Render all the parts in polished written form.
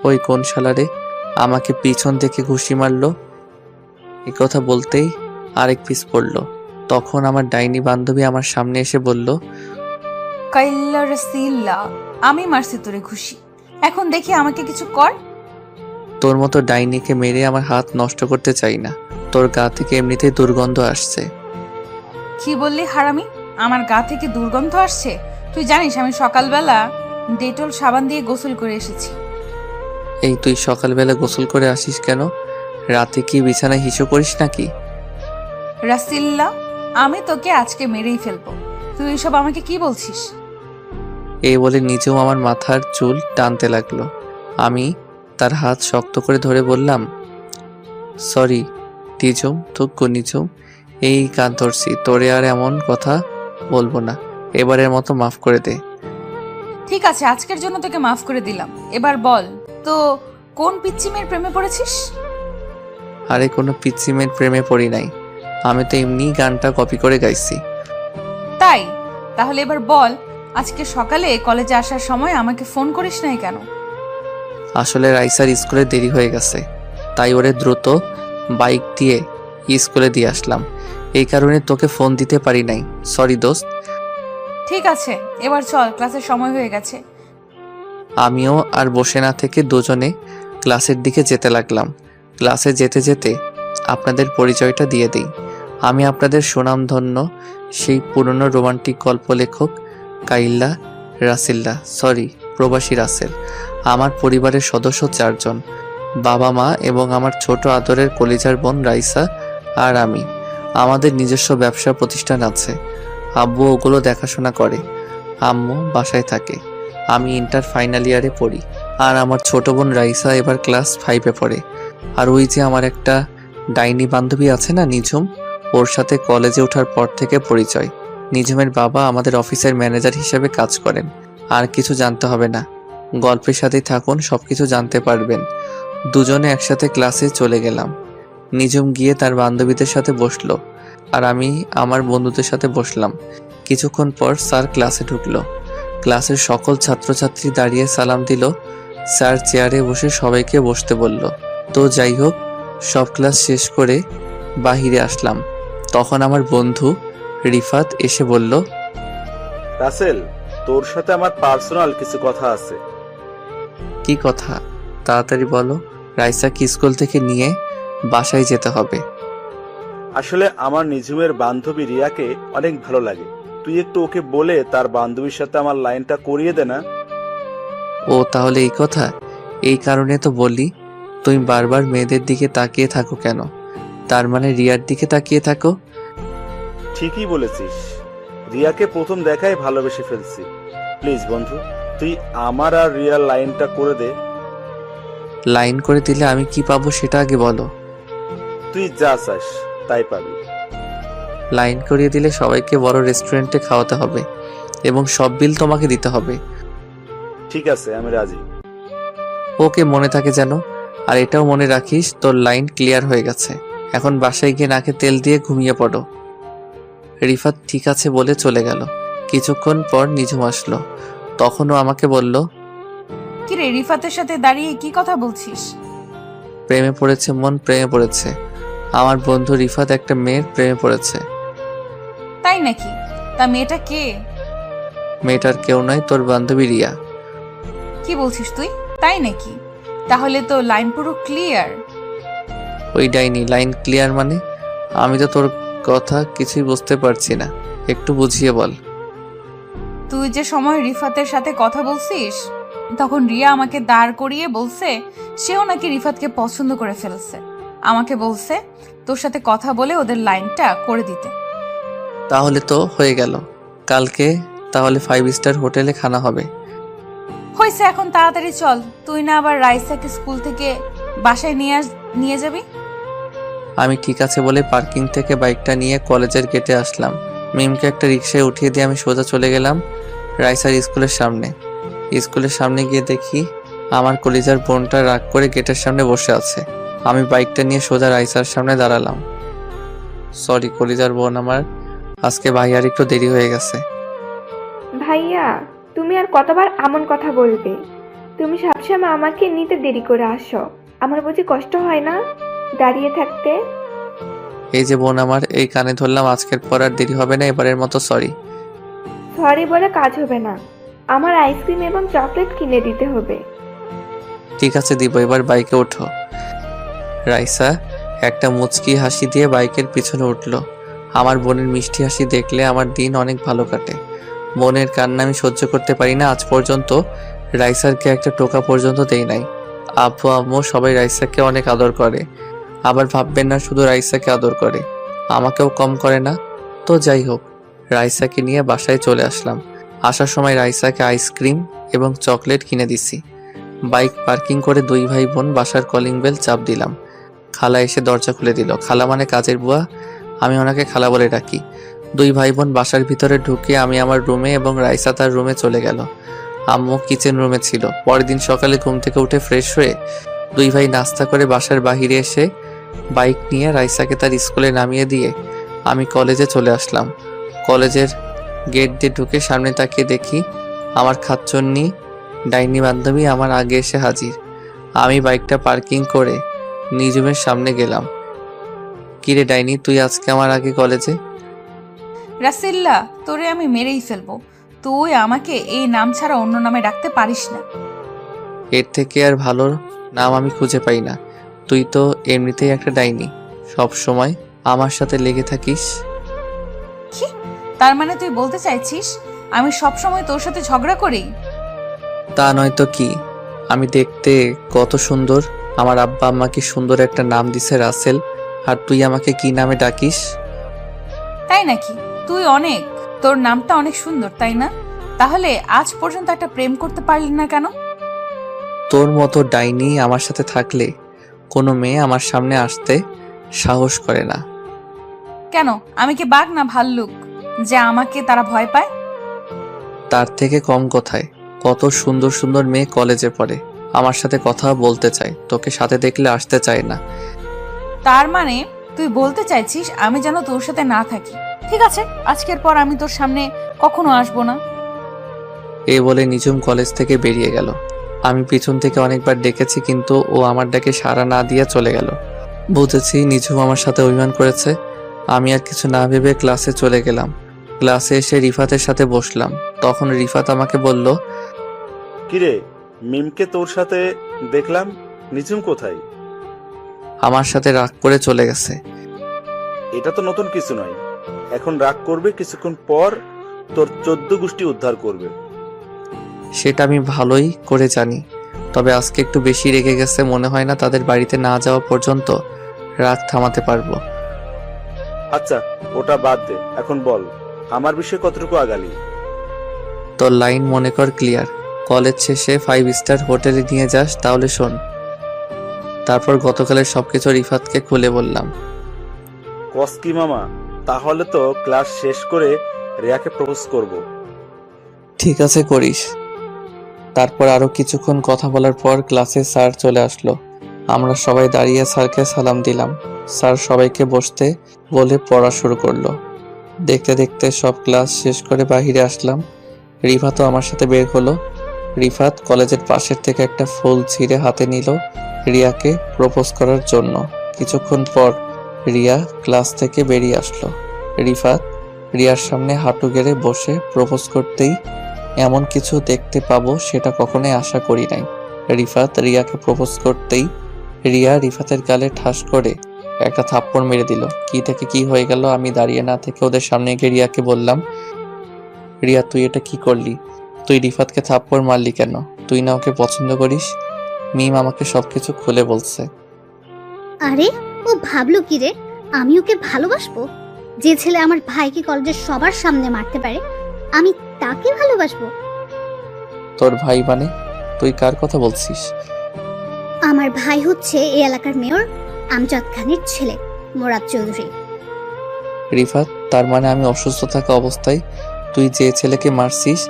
ওই কোন শালারে আমাকে পিছন থেকে ঘুষি মারলো। এ কথা বলতেই আরেক পিস পড়লো। তখন আমার ডাইনি বান্ধবী আমার সামনে এসে বলল, কাইল্লা রসিল্লা, আমি মারছি তোরে ঘুষি। এখন দেখি আমাকে কিছু কর। তোর মতো ডাইনিকে মেরে আমার হাত নষ্ট করতে চাই না। তোর গা থেকে এমনিতেই দুর্গন্ধ আসছে। কি বললি হারামি? আমার গা থেকে দুর্গন্ধ আসছে? তুই জানিস আমি সকালবেলা ডেটল সাবান দিয়ে গোসল করে এসেছি। এই তুই সকালবেলা গোসল করে আসিস কেন? রাতে কি বিছানায় হিসু করিস নাকি? রাসিল্লা, আমি তোকে আজকে মেরেই ফেলবো। তুই এসব আমাকে কি বলছিস? এই বলে নিজেও আমার মাথার চুল টানতে লাগলো। আমি তার হাত শক্ত করে ধরে বললাম, সরি টিজুম, থুক্কু নিচুম, এই কান ধরছি, তোরে আর এমন কথা বলবো না। এবারের মতো মাফ করে দে। ঠিক আছে, আজকের জন্য তোকে মাফ করে দিলাম। এবার বল তো, কোন পিচ্চি মেয়ের প্রেমে পড়েছিস? আরে কোনো পিচ্চি মেয়ের প্রেমে পড়ি নাই, আমি তো এমনি গানটা কপি করে গাইছি। তাই? তাহলে এবার বল, আজকে সকালে কলেজে আসার সময় আমাকে ফোন করিস নাই কেন? আসলে রাইসার স্কুলে দেরি হয়ে গেছে, তাই ওরে দ্রুত বাইক দিয়ে স্কুলে দিয়ে আসলাম। এই কারণে তোকে ফোন দিতে পারি নাই, সরি দোস্ত। ঠিক আছে, এবার চল, ক্লাসের সময় হয়ে গেছে। আমিও আর বসে না থেকে দুজনে ক্লাসের দিকে যেতে লাগলাম। ক্লাসে যেতে যেতে আপনাদের পরিচয়টা দিয়ে দিই। আমি আপনাদের সুনামধন্য সেই পুরনো রোমান্টিক গল্প লেখক কাইল্লা রাসেল্লা, সরি প্রবাসী রাসেল। আমার পরিবারের সদস্য 4 জন, বাবা মা এবং আমার ছোট আদরের কলিজার বোন রাইসা আর আমি। আমাদের নিজস্ব ব্যবসা প্রতিষ্ঠান আছে। আব্বু ওগুলো দেখাশোনা করে, আম্মু বাসায় থাকে। আমি ইন্টার ফাইনাল ইয়ারে পড়ি, আর আমার ছোট বোন রাইসা এবার ক্লাস 5-এ পড়ে। আর ওই যে আমার একটা ডাইনি বান্ধবী আছে না, নিঝুম, ওর সাথে কলেজে ওঠার পর থেকে পরিচয়। নিঝুমের বাবা আমাদের অফিসের ম্যানেজার হিসেবে কাজ করেন। আর কিছু জানতে হবে না, গল্পের সাথেই থাকুন, সবকিছু জানতে পারবেন। দুজনে একসাথে ক্লাসে চলে গেলাম। নিঝুম গিয়ে তার বান্ধবীদের সাথে বসলো, আর আমি আমার বন্ধুদের সাথে বসলাম। কিছুক্ষণ পর স্যার ক্লাসে ঢুকলো। ক্লাসের সকল ছাত্রছাত্রী দাঁড়িয়ে সালাম দিল। স্যার চেয়ারে বসে সবাইকে বসতে বলল। তো যাই হোক, সব ক্লাস শেষ করে বাহিরে আসলাম। তখন আমার বন্ধু রিফাত এসে বলল, রাসেল, তোর সাথে আমার পার্সোনাল কিছু কথা আছে। কি কথা? তাড়াতাড়ি বলো। রাইসাকে স্কুল থেকে নিয়ে বাসায় যেতে হবে। আসলে আমার নিঝুমের বান্ধবী রিয়াকে অনেক ভালো লাগে। তুই একটু ওকে বলে তার বান্ধবীর সাথে আমার লাইনটা করিয়ে দে না। ও তাহলে এই কথা? এই কারণে তো বলি, তুমি বারবার মেয়েদের দিকে তাকিয়ে থাকো কেন? তার মানে রিয়ার দিকে তাকিয়ে থাকো? ঠিকই বলেছিস, রিয়াকে প্রথম দেখায় ভালোবেসে ফেলছি। প্লিজ বন্ধু, তুই আমার আর রিয়ার লাইনটা করে দে। লাইন করে দিলে আমি কি পাবো সেটা আগে বলো। তুই যা চাস তাই পাবি। লাইন করিয়ে দিলে সবাইকে বড় রেস্টুরেন্টে খাওয়াতে হবে এবং সব বিল তোমাকে দিতে হবে। ঠিক আছে, আমি রাজি। ওকে, মনে থাকে যেন। আর এটাও মনে রাখিস, তোর লাইন ক্লিয়ার হয়ে গেছে। এখন বাসায় গিয়ে নাকে তেল দিয়ে ঘুমিয়ে পড়ো। রিফাত ঠিক আছে বলে চলে গেল। কিছুক্ষণ পর নিঝুম আসলো। তখনও আমাকে বলল, কিরে, রিফাতের সাথে দাঁড়িয়ে কি কথা বলছিস? প্রেমে পড়েছে মন, প্রেমে পড়েছে। আমার বন্ধু রিফাত একটা মেয়ের প্রেমে পড়েছে। তাই নাকি? তা মেয়েটা কে? মেয়েটার কেউ নয়, তোর বান্ধবী রিয়া। কি বলছিস তুই? তাই নাকি? তাহলে তো লাইন পুরো ক্লিয়ার। ওই ডাইনি লাইন ক্লিয়ার মানে? আমি তো তোর কথা কিছুই বুঝতে পারছি না, একটু বুঝিয়ে বল। তুই যে সময় রিফাতের সাথে কথা বলছিস, তখন রিয়া আমাকে দাঁড় করিয়ে বলছে সেও নাকি রিফাতকে পছন্দ করে ফেলছে। আমাকে বলছে তোর সাথে কথা বলে ওদের লাইনটা করে দিতে। তাহলে তো হয়ে গেল। কালকে তাহলে 5 স্টার হোটেলে খানা হবে। হয়েছে, এখন তাড়াতাড়ি চল। তুই না আবার রাইসাকে স্কুল থেকে বাসায় নিয়ে যাবি? আমি ঠিক আছে বলে পার্কিং থেকে বাইকটা নিয়ে কলেজের গেটে আসলাম। মিমকে একটা রিক্সায় উঠিয়ে দিয়ে আমি সোজা চলে গেলাম রাইসার স্কুলের সামনে। স্কুলের সামনে গিয়ে দেখি আমার কলিজার বোনটা রাগ করে গেটের সামনে বসে আছে। আমি বাইকটা নিয়ে সোজা রাইসার সামনে দাঁড়ালাম। সরি কলিজার বোন আমার, আজকে ভাইয়ার একটু দেরি হয়ে গেছে। ভাইয়া, তুমি আর কতবার এমন কথা বলবে? তুমি সবসময় আমাকে নিতে দেরি করে আসো। আমার বুঝি কষ্ট হয় না দাঁড়িয়ে থাকতে? এই যে বোন আমার, এই কানে ধরলাম, আজকের পর আর দেরি হবে না, এবারের মতো সরি। সরি বলে কাজ হবে না, আমার আইসক্রিম এবং চকলেট কিনে দিতে হবে। ঠিক আছে দিব, এবার বাইকে ওঠো। রাইসা একটা মুচকি হাসি দিয়ে বাইকের পিছনে উঠল। আমার বোনের মিষ্টি হাসি দেখলে আমার দিন অনেক ভালো কাটে। বোনের কান্না আমি সহ্য করতে পারি না। আজ পর্যন্ত রাইসারকে একটা টোকা পর্যন্ত দেই নাই। আব্বু আম্মু সবাই রাইসাকে অনেক আদর করে। আবার ভাববেন না শুধু রাইসাকে আদর করে, আমাকেও কম করে না। তো যাই হোক, রাইসাকে নিয়ে বাসায় চলে আসলাম। আসার সময় রাইসাকে আইসক্রিম এবং চকলেট কিনে দিছি। বাইক পার্কিং করে দুই ভাই বোন বাসার কলিং বেল চাপ দিলাম। খালা এসে দরজা খুলে দিল। খালা মানে কাজের বুয়া, আমি ওনাকে খালা বলে ডাকি। দুই ভাই বোন বাসার ভিতরে ঢুকে আমি আমার রুমে এবং রাইসা তার রুমে চলে গেল। আম্মু কিচেন রুমে ছিল। পরের দিন সকালে ঘুম থেকে উঠে ফ্রেশ হয়ে দুই ভাই নাস্তা করে বাসার বাহিরে এসে বাইক নিয়ে রাইসাকে তার স্কুলে নামিয়ে দিয়ে আমি কলেজে চলে আসলাম। কলেজের গেট দিয়ে ঢুকে সামনে তাকিয়ে দেখি আমার খাচ্চন্নি ডাইনি বান্ধবী আমার আগে এসে হাজির। আমি বাইকটা পার্কিং করে নিজুমের সামনে গেলাম। কিরে ডাইনি, তুই আজকে আমার আগে কলেজে? রাসেল্লা, তোরে আমি মেরেই ফেলবো। তুই আমাকে এই নাম ছাড়া অন্য নামে ডাকতে পারিস না। এর থেকে আর ভালো নাম আমি খুঁজে পাই না। তুই তো এমনিতেই একটা ডাইনি, সব সময় আমার সাথে লেগে থাকিস। কি? তার মানে তুই বলতে চাইছিস আমি সব সময় তোর সাথে ঝগড়া করি? তা নয় তো কি, আমি দেখতে কত সুন্দর, আমার আব্বা আম্মা কি সুন্দর একটা নাম দিছে রাসেল, আর তুই আমাকে কি নামে ডাকিস? তাই নাকি? তুই অনেক, তোর নামটা অনেক সুন্দর, তাই না? তাহলে আজ পর্যন্ত একটা প্রেম করতে পারলি না কেন? তোর মতো ডাইনি আমার সাথে থাকলে কোনো মেয়ে আমার সামনে আসতে সাহস করে না। কেন, আমি কি বাঘ না ভাল্লুক যে আমাকে তারা ভয় পায়? তার থেকে কম কথায় কত সুন্দর সুন্দর মেয়ে কলেজে পড়ে, আমার সাথে কথা বলতে চায়, তোকে সাথে দেখলে আসতে চায় না। তার মানে তুই বলতে চাইছিস আমি যেন তোর সাথে না থাকি? ঠিক আছে, আজকের পর আমি তোর সামনে কখনো আসবো না। এই বলে নিজুম কলেজ থেকে বেরিয়ে গেল। আমি পিছন থেকে অনেকবার ডেকেছি কিন্তু ও আমার ডাকে সাড়া না দিয়ে চলে গেল। বুঝেছি নিজুম আমার সাথে অভিমান করেছে। আমি আর কিছু না ভেবে ক্লাসে চলে গেলাম। ক্লাসে এসে রিফাতের সাথে বসলাম। তখন রিফাত আমাকে বলল, কিরে, মিমকে তোর সাথে দেখলাম, নিঝুম কোথায়? আমার সাথে রাগ করে চলে গেছে। এটা তো নতুন কিছু নয়, এখন রাগ করবে, কিছুক্ষণ পর তোর 14 গোষ্ঠী উদ্ধার করবে। সেটা আমি ভালোই করে জানি, তবে আজকে একটু বেশি রেগে গেছে। মনে হয় না তাদের বাড়িতে না যাওয়া পর্যন্ত রাগ থামাতে পারবো। আচ্ছা, ওটা বাদ দে, এখন বল আমার বিষয়ে কতটুকু আগালি? তোর লাইন মনে কর ক্লিয়ার। কলেজ শেষে 5 স্টার হোটেলে নিয়ে যাস, তাহলে শোন। তারপর গতকালের সবকিছু রিফাতকে খুলে বললাম। কসকি মামা, তাহলে তো ক্লাস শেষ করে রিয়াকে প্রপোজ করব। ঠিক আছে, করিস। তারপর আরো কিছুক্ষণ কথা বলার পর ক্লাসে স্যার চলে আসলো। আমরা সবাই দাঁড়িয়ে স্যারকে সালাম দিলাম। স্যার সবাইকে বসতে বলে পড়া শুরু করলো। দেখতে দেখতে সব ক্লাস শেষ করে বাহিরে আসলাম। রিফাতও আমার সাথে বের হলো। রিফাত কলেজের পাশের থেকে একটা ফুল ছিঁড়ে হাতে নিল রিয়াকে প্রপোজ করার জন্য। কিছুক্ষণ পর রিয়া ক্লাস থেকে বেরিয়ে আসলো। রিফাত রিয়ার সামনে হাঁটু গেড়ে বসে প্রপোজ করতেই এমন কিছু দেখতে পাবো সেটা কখনোই আশা করি নাই। রিফাত রিয়াকে প্রপোজ করতেই রিয়া রিফাতের গালে ঠাস করে একটা থাপ্পড় মেরে দিল। কি থেকে কি হয়ে গেল আমি দাঁড়িয়ে না থেকে ওদের সামনে গিয়ে রিয়াকে বললাম, রিয়া তুই এটা কি করলি? তুই রিফাতকে থাপ্পড় মারলি কেন? তুই না ওকে পছন্দ করিস? মিম আমাকে সবকিছু খুলে বলছে। আরে ও ভাবলো কি রে, আমি ওকে ভালোবাসবো? যে ছেলে আমার ভাইকে কলেজের সবার সামনে মারতে পারে, আমি তাকে ভালোবাসবো? তোর ভাই মানে? তুই কার কথা বলছিস? আমার ভাই হচ্ছে এই এলাকার মেয়র আমজাদ খানের ছেলে, মোরাদ চৌধুরী। রিফাত, তার মানে আমি অসুস্থ থাকা অবস্থায় তুই যে ছেলেকে মারছিস,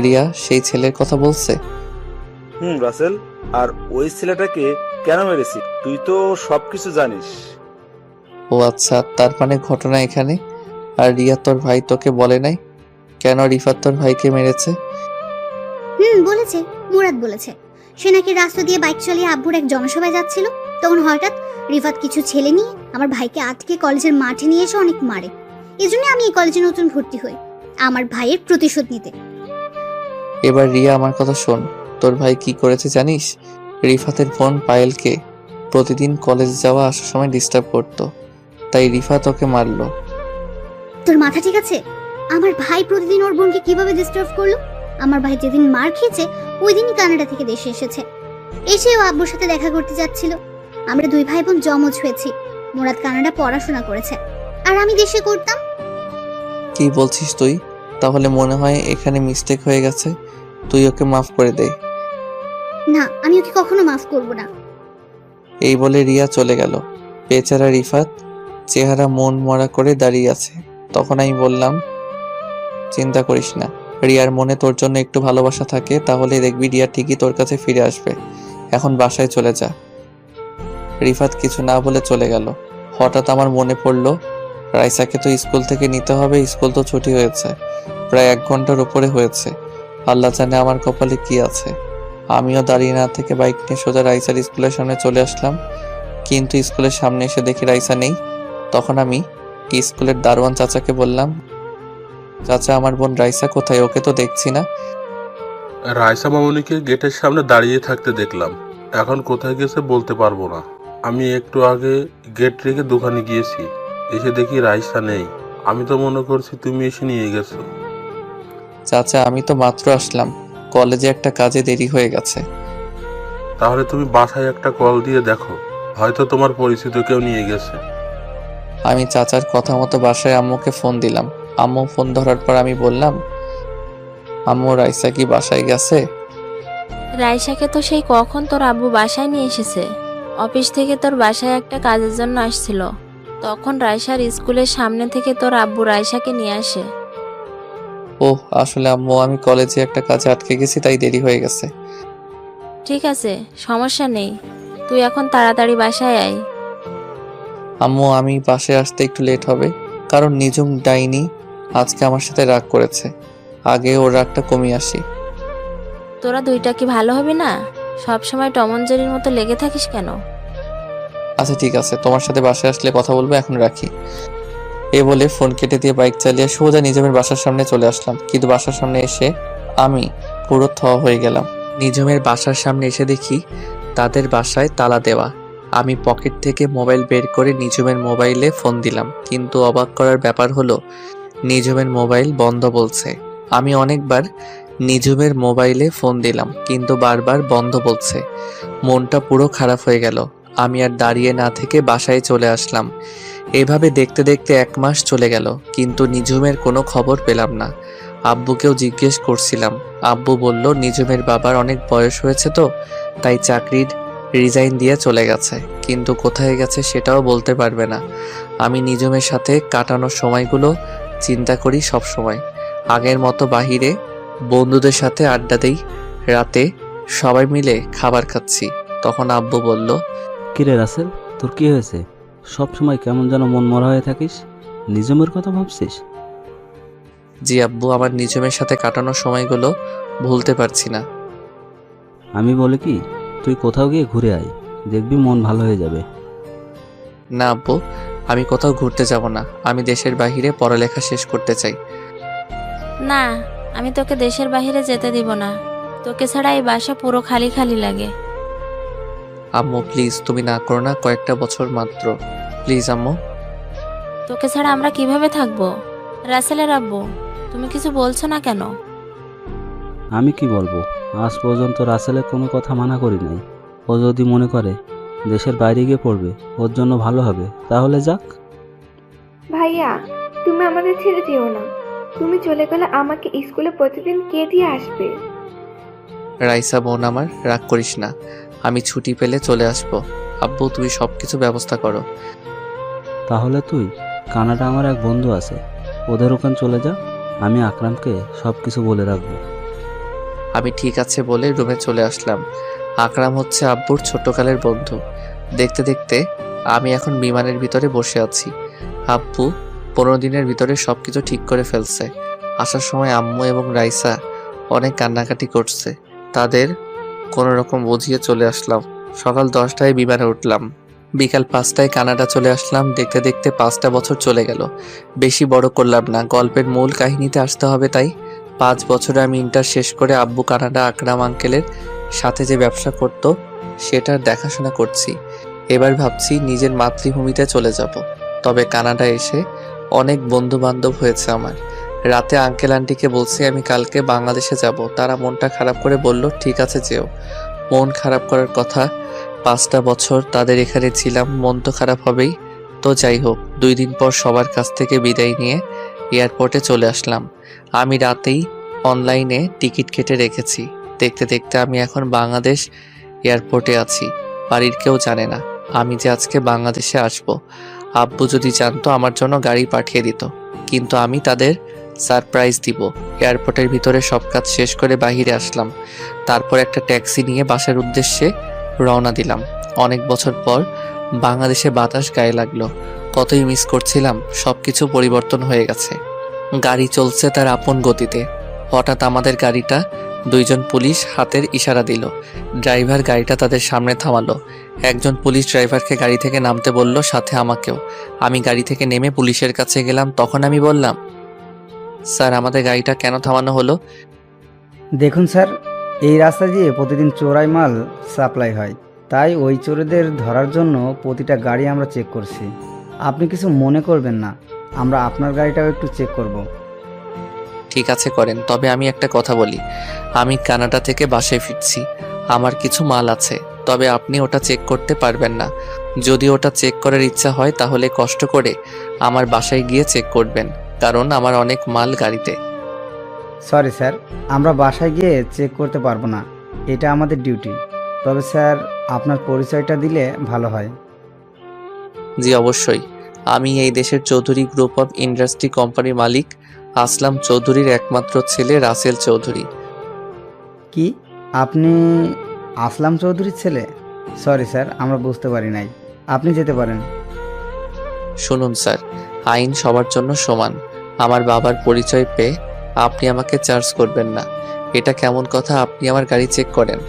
রিয়া সেই ছেলের কথা বলছে? রাসেল, আর ওই ছেলেটাকে কেন মেরেছি তুই তো সবকিছু জানিস। ও আচ্ছা, তার মানে ঘটনা এখানে। আর রিয়া তোর ভাই তোকে বলে নাই কেন রিফাত তোর ভাইকে মেরেছে? বলেছে, মুরাদ বলেছে। সে নাকি রাস্তা দিয়ে বাইক চালিয়ে আব্বুর এক জনসভায় যাচ্ছিল। তখন হঠাৎ রিফাত কিছু ছেলে নিয়ে আমার ভাইকে আটকে কলেজের মাঠে নিয়ে এসে অনেক মারে। এজন্য আমি এই কলেজে নতুন ভর্তি হই, আমার ভাইয়ের প্রতিশোধ নিতে। এবার রিয়া আমার কথা শোন, তোর ভাই কি করেছে জানিস? রিফাতের বোন পায়েলকে প্রতিদিন কলেজ যাওয়া আসার সময় ডিস্টার্ব করতো, তাই রিফাত ওকে মারলো। তোর মাথা ঠিক আছে? আমার ভাই প্রতিদিন ওর বোনকে কিভাবে ডিস্টার্ব করলো? আমার ভাই যেদিন মার খেয়েছে ওই দিনই কানাডা থেকে দেশে এসেছে। এসেও আব্বুর সাথে দেখা করতে যাচ্ছিল। আমরা দুই ভাই বোন জমজ হয়েছি। মুরাদ কানাডা পড়াশোনা করেছে আর আমি দেশে করতাম। কি বলছিস তুই? তাহলে মনে হয় এখানে মিস্টেক হয়ে গেছে, তুই ওকে মাফ করে দে। না, আমি ওকে কখনো মাফ করব না। এই বলে রিয়া চলে গেল। বেচারা রিফাত চেহারা মন মরা করে দাঁড়িয়ে আছে। তখন আমি বললাম, চিন্তা করিস না, রিয়ার মনে তোর জন্য একটু ভালোবাসা থাকে, তাহলে দেখবি রিয়া ঠিকই তোর কাছে ফিরে আসবে। এখন বাসায় চলে যা। রিফাত কিছু না বলে চলে গেল। হঠাৎ আমার মনে পড়লো, রাইসাকে তো স্কুল থেকে নিতে হবে, স্কুল তো ছুটি হয়েছে, প্রায় 1 ঘন্টার উপরে হয়েছে। আল্লাহ জানে আমার কপালে কি আছে। আমিও দাঁড়িয়ে না থেকে বাইক নিয়ে সোজা রাইসার স্কুলের সামনে চলে আসলাম, কিন্তু স্কুলের সামনে এসে দেখি রাইসা নেই। তখন আমি স্কুলের দারোয়ান চাচাকে বললাম, চাচা আমার বোন রাইসা কোথায়? ওকে তো দেখছি না। রাইসা মামুনিকে গেটের সামনে দাঁড়িয়ে থাকতে দেখলাম, এখন কোথায় গেছে বলতে পারবো না। আমি একটু আগে গেট রেখে দোকানে গিয়েছি, এসে দেখি রাইসা নেই। আমি তো মনে করছি তুমি এসে নিয়ে গেছো। চাচা আমি তো মাত্র আসলাম, কলেজে একটা কাজে দেরি হয়ে গেছে। তাহলে তুমি বাসায় একটা কল দিয়ে দেখো, হয়তো তোমার পরিচিত কেউ নিয়ে গেছে। আমি চাচার কথা মতো বাসায় আম্মুকে ফোন দিলাম। আম্মু ফোন ধরার পর আমি বললাম, আম্মু রাইসা কি বাসায় গেছে? রাইসাকে তো সেই কখন তোর আব্বু বাসায় নিয়ে এসেছে। অফিস থেকে তোর বাসায় একটা কাজের জন্য আসছিল, তখন রাইসার স্কুলের সামনে থেকে তোর আব্বু রাইসাকে নিয়ে আসে। ওহ আসলে আম্মু আমি কলেজে একটা কাজে আটকে গেছি, তাই দেরি হয়ে গেছে। ঠিক আছে, সমস্যা নেই, তুই এখন তাড়াতাড়ি বাসায় আয়। আম্মু আমি বাসায় আসতে একটু লেট হবে, কারণ নিজুম ডাইনি আজকে আমার সাথে রাগ করেছে। আগে ওর রাগটা কমিয়ে আসি। তোরা দুইটা কি ভালো হবে না? সব সময় টম অ্যান্ড জেরির মতো লেগে থাকিস কেন? আচ্ছা ঠিক আছে, তোমার সাথে বাসায় আসলে কথা বলবো, এখন রাখি। এ বলে ফোন কেটে দিয়ে বাইক চালিয়ে সোজা নিজমের বাসার সামনে চলে আসলাম। কিন্তু বাসার সামনে এসে আমি পুরো থ হয়ে গেলাম। নিজমের বাসার সামনে এসে দেখি তাদের বাসায় তালা দেওয়া। আমি পকেট থেকে মোবাইল বের করে নিজমের মোবাইলে ফোন দিলাম, কিন্তু অবাক করার ব্যাপার হলো নিজমের মোবাইল বন্ধ বলছে। আমি অনেকবার নিজমের মোবাইলে ফোন দিলাম, কিন্তু বারবার বন্ধ বলছে। মনটা পুরো খারাপ হয়ে গেল। আমি আর দাঁড়িয়ে না থেকে বাসায় চলে আসলাম। এভাবে দেখতে দেখতে 1 মাস চলে গেল, কিন্তু নিজুমের কোনো খবর পেলাম না। আব্বুকেও জিজ্ঞেস করছিলাম, আব্বু বলল নিজুমের বাবার অনেক বয়স হয়েছে তো, তাই চাকরির রিজাইন দিয়ে চলে গেছে, কিন্তু কোথায় গেছে সেটাও বলতে পারবে না। আমি নিজুমের সাথে কাটানোর সময়গুলো চিন্তা করি সব সময়। আগের মতো বাহিরে বন্ধুদের সাথে আড্ডা দেই, রাতে সবাই মিলে খাবার খাচ্ছি। তখন আব্বু বলল, কিরে রাসেল, তোর কি হয়েছে? সব সময় কেমন যেন মন মরা হয়ে থাকিস, নিজমের কথা ভাবছিস? জি আব্বু, আমার নিজমের সাথে কাটানোর সময়গুলো ভুলতে পারছি না। আমি বলি কি, তুই কোথাও গিয়ে ঘুরে আয়, দেখবি মন ভালো হয়ে যাবে। না আব্বু, আমি কোথাও ঘুরতে যাব না, আমি দেশের বাইরে পড়ালেখা শেষ করতে চাই। না, আমি তোকে দেশের বাইরে যেতে দিব না। তোকে ছাড়া এই বাসা পুরো খালি খালি লাগে। আম্মু প্লিজ, তুমি না করো না, কয়েকটা বছর মাত্র, প্লিজ আম্মু। তোকে ছাড়া আমরা কিভাবে থাকবো? রাসেলের আব্বু, তুমি কিছু বলছো না কেন? আমি কি বলবো, আজ পর্যন্ত রাসেলের কোনো কথা মানা করি নাই। ও যদি মনে করে দেশের বাইরে গিয়ে পড়বে, ওর জন্য ভালো হবে, তাহলে যাক। ভাইয়া, তুমি আমাদের ছেড়ে যেও না। তুমি চলে গেলে আমাকে স্কুলে প্রতিদিন কে দিয়ে আসবে? রাইসা বোন আমার, রাগ করিস না, আমি ছুটি পেলে চলে আসবো। আব্বু তুমি সবকিছু ব্যবস্থা করো। তাহলে তুই কানাডা আমার এক বন্ধু আছে, ওদের ওখানে চলে যা, আমি আকরামকে সব কিছু বলে রাখবো। আমি ঠিক আছে বলে রুমে চলে আসলাম। আকরাম হচ্ছে আব্বুর ছোটকালের বন্ধু। দেখতে দেখতে আমি এখন বিমানের ভিতরে বসে আছি। আব্বু 15 দিনের ভিতরে সবকিছু ঠিক করে ফেলছে। আসার সময় আম্মু এবং রাইসা অনেক কান্নাকাটি করছে। তাদের কোনো রকম বুঝিয়ে চলে আসলাম। সকাল 10টায় বিমানে উঠলাম, বিকাল 5টায় কানাডা চলে আসলাম। দেখতে দেখতে 5টা বছর চলে গেল। বেশি বড় করলাম না, গল্পের মূল কাহিনীতে আসতে হবে তাই। 5 বছরে আমি ইন্টার শেষ করে আব্বু কানাডা আকরাম আঙ্কেলের সাথে যে ব্যবসা করতো সেটার দেখাশোনা করছি। এবার ভাবছি নিজের মাতৃভূমিতে চলে যাব। তবে কানাডা এসে অনেক বন্ধু বান্ধব হয়েছে আমার। রাতে আঙ্কেল আন্টিকে বলছি আমি কালকে বাংলাদেশে যাব। তারা মনটা খারাপ করে বলল ঠিক আছে যেও। মন খারাপ করার কথা, 5টা বছর তাদের এখানে ছিলাম, মন তো খারাপ হবেই। তো যাই হোক, 2 দিন পর সবার কাছ থেকে বিদায় নিয়ে এয়ারপোর্টে চলে আসলাম। আমি রাতেই অনলাইনে টিকিট কেটে রেখেছি। দেখতে দেখতে আমি এখন বাংলাদেশ এয়ারপোর্টে আছি। বাড়ির কেউ জানে না আমি যে আজকে বাংলাদেশে আসব। আব্বু যদি জানতো আমার জন্য গাড়ি পাঠিয়ে দিত, কিন্তু আমি তাদের সারপ্রাইজ দিব। এয়ারপোর্টের ভিতরে সব কাজ শেষ করে বাইরে আসলাম। তারপর একটা ট্যাক্সি নিয়ে বাসার উদ্দেশ্যে রওনা দিলাম। অনেক বছর পর বাংলাদেশে বাতাস গায়ে লাগলো। কতই মিস করছিলাম, সবকিছু পরিবর্তন হয়ে গেছে। গাড়ি চলছে তার আপন গতিতে। হঠাৎ আমাদের গাড়িটা 2 জন পুলিশ হাতের ইশারা দিল। ড্রাইভার গাড়িটা তাদের সামনে থামালো। একজন পুলিশ ড্রাইভারকে গাড়ি থেকে নামতে বলল, সাথে আমাকেও। আমি গাড়ি থেকে নেমে পুলিশের কাছে গেলাম। তখন আমি বললাম, স্যার আমাদের গাড়িটা কেন থামানো হলো? দেখুন স্যার, এই রাস্তা দিয়ে প্রতিদিন চোরাই মাল সাপ্লাই হয়, তাই ওই চোরেদের ধরার জন্য প্রতিটা গাড়ি আমরা চেক করছি। আপনি কিছু মনে করবেন না, আমরা আপনার গাড়িটাও একটু চেক করব। ঠিক আছে করেন, তবে আমি একটা কথা বলি। আমি কানাডা থেকে বাসায় ফিরছি। আমার কিছু মাল আছে, তবে আপনি ওটা চেক করতে পারবেন না। যদি ওটা চেক করার ইচ্ছা হয় তাহলে কষ্ট করে আমার বাসায় গিয়ে চেক করবেন, কারণ আমার অনেক মাল গাড়িতে। সরি স্যার, আমরা বাসায় গিয়ে চেক করতে পারবো না, এটা আমাদের ডিউটি। তবে স্যার, আপনার পরিচয়টা দিলে ভালো হয়। জি অবশ্যই, আমি এই দেশের চৌধুরী গ্রুপ অফ ইন্ডাস্ট্রি কোম্পানির মালিক আসলাম চৌধুরীর একমাত্র ছেলে রাসেল চৌধুরী। কি, আপনি আসলাম চৌধুরীর ছেলে? সরি স্যার, আমরা বুঝতে পারি নাই। আপনি যেতে পারেন। শুনুন স্যার, আইন সবার জন্য সমান। আমার বাবার পরিচয় পেয়ে আপনি আমাকে চার্জ করবেন না। এটা কেমন কথা? আপনি আমার গাড়ি চেক করেন।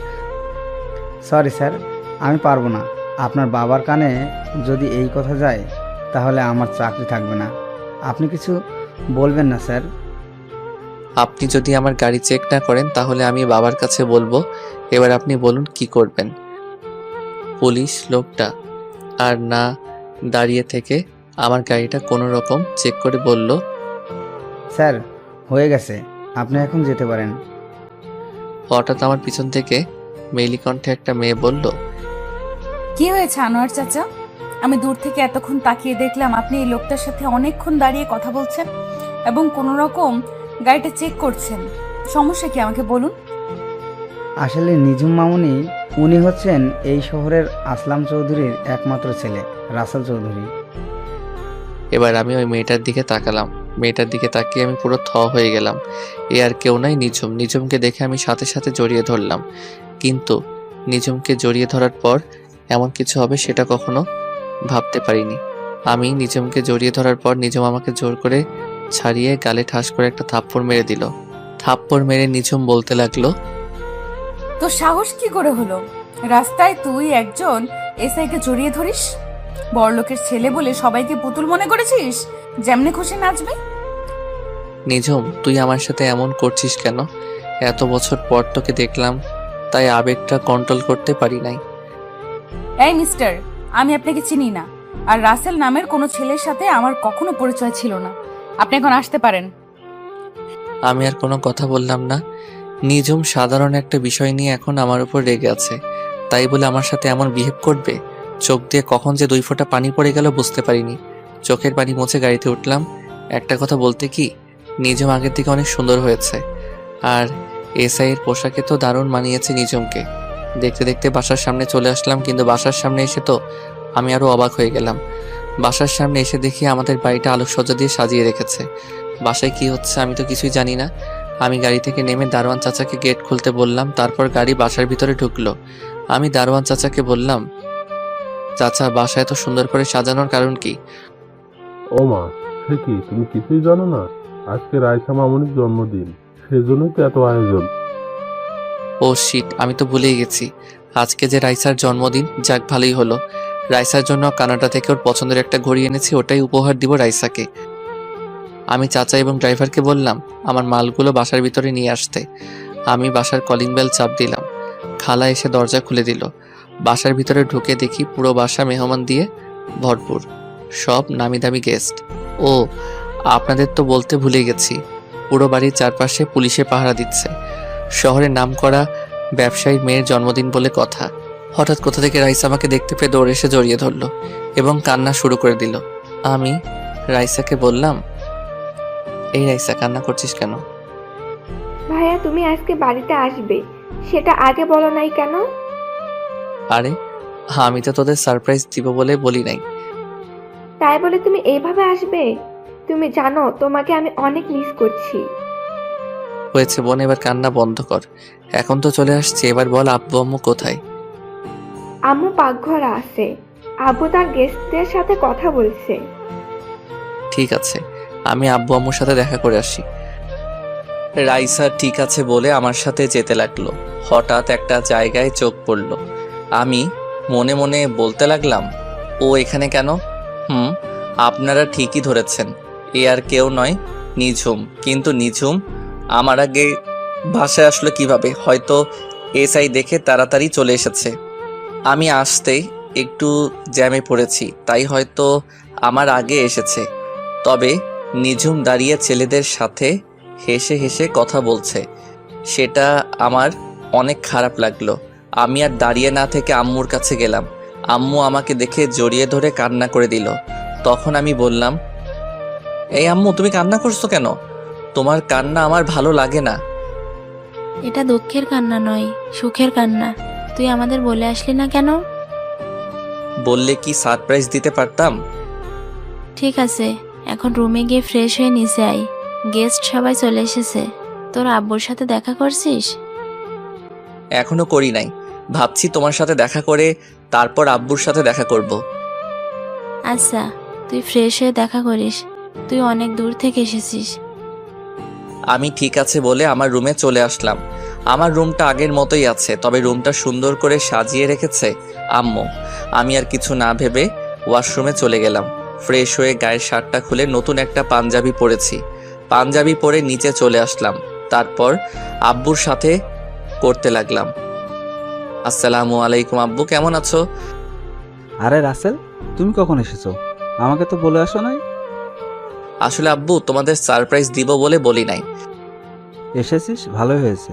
সরি স্যার, আমি পারবো না। আপনার বাবার কানে যদি এই কথা যায় তাহলে আমার চাকরি থাকবে না। আপনি কিছু বলবেন না স্যার? আপনি যদি আমার গাড়ি চেক না করেন তাহলে আমি বাবার কাছে বলবো। এবার আপনি বলুন কি করবেন? পুলিশ লোকটা আর না দাঁড়িয়ে থেকে আমার গাড়িটা কোনো রকম চেক করে বলল, স্যার, হয়ে গেছে, আপনি এখন যেতে পারেন। হঠাৎ আমার পিছন থেকে মেইলি কণ্ঠে একটা মেয়ে বলল, কি হয়েছে আনোয়ার চাচা? আমি দূর থেকে এতক্ষণ তাকিয়ে দেখলাম আপনি এই লোকটার সাথে অনেকক্ষণ দাঁড়িয়ে কথা বলছেন এবং কোনো রকম গাড়িটা চেক করছেন। সমস্যা কি আমাকে বলুন। আসলে নিঝুম মামুনি, উনি হচ্ছেন এই শহরের আসলাম চৌধুরীর একমাত্র ছেলে রাসেল চৌধুরী। এবার আমি ওই মেয়েটার দিকে তাকালাম। মেয়েটার দিকে তাকিয়ে আমি পুরো হয়ে গেলাম। এ আর কেউ নাই, নিঝুম। নিঝুমকে দেখে আমি সাথে সাথে জড়িয়ে ধরলাম, কিন্তু নিঝুমকে জড়িয়ে ধরার পর এমন কিছু হবে সেটা কখনো ভাবতে পারিনি। আমি নিঝুমকে জড়িয়ে ধরার পর নিঝুম আমাকে জোর করে ছাড়িয়ে গালে ঠাস করে একটা থাপ্পড় মেরে দিল। থাপ্পড় মেরে নিঝুম বলতে লাগলো, তো সাহস কি করে হলো? রাস্তায় তুই একজন এসআইকে জড়িয়ে ধরিস? বড়লোকের ছেলে বলে সবাইকে পুতুল মনে করেছিস, যেমনে খুশি নাচবি? নিঝুম তুই আমার সাথে এমন করছিস কেন? এত বছর পর তোকে দেখলাম, তাই আবেগটা কন্ট্রোল করতে পারি নাই। এই মিস্টার, আমি আপনাকে চিনি না, আর রাসেল নামের কোনো ছেলের সাথে আমার কখনো পরিচয় ছিল না। আপনি এখন আসতে পারেন। আমি আর কোনো কথা বললাম না। নিঝুম সাধারণ একটা বিষয় নিয়ে এখন আমার উপর রেগে আছে, তাই বলে আমার সাথে এমন বিহেভ করবে? চোখ দিয়ে কখন যে 2 ফোঁটা পানি পড়ে গেল বুঝতে পারিনি। চোখের পানি মুছে গাড়িতে উঠলাম। একটা কথা বলতে কি, নিঝুম আগের থেকে অনেক সুন্দর হয়েছে, আর এসআই এর পোশাকে তো দারুণ মানিয়েছে নিঝুমকে। দেখতে দেখতে বাসার সামনে চলে আসলাম, কিন্তু বাসার সামনে এসে তো আমি আরো অবাক হয়ে গেলাম। বাসার সামনে এসে দেখি আমাদের বাড়িটা আলোকসজ্জা দিয়ে সাজিয়ে রেখেছে। বাসায় কি হচ্ছে আমি তো কিছুই জানি না। আমি গাড়ি থেকে নেমে দারোয়ান চাচাকে গেট খুলতে বললাম, তারপর গাড়ি বাসার ভিতরে ঢুকলো। আমি দারোয়ান চাচাকে বললাম, চাচা বাসা এত সুন্দর করে সাজানোর কারণ কি? ও মা, সে কি, তুমি কিছুই জানো না? আজকে রাইসা মামুনির জন্মদিন, সেজন্যই তো এত আয়োজন। ও ও শিট, আমি তো ভুলেই গেছি। আজকে যে রাইসার জন্মদিন, যাক ভালোই হলো। রাইসার জন্য কানাডা থেকে ওর পছন্দের একটা ঘড়ি এনেছি, ওটাই উপহার দিব রাইসাকে। আমি চাচা এবং ড্রাইভারকে বললাম আমার মালগুলো বাসার ভিতরে নিয়ে আসতে। আমি বাসার কলিং বেল চাপ দিলাম। খালা এসে দরজা খুলে দিল। বাসার ভিতরে ঢুকে দেখি পুরো বাসা মেহমান দিয়ে ভরপুর, সব নামি দামি গেস্ট। ও, আপনাদের তো বলতে ভুলে গেছি, পুরো বাড়ির চারপাশে পুলিশে পাহারা দিচ্ছে। শহরের নামকরা ব্যবসায়ীর মেয়ের জন্মদিন বলে কথা। হঠাৎ কোথা থেকে রাইসা আমাকে দেখতে পেয়ে দৌড়ে এসে জড়িয়ে ধরলো এবং কান্না শুরু করে দিল। আমি রাইসাকে বললাম, এই রাইসা, কান্না করছিস কেন? ভাইয়া তুমি আজকে বাড়িতে আসবে, সেটা আগে বলো নাই কেন? আরে আমি তো তোদের সারপ্রাইজ দিব বলে বলি নাই। তাই বলে তুমি এইভাবে আসবে? তুমি জানো তোমাকে আমি অনেক মিস করছি। হয়েছে বোন, এবার কান্না বন্ধ কর। এখন তো চলে আসছে, এবার বল আব্বু আম্মু কোথায়? আম্মু পাকঘরে আছে, আব্বু তার গেস্টদের সাথে কথা বলছে। ঠিক আছে, আমি আব্বু আম্মুর সাথে দেখা করে আসি। রাইসা ঠিক আছে বলে আমার সাথে যেতে লাগলো। হঠাৎ একটা জায়গায় চোখ পড়ল। আমি মনে মনে বলতে লাগলাম, ও এখানে কেন? আপনারা ঠিকই ধরেছেন, এ আর কেউ নয়, নিঝুম। কিন্তু নিঝুম আমার আগে বাসায় আসলো কিভাবে? হয়তো এসআই দেখে তাড়াতাড়ি চলে এসেছে। আমি আসতেই একটু জ্যামে পড়েছি, তাই হয়তো আমার আগে এসেছে। তবে নিঝুম দাঁড়িয়ে ছেলেদের সাথে হেসে হেসে কথা বলছে, সেটা আমার অনেক খারাপ লাগলো। আমি আর দাঁড়িয়ে না থেকে আম্মুর কাছে গেলাম। আম্মু আমাকে দেখে জড়িয়ে ধরে কান্না করে দিল। তখন আমি বললাম, এই আম্মু, তুমি কান্না করছো কেন? তোমার কান্না আমার ভালো লাগে না। এটা দুঃখের কান্না নয়, সুখের কান্না। তুই আমাদের বলে আসলি না কেন? বললে কি সারপ্রাইজ দিতে পারতাম। ঠিক আছে, এখন রুমে গিয়ে ফ্রেশ হয়ে নিচে আয়। গেস্ট সবাই চলে এসেছে। তোর আব্বুর সাথে দেখা করছিস? এখনো করি নাই, ভাবছি তোমার সাথে দেখা করে তারপর আব্বুর সাথে দেখা করব। আচ্ছা, তুই ফ্রেশ হয়ে দেখা করিস। তুই অনেক দূর থেকে এসেছিস। আমি ঠিক আছে বলে আমার রুমে চলে আসলাম। আমার রুমটা আগের মতোই আছে, তবে রুমটা সুন্দর করে সাজিয়ে রেখেছে আম্মু। আমি আর কিছু না ভেবে ওয়াশরুমে চলে গেলাম। ফ্রেশ হয়ে গায়ের শার্টটা খুলে নতুন একটা পাঞ্জাবি পরেছি। পাঞ্জাবি পরে নিচে চলে আসলাম। তারপর আব্বুর সাথে করতে লাগলাম, আসসালামু আলাইকুম আব্বু, কেমন আছো? আরে রাসেল, তুমি কখন এসেছো? আমাকে তো বলে আসো নাই। আসলে আব্বু, তোমাদের সারপ্রাইজ দিব বলে বলি নাই। এসেছিস, ভালোই হয়েছে।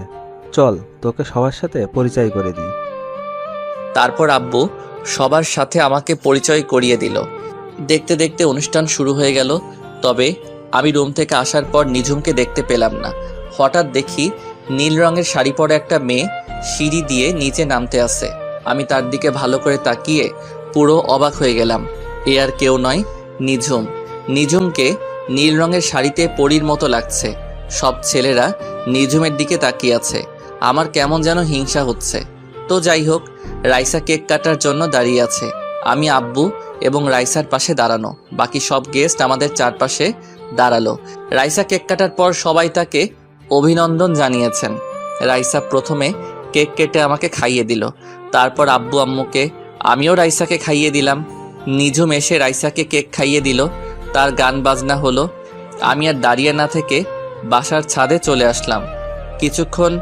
চল তোকে সবার সাথে পরিচয় করে দিই। তারপর আব্বু সবার সাথে আমাকে পরিচয় করিয়ে দিল। দেখতে দেখতে অনুষ্ঠান শুরু হয়ে গেল। তবে আমি রুম থেকে আসার পর নিঝুমকে দেখতে পেলাম না। হঠাৎ দেখি নীল রঙের শাড়ি পরা একটা মেয়ে সিঁড়ি দিয়ে নিচে নামতে আসে। আমি তার দিকে ভালো করে তাকিয়ে পুরো অবাক হয়ে গেলাম। এ আর কেউ নয়, নিঝুম। নিঝুমকে নীল রঙের শাড়িতে পরীর মতো লাগছে। সব ছেলেরা নিঝুমের দিকে তাকিয়ে আছে। আমার কেমন যেন হিংসা হচ্ছে। তো যাই হোক, রাইসা কেক কাটার জন্য দাঁড়িয়ে আছে। আমি আব্বু এবং রাইসার পাশে দাঁড়ানো। বাকি সব গেস্ট আমাদের চারপাশে দাঁড়ালো। রাইসা কেক কাটার পর সবাই তাকে অভিনন্দন জানিয়েছেন। রাইসা প্রথমে কেক কেটে আমাকে খাইয়ে দিল। তারপর আব্বু আম্মুকে, আমিও রাইসাকে খাইয়ে দিলাম। নিঝুম এসে রাইসাকে কেক খাইয়ে দিল। তার গান বাজনা হলো। আমি আর দাঁড়িয়ে না থেকে বাসার ছাদে চলে আসলাম। কিছুক্ষণ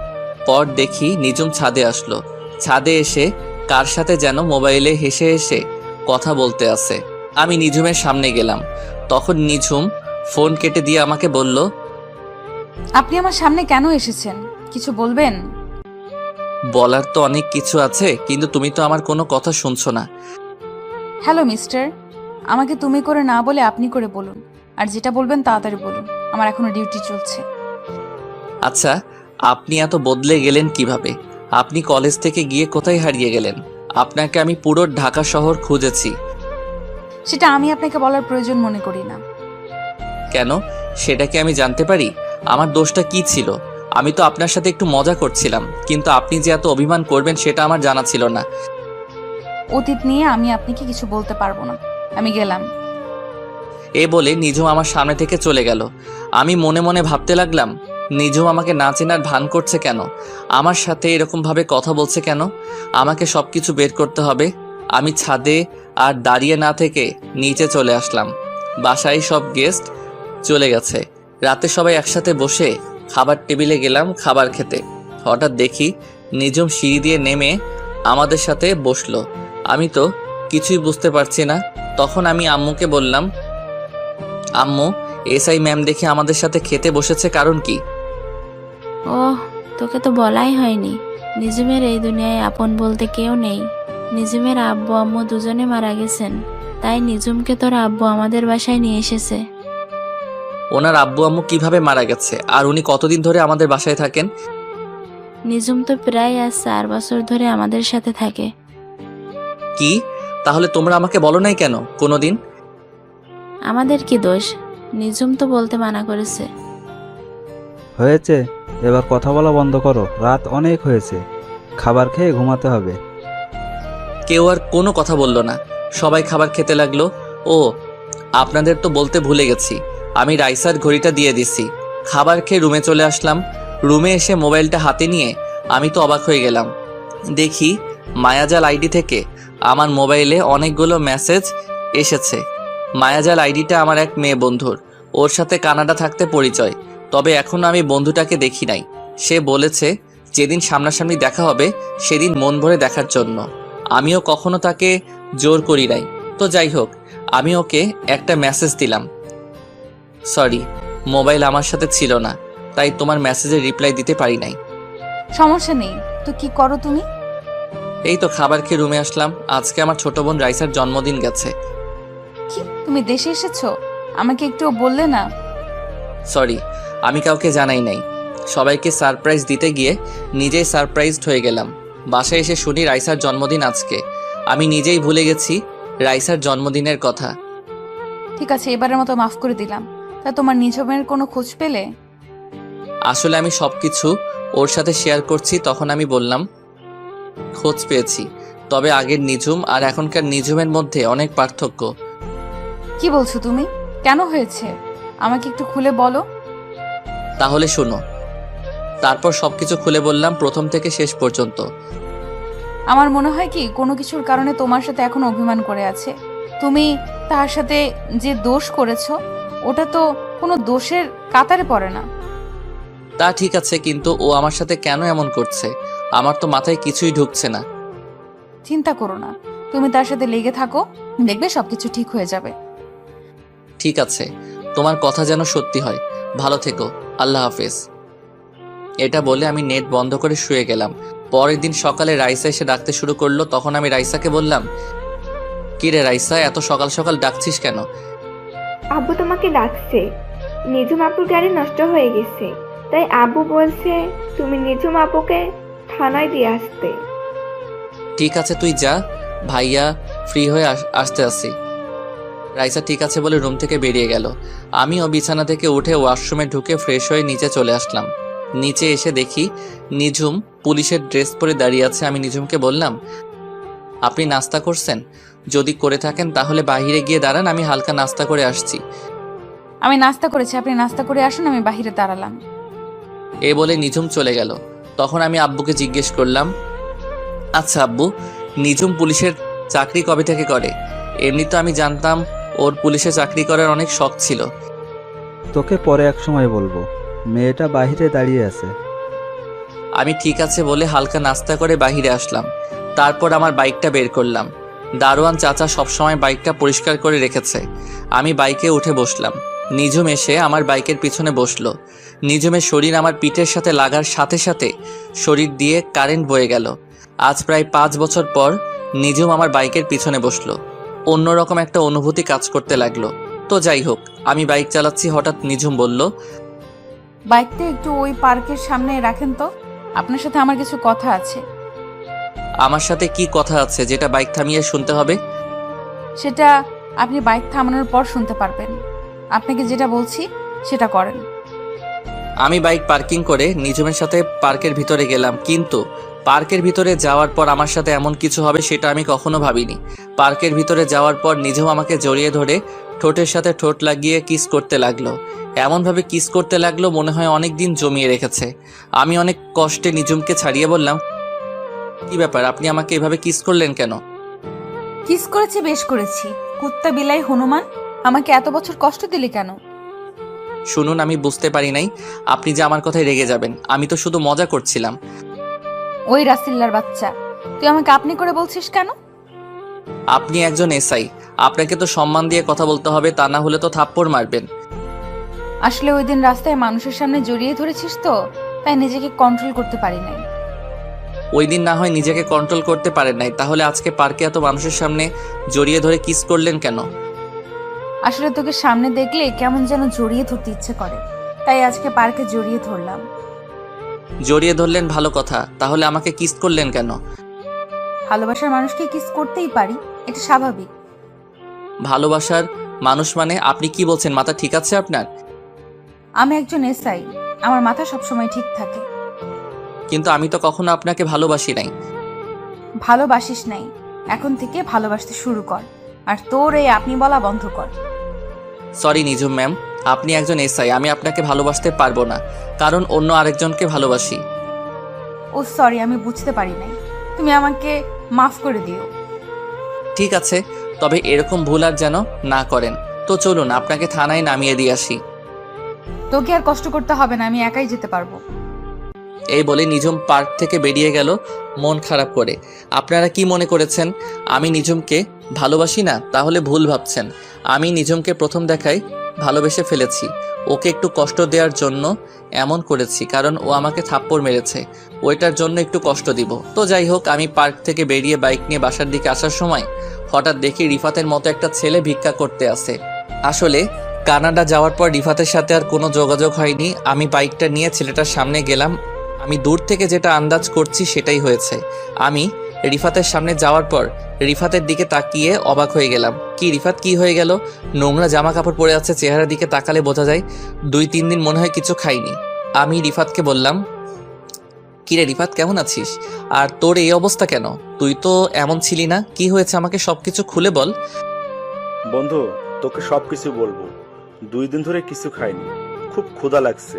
পর দেখি নিঝুম ছাদে আসলো। ছাদে এসে কার সাথে যেন মোবাইলে হেসে হেসে কথা বলতে আছে। আমি নিঝুমের সামনে গেলাম। তখন নিঝুম ফোন কেটে দিয়ে আমাকে বলল, আপনি আমার সামনে কেন এসেছেন? কিছু বলবেন? বলার তো অনেক কিছু আছে, কিন্তু তুমি তো আমার কোনো কথা শুনছো না। হ্যালো মিস্টার, আমাকে তুমি করে না বলে আপনি করে বলুন। আর যেটা বলবেন তাড়াতাড়ি বলুন, আমার এখনো ডিউটি চলছে। আচ্ছা, আপনি এত বদলে গেলেন কিভাবে? আপনি কলেজ থেকে গিয়ে কোথায় হারিয়ে গেলেন? আপনাকে আমি পুরো ঢাকা শহর খুঁজেছি। সেটা আমি আপনাকে বলার প্রয়োজন মনে করি না। কেন, সেটা কি আমি জানতে পারি? আমার দোষটা কি ছিল? আমি তো আপনার সাথে একটু মজা করছিলাম, কিন্তু আপনি যে এত অভিমান করবেন সেটা আমার জানা ছিল না। অতীত নিয়ে আমি আপনাকে কিছু বলতে পারবো না। আমি গেলাম। এ বলে নিঝুম আমার সামনে থেকে চলে গেল। আমি মনে মনে ভাবতে লাগলাম, নিজুম আমাকে না চেনার ভান করছে কেন? আমার সাথে এরকমভাবে কথা বলছে কেন? আমাকে সব কিছু বের করতে হবে। আমি ছাদে আর দাঁড়িয়ে না থেকে নিচে চলে আসলাম। বাসায় সব গেস্ট চলে গেছে। রাতে সবাই একসাথে বসে খাবার টেবিলে গেলাম খাবার খেতে। হঠাৎ দেখি নিজুম সিঁড়ি দিয়ে নেমে আমাদের সাথে বসলো। আমি তো কিছুই বুঝতে পারছি না। তখন আমি আম্মুকে বললাম, আম্মু, এসআই ম্যাম দেখে আমাদের সাথে খেতে বসেছে, কারণ কি? ওহ, তোকে তো বলাই হয়নি। নিজুমের এই দুনিয়ায় আপন বলতে কেউ নেই। নিজুমের আব্বু আম্মু দুজনে মারা গেছেন, তাই নিজুমকে তোর আব্বু আমাদের বাসায় নিয়ে এসেছে। ওনার আব্বু আম্মু কিভাবে মারা গেছে? আর উনি কতদিন ধরে আমাদের বাসায় থাকেন? নিজুম তো প্রায় আজ 4 বছর ধরে আমাদের সাথে থাকে। কি? তাহলে তোমরা আমাকে বলো নাই কেন কোনোদিন? আমাদের কি দোষ? নিজুম তো বলতে মানা করেছে। হয়েছে, এবার কথা বলা বন্ধ করো, রাত অনেক হয়েছে, খাবার খেয়ে ঘুমাতে হবে। কেউ আর কোনো কথা বললো না, সবাই খাবার খেতে লাগলো। ও, আপনাদের তো বলতে ভুলে গেছি, আমি রাইসার ঘড়িটা দিয়ে দিছি। খাবার খেয়ে রুমে চলে আসলাম। রুমে এসে মোবাইলটা হাতে নিয়ে আমি তো অবাক হয়ে গেলাম। দেখি মায়াজাল আইডি থেকে আমার মোবাইলে অনেকগুলো মেসেজ এসেছে। মায়াজাল আইডিটা আমার এক মেয়ে বন্ধুর, ওর সাথে কানাডা থাকতে পরিচয়, তবে এখনো আমি বন্ধুটাকে দেখি নাই। সে বলেছে যেদিন সামনাসামনি দেখা হবে সেদিন মন ভরে দেখার জন্য। আমিও কখনো তাকে জোর করি নাই। তো যাই হোক, আমি ওকে একটা মেসেজ দিলাম। সরি, মোবাইল আমার সাথে ছিল না, তাই তোমার মেসেজের রিপ্লাই দিতে পারি নাই। সমস্যা নেই, তো কি করো তুমি? এই তো খাবার খেয়ে রুমে আসলাম। আজকে আমার ছোট বোন রাইসার জন্মদিন গেছে। কি, তুমি দেশে এসেছো? আমাকে একটুও বললে না? সরি, আমি কাউকে জানাই নাই। সবাইকে সারপ্রাইজ দিতে গিয়ে নিজেই সারপ্রাইজড হয়ে গেলাম। বাসায় এসে শুনি রাইসার জন্মদিন আজকে। আমি নিজেই ভুলে গেছি রাইসার জন্মদিনের কথা। ঠিক আছে, এবারের মতো মাফ করে দিলাম। তা তোমার নিজমের কোনো খোঁজ পেলে? আসলে আমি সবকিছু ওর সাথে শেয়ার করছি, তখন আমি বললাম খোঁজ পেয়েছি, তবে আগের নিজুম আর এখনকার নিজুমের মধ্যে অনেক পার্থক্য। কি বলছো তুমি? কেন হয়েছে আমাকে একটু খুলে বলো। তাহলে শোনো। তারপর সবকিছু খুলে বললাম, প্রথম থেকে শেষ পর্যন্ত। আমার মনে হয় কি কোনো কিছুর কারণে তোমার সাথে এখন অভিমান করে আছে। তুমি তার সাথে যে দোষ করেছো ওটা তো কোনো দোষের কাতারে পড়ে না। তা ঠিক আছে, কিন্তু ও আমার সাথে কেন এমন করছে? আমার তো মাথায় কিছুই ঢুকছে না। চিন্তা করো না, তুমি তার সাথে লেগে থাকো, দেখবে সবকিছু ঠিক হয়ে যাবে। ঠিক আছে, তোমার কথা যেন সত্যি হয়। ভালো থেকো, আল্লাহ হাফেজ। এটা বলে আমি নেট বন্ধ করে শুয়ে গেলাম। পরের দিন সকালে রাইসা এসে ডাকতে শুরু করলো। তখন আমি রাইসাকে বললাম, কি রে রাইসা, এত সকাল সকাল ডাকছিস কেন? আব্বু তোমাকে ডাকছে। নিজুম আপুর গাড়ি নষ্ট হয়ে গেছে, তাই আব্বু বলছে তুমি নিজুম আপুকে থানায় দিয়ে আসতে। ঠিক আছে, তুই যা, ভাইয়া ফ্রি হয়ে আসতে আসি। রাইসা ঠিক আছে বলে রুম থেকে বেরিয়ে গেল। আমিও বিছানা থেকে উঠে ওয়াশরুমে ঢুকে ফ্রেশ হয়ে নিচে চলে আসলাম। নিচে এসে দেখি নিজুম পুলিশের ড্রেস পরে দাঁড়িয়ে আছে। আমি নিজুমকে বললাম, আপনি নাস্তা করছেন? যদি করে থাকেন তাহলে বাইরে গিয়ে দাঁড়ান, আমি হালকা নাস্তা করে আসছি। আমি নাস্তা করেছি, আপনি নাস্তা করে আসুন, আমি বাহিরে দাঁড়ালাম। এ বলে নিজুম চলে গেল। তখন আমি আব্বুকে জিজ্ঞেস করলাম, আচ্ছা আব্বু, নিজুম পুলিশের চাকরি কবে থেকে করে? এমনি তো আমি জানতাম ওর পুলিশে চাকরি করার অনেক শখ ছিল। তোকে পরে এক সময় বলবো, মেয়েটা বাইরে দাঁড়িয়ে আছে। আমি ঠিক আছে বলে হালকা নাস্তা করে বাইরে আসলাম। তারপর আমার বাইকটা বের করলাম। দারোয়ান চাচা সবসময় বাইকটা পরিষ্কার করে রেখেছে। আমি বাইকে উঠে বসলাম। নিজুম এসে আমার বাইকের পিছনে বসলো। নিজুমের শরীর আমার পিঠের সাথে লাগার সাথে সাথে শরীর দিয়ে কারেন্ট বয়ে গেল। আজ প্রায় 5 বছর পর নিজুম আমার বাইকের পিছনে বসলো। অন্যরকম একটা অনুভূতি কাজ করতে লাগলো। তো যাই হোক, আমি বাইক চালাচ্ছি, হঠাৎ নিজুম বলল, বাইকটা একটু ওই পার্কের সামনে রাখেন তো, আপনার সাথে আমার কিছু কথা আছে। আমার সাথে কি কথা আছে যেটা বাইক থামিয়ে শুনতে হবে? সেটা আপনি বাইক থামানোর পর শুনতে পারবেন। আপনাকে যেটা বলছি সেটা করেন। আমি বাইক পার্কিং করে নিজুমের সাথে পার্কের ভিতরে গেলাম, কিন্তু পার্কের ভিতরে যাওয়ার পর আমার সাথে এমন কিছু হবে সেটা আমি কখনো ভাবিনি। পার্কের ভিতরে যাওয়ার পর নিজেও আমাকে জড়িয়ে ধরে ঠোঁটের সাথে ঠোঁট লাগিয়ে কিস করতে লাগলো। এমনভাবে কিস করতে লাগলো মনে হয় অনেক দিন জমিয়ে রেখেছে। আমি অনেক কষ্টে নিজুমকে ছাড়িয়ে বললাম, কি ব্যাপার, আপনি আমাকে এভাবে কিস করলেন কেন? কিস করেছি, বেশ করেছি। কুত্তা বিলাই হনুমান, আমাকে এত বছর কষ্ট দিলি কেন? শুনুন, আমি বুঝতে পারি নাই আপনি যে আমার কথায় রেগে যাবেন। আমি তো শুধু মজা করছিলাম। ওই রাসিল্লার বাচ্চা, তুই আমাকে আপনি করে বলছিস কেন? আপনি একজন এসআই, আপনাকে তো সম্মান দিয়ে কথা বলতে হবে, তা না হলে তো থাপ্পড় মারবেন। আসলে ওই দিন রাস্তায় মানুষের সামনে জড়িয়ে ধরেছিস তো, তাই নিজেকে কন্ট্রোল করতে পারি নাই। ওই দিন না হয় নিজেকে কন্ট্রোল করতে পারেন নাই, তাহলে আজকে পার্কে এত মানুষের সামনে জড়িয়ে ধরে কিস করলেন কেন? আসলে তোকে সামনে দেখলে কেমন যেন জড়িয়ে ধরতে ইচ্ছে করে, তাই আজকে পার্কে জড়িয়ে ধরলাম। জড়িয়ে ধরলেন ভালো কথা, তাহলে আমাকে কিস করলেন কেন? ভালোবাসার মানুষকে কিস করতেই পারি, এটা স্বাভাবিক। ভালোবাসার মানুষ মানে? আপনি কি বলছেন? মাথা ঠিক আছে আপনার? আমি একজন এসআই, আমার মাথা সবসময় ঠিক থাকে। কিন্তু আমি তো কখনো আপনাকে ভালোবাসি নাই। ভালোবাসিস নাই, এখন থেকে ভালোবাসতে শুরু কর, আর তোর এই আপনি বলা বন্ধ কর। সরি নিজুম ম্যাম, আপনি একজন এসআই, আমি আপনাকে ভালোবাসতে পারবো না, কারণ অন্য আরেকজনকে ভালোবাসি। ও সরি, আমি বুঝতে পারি নাই, তুমি আমাকে মাফ করে দিও। ঠিক আছে, তবে এরকম ভুল আর যেন না করেন। তো চলুন আপনাকে থানায় নামিয়ে দিয়ে আসি। তোকে আর কষ্ট করতে হবে না, আমি একাই যেতে পারবো। এই বলে নিজুম পার্ক থেকে বেরিয়ে গেল মন খারাপ করে। আপনারা কি মনে করেছেন আমি নিজুমকে ভালোবাসি না? তাহলে ভুল ভাবছেন। আমি নিজুমকে প্রথম দেখায় ভালোবেসে ফেলেছি। ওকে একটু কষ্ট দেওয়ার জন্য এমন করেছি, কারণ ও আমাকে থাপ্পড় মেরেছে, ওইটার জন্য একটু কষ্ট দিব। তো যাই হোক, আমি পার্ক থেকে বেরিয়ে বাইক নিয়ে বাসার দিকে আসার সময় হঠাৎ দেখি রিফাতের মতো একটা ছেলে ভিক্ষা করতে আসে। আসলে কানাডা যাওয়ার পর রিফাতের সাথে আর কোনো যোগাযোগ হয়নি। আমি বাইকটা নিয়ে ছেলেটার সামনে গেলাম। আমি দূর থেকে যেটা আন্দাজ করছি সেটাই হয়েছে। আমি রিফাতের সামনে যাওয়ার পর রিফাতের দিকে তাকিয়ে অবাক হয়ে গেলাম। কি রিফাত, কি হয়ে গেল? নোংরা জামা কাপড় পরে আছে, চেহারার দিকে তাকালে বোঝা যায় 2-3 দিন মনে হয় কিছু খাইনি। আমি রিফাতকে বললাম, কিরে রিফাত, কেমন আছিস? আর তোর এই অবস্থা কেন? তুই তো এমন ছিলি না, কি হয়েছে আমাকে সবকিছু খুলে বল। বন্ধু, তোকে সবকিছু বলবো। 2 দিন ধরে কিছু খাইনি, খুব ক্ষুধা লাগছে।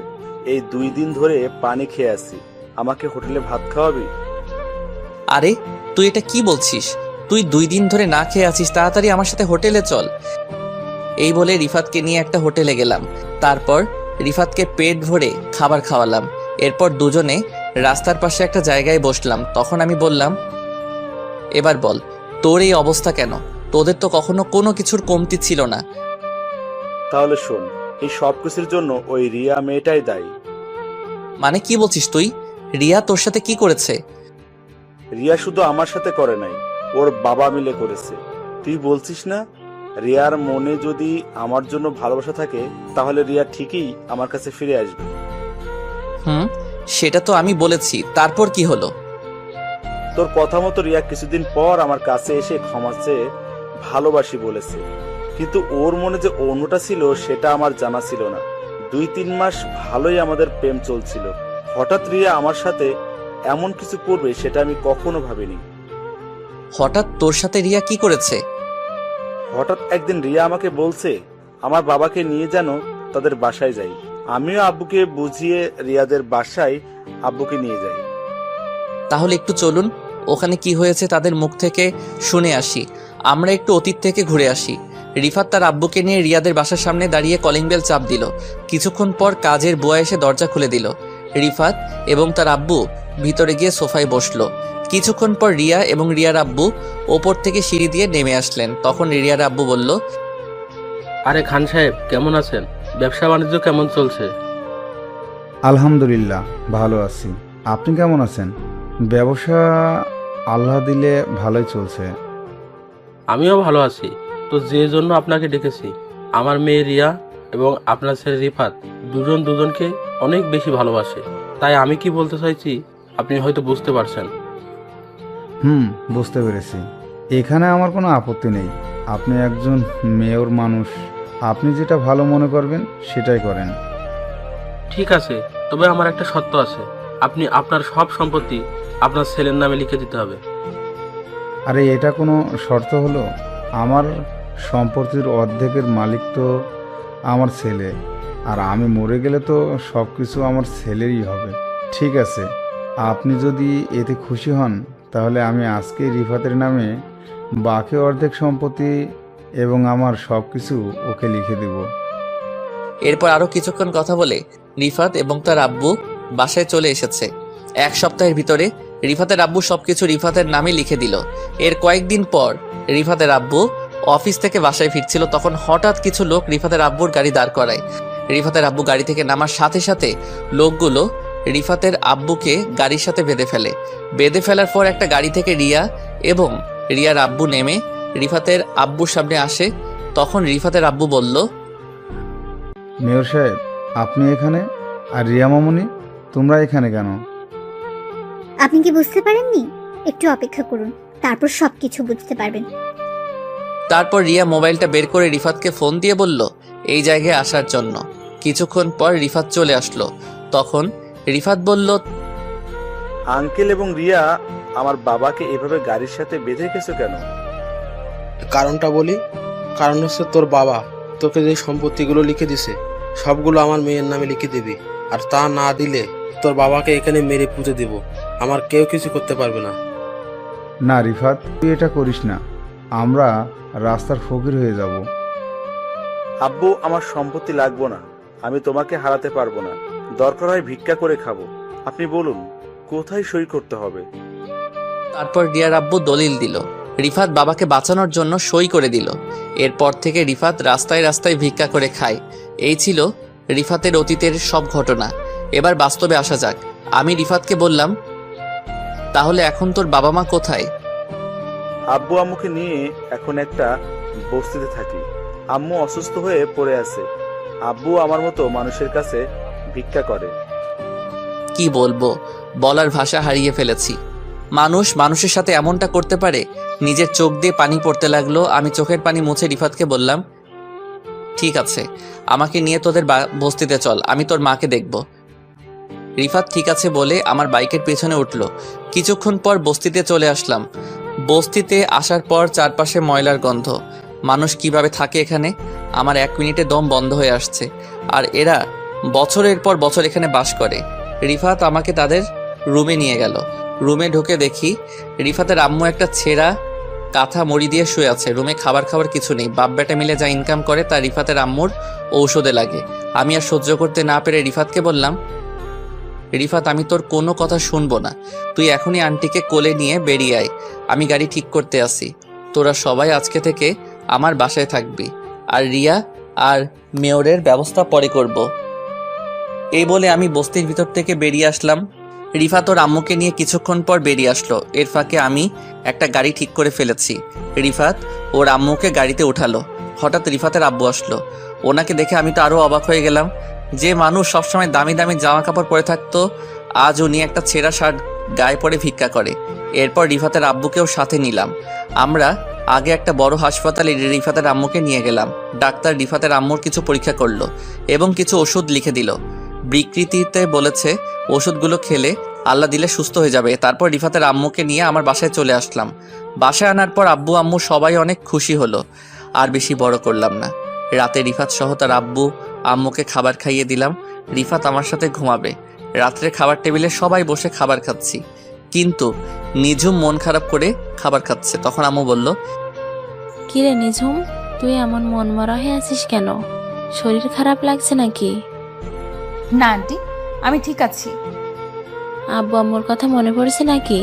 এই 2 দিন ধরে পানি খেয়ে আছি। আমাকে হোটেলে ভাত খাওয়াবি? আরে তুই এটা কি বলছিস? তুই 2 দিন ধরে না খেয়ে আছিস, তাড়াতাড়ি আমার সাথে হোটেলে চল। এই বলে রিফাতকে নিয়ে একটা হোটেলে গেলাম। তারপর রিফাতকে পেট ভরে খাবার খাওয়ালাম। এরপর দুজনে রাস্তার পাশে একটা জায়গায় বসলাম। তখন আমি বললাম, এবার বল, তোর এই অবস্থা কেন? তোদের তো কখনো কোনো কিছুর কমতি ছিল না। তাহলে শোন, এই সব কিছুর জন্য ওই রিয়া মেয়েটাই দায়ী। মানে কি বলছিস তুই? রিয়া তোর সাথে কি করেছে? রিয়া শুধু আমার সাথে করে নাই, ওর বাবা মিলে করেছে। তুই বলছিস না, রিয়ার মনে যদি আমার জন্য ভালোবাসা থাকে তাহলে রিয়া ঠিকই আমার কাছে ফিরে আসবে। সেটা তো আমি বলেছি, তারপর কি হলো? তোর কথা মতো রিয়া কিছুদিন পর আমার কাছে এসে ক্ষমা চেয়ে ভালোবাসি বলেছে, কিন্তু ওর মনে যে অন্যটা ছিল সেটা আমার জানা ছিল না। 2-3 মাস ভালোই আমাদের প্রেম চলছিল, হঠাৎ রিয়া আমার সাথে এমন কিছু করবে সেটা আমি কখনো ভাবিনি। হঠাৎ তোর সাথে রিয়া কি করেছে? হঠাৎ একদিন রিয়া আমাকে বলছে আমার বাবাকে নিয়ে যেন তাদের বাসায় যাই। আমিও আব্বুকে বুঝিয়ে রিয়াদের বাসায় আব্বুকে নিয়ে যাই। তাহলে একটু চলুন, ওখানে কি হয়েছে তাদের মুখ থেকে শুনে আসি। আমরা একটু অতীত থেকে ঘুরে আসি। রিফাত তার আব্বুকে নিয়ে রিয়াদের বাসার সামনে দাঁড়িয়ে কলিং বেল চাপ দিল। কিছুক্ষণ পর কাজের বুয়া এসে দরজা খুলে দিল। রিফাত এবং তার আব্বু ভিতরে গিয়ে সোফায় বসলো। কিছুক্ষণ পর রিয়া এবং রিয়ার আব্বু ওপর থেকে সিঁড়ি দিয়ে নেমে আসলেন। তখন রিয়ার আব্বু বলল, আরে খান সাহেব, কেমন আছেন? ব্যবসা বাণিজ্য কেমন চলছে? আলহামদুলিল্লাহ ভালো আছি। আপনি কেমন আছেন? ব্যবসা আল্লাহ দিলে ভালোই চলছে। আমিও ভালো আছি। তো যে জন্য আপনাকে ডেকেছি, আমার মেয়ে রিয়া এবং আপনার ছেলে রিফাত দুজনকে অনেক বেশি ভালোবাসে। তাই আমি কি বলতে চাইছি আপনি হয়তো বুঝতে পারছেন। বুঝতে পেরেছি। এখানে আমার কোনো আপত্তি নেই। আপনি একজন মেয়র মানুষ, আপনি যেটা ভালো মনে করবেন সেটাই করেন। ঠিক আছে, তবে আমার একটা শর্ত আছে। আপনি আপনার সব সম্পত্তি আপনার ছেলের নামে লিখে দিতে হবে। আরে এটা কোনো শর্ত হলো? আমার সম্পত্তির অর্ধেকের মালিক তো আমার ছেলে, আর আমি মরে গেলে তো সব কিছু আমার ছেলেরই হবে। ঠিক আছে, আপনি যদি এতে খুশি হন তাহলে আমি আজকে রিফাতের নামে বাকি অর্ধেক সম্পত্তি এবং আমার সব কিছু ওকে লিখে দেব। এরপর আরো কিছুক্ষণ কথা বলে রিফাত এবং তার আব্বু বাসায় চলে এসেছে। এক সপ্তাহের ভিতরে রিফাতের আব্বু সবকিছু রিফাতের নামে লিখে দিল। এর কয়েকদিন পর রিফাতের আব্বু অফিস থেকে বাসায় ফিরছিল, তখন হঠাৎ কিছু লোক রিফাতের আব্বুর গাড়ি দাঁড় করায়। রিফাতের আব্বু গাড়ি থেকে নামার সাথে সাথে লোকগুলো রিফাতের আব্বুকে গাড়ির সাথে বেঁধে ফেলার পর একটা গাড়ি থেকে রিয়া এবং রিয়ার আব্বু নেমে রিফাতের আব্বুর সামনে আসে। তখন রিফাতের আব্বু বলল, মেয়র সাহেব, আপনি এখানে? আর রিয়া মামুনি, তোমরা এখানে কেন? আপনি কি বুঝতে পারেননি? একটু অপেক্ষা করুন, তারপর সবকিছু বুঝতে পারবেন। তারপর রিয়া মোবাইলটা বের করে রিফাতকে ফোন দিয়ে বলল এই জায়গায় আসার জন্য। কিছুক্ষণ পর রিফাত চলে আসলো। তখন রিফাত বলল, আঙ্কেল এবং রিয়া, আমার বাবাকে এভাবে গাড়ির সাথে বেঁধে রেখেছো কেন? কারণটা বলি। কারণ হচ্ছে তোর বাবা তোকে যে সম্পত্তিগুলো লিখে দিছে সবগুলো আমার মেয়ের নামে লিখে দিবি, আর তা না দিলে তোর বাবাকে এখানে মেরে পুঁতে দিব। আমার কেউ কিছু করতে পারবে না। না রিফাত, তুই এটা করিস না, আমরা রাস্তার ফকির হয়ে যাব। আব্বু, আমার সম্পত্তি লাগবো না, আমি তোমাকে হারাতে পারবো না। দরকার হয় ভিক্ষা করে খাবো। আপনি বলুন কোথায় সই করতে হবে? তারপর রিয়ার আব্বু দলিল দিল। রিফাত বাবাকে বাঁচানোর জন্য সই করে দিল। এরপর থেকে রিফাত রাস্তায় রাস্তায় ভিক্ষা করে খায়। এই ছিল রিফাতের অতীতের সব ঘটনা। এবার বাস্তবে আসা যাক। আমি রিফাতকে বললাম, তাহলে এখন তোর বাবা মা কোথায়? আব্বু আম্মুকে নিয়ে এখন একটা বস্তিতে থাকি। আম্মু অসুস্থ হয়ে পড়ে আছে। আব্বু আমার মতো মানুষের কাছে ভিক্ষা করে। কি বলবো, বলার ভাষা হারিয়ে ফেলেছি। মানুষ মানুষের সাথে এমনটা করতে পারে? নিজের চোখ দিয়ে পানি পড়তে লাগলো। আমি চোখের পানি মুছে রিফাতকে বললাম, ঠিক আছে, আমাকে নিয়ে তোদের বস্তিতে চল, আমি তোর মাকে দেখব। রিফাত ঠিক আছে বলে আমার বাইকের পেছনে উঠল। কিছুক্ষণ পর বস্তিতে চলে আসলাম। বস্তিতে আসার পর চারপাশে ময়লার গন্ধ। মানুষ কিভাবে থাকে এখানে? আমার 1 মিনিটে দম বন্ধ হয়ে আসছে। আর এরা বছরের পর বছর এখানে বাস করে। রিফাত আমাকে তাদের রুমে নিয়ে গেল। রুমে ঢুকে দেখি রিফাতের আম্মু একটা ছেঁড়া কাঁথা মুড়ি দিয়ে শুয়ে আছে। রুমে খাবার কিছু নেই। বাপ বেটা মিলে যা ইনকাম করে তা রিফাতের আম্মুর ঔষধে লাগে। আমি আর সহ্য করতে না পেরে রিফাতকে বললাম, রিফাত, আমি তোর কোনো কথা শুনবো না। তুই এখনই আন্টিকে কোলে নিয়ে বেরিয়ে আয়। আমি গাড়ি ঠিক করতে আসি। তোরা সবাই আজকে থেকে আমার বাসায় থাকবি, আর রিয়া আর মেয়রের ব্যবস্থা পরে করব। এই বলে আমি বস্তির ভিতর থেকে বেরিয়ে আসলাম। রিফাত ওর আম্মুকে নিয়ে কিছুক্ষণ পর বেরিয়ে আসলো। এর ফাঁকে আমি একটা গাড়ি ঠিক করে ফেলেছি। রিফাত ওর আম্মুকে গাড়িতে উঠালো। হঠাৎ রিফাতের আব্বু আসলো। ওনাকে দেখে আমি তো আরো অবাক হয়ে গেলাম। যে মানুষ সবসময় দামি দামি জামা কাপড় পরে থাকতো, আজ উনি একটা ছেঁড়া শার্ট গায়ে পরে ভিক্ষা করে। এরপর রিফাতের আব্বুকেও সাথে নিলাম। আমরা আগে একটা বড় হাসপাতালে রিফাতের আম্মুকে নিয়ে গেলাম। ডাক্তার রিফাতের আম্মুর কিছু পরীক্ষা করলো এবং কিছু ওষুধ লিখে দিল। বিকৃতিতে বলেছে ওষুধগুলো খেলে আল্লাহ দিলে সুস্থ হয়ে যাবে। তারপর রিফাতের আম্মুকে নিয়ে আমার বাসায় চলে আসলাম। বাসায় আনার পর আব্বু আম্মু সবাই অনেক খুশি হলো। আর বেশি বড় করলাম না। রাতে রিফাত সহ তার আব্বু আম্মুকে খাবার খাইয়ে দিলাম। রিফাত আমার সাথে ঘুমাবে। রাত্রে খাবার টেবিলে সবাই বসে খাবার খাচ্ছি, কিন্তু নিঝুম মন খারাপ করে খাবার খাচ্ছে। তখন আম্মু বলল, কিরে নিঝুম, তুই এমন মন মরা হয়ে আছিস কেন? শরীর খারাপ লাগছে নাকি? না আন্টি, আমি ঠিক আছি। আব্বু আম্মুর কথা মনে পড়ছে নাকি?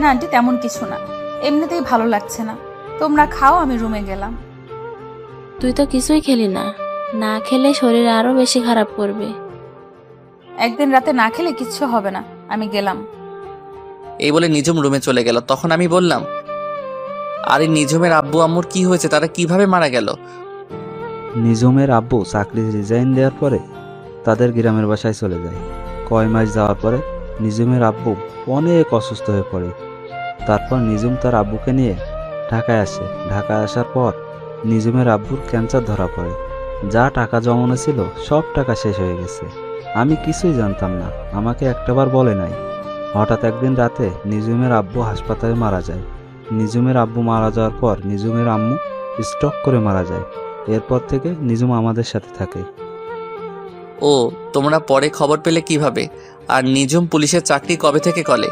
না আন্টি, তেমন কিছু না, এমনিতেই ভালো লাগছে না। তোমরা খাও, আমি রুমে গেলাম। তুই তো কিছুই খেলি না। না খেলে শরীর আরো বেশি খারাপ করবে। একদিন রাতে না খেলে কিচ্ছু হবে না, আমি গেলাম। এই বলে নিঝুম রুমে চলে গেল। তখন আমি বললাম, আরে নিঝুমের আব্বু আম্মুর কি হয়েছে? তারা কিভাবে মারা গেল? নিঝুমের আব্বু চাকরি রিজাইন দেওয়ার পরে তাদের গ্রামের বাসায় চলে যায়। কয় মাস যাওয়ার পরে নিঝুমের আব্বু অনেক অসুস্থ হয়ে পড়ে। তারপর নিঝুম তার আব্বুকে নিয়ে ঢাকায় আসে। ঢাকায় আসার পর নিঝুমের আব্বুর ক্যান্সার ধরা পড়ে। যা টাকা জমানো ছিল সব টাকা শেষ হয়ে গেছে। আমি কিছুই জানতাম না, আমাকে একটাবার বলে নাই। হঠাৎ একদিন রাতে নিঝুমের আব্বু হাসপাতালে মারা যায়। নিজুমের আব্বু মারা যাওয়ার পর নিজুমের আম্মু স্ট্রোক করে মারা যায়। এরপর থেকে নিজুম আমাদের সাথে থাকে। ও, তোমরা পরে খবর পেলে কিভাবে? আর নিজুম পুলিশের চাকরি কবে থেকে করে?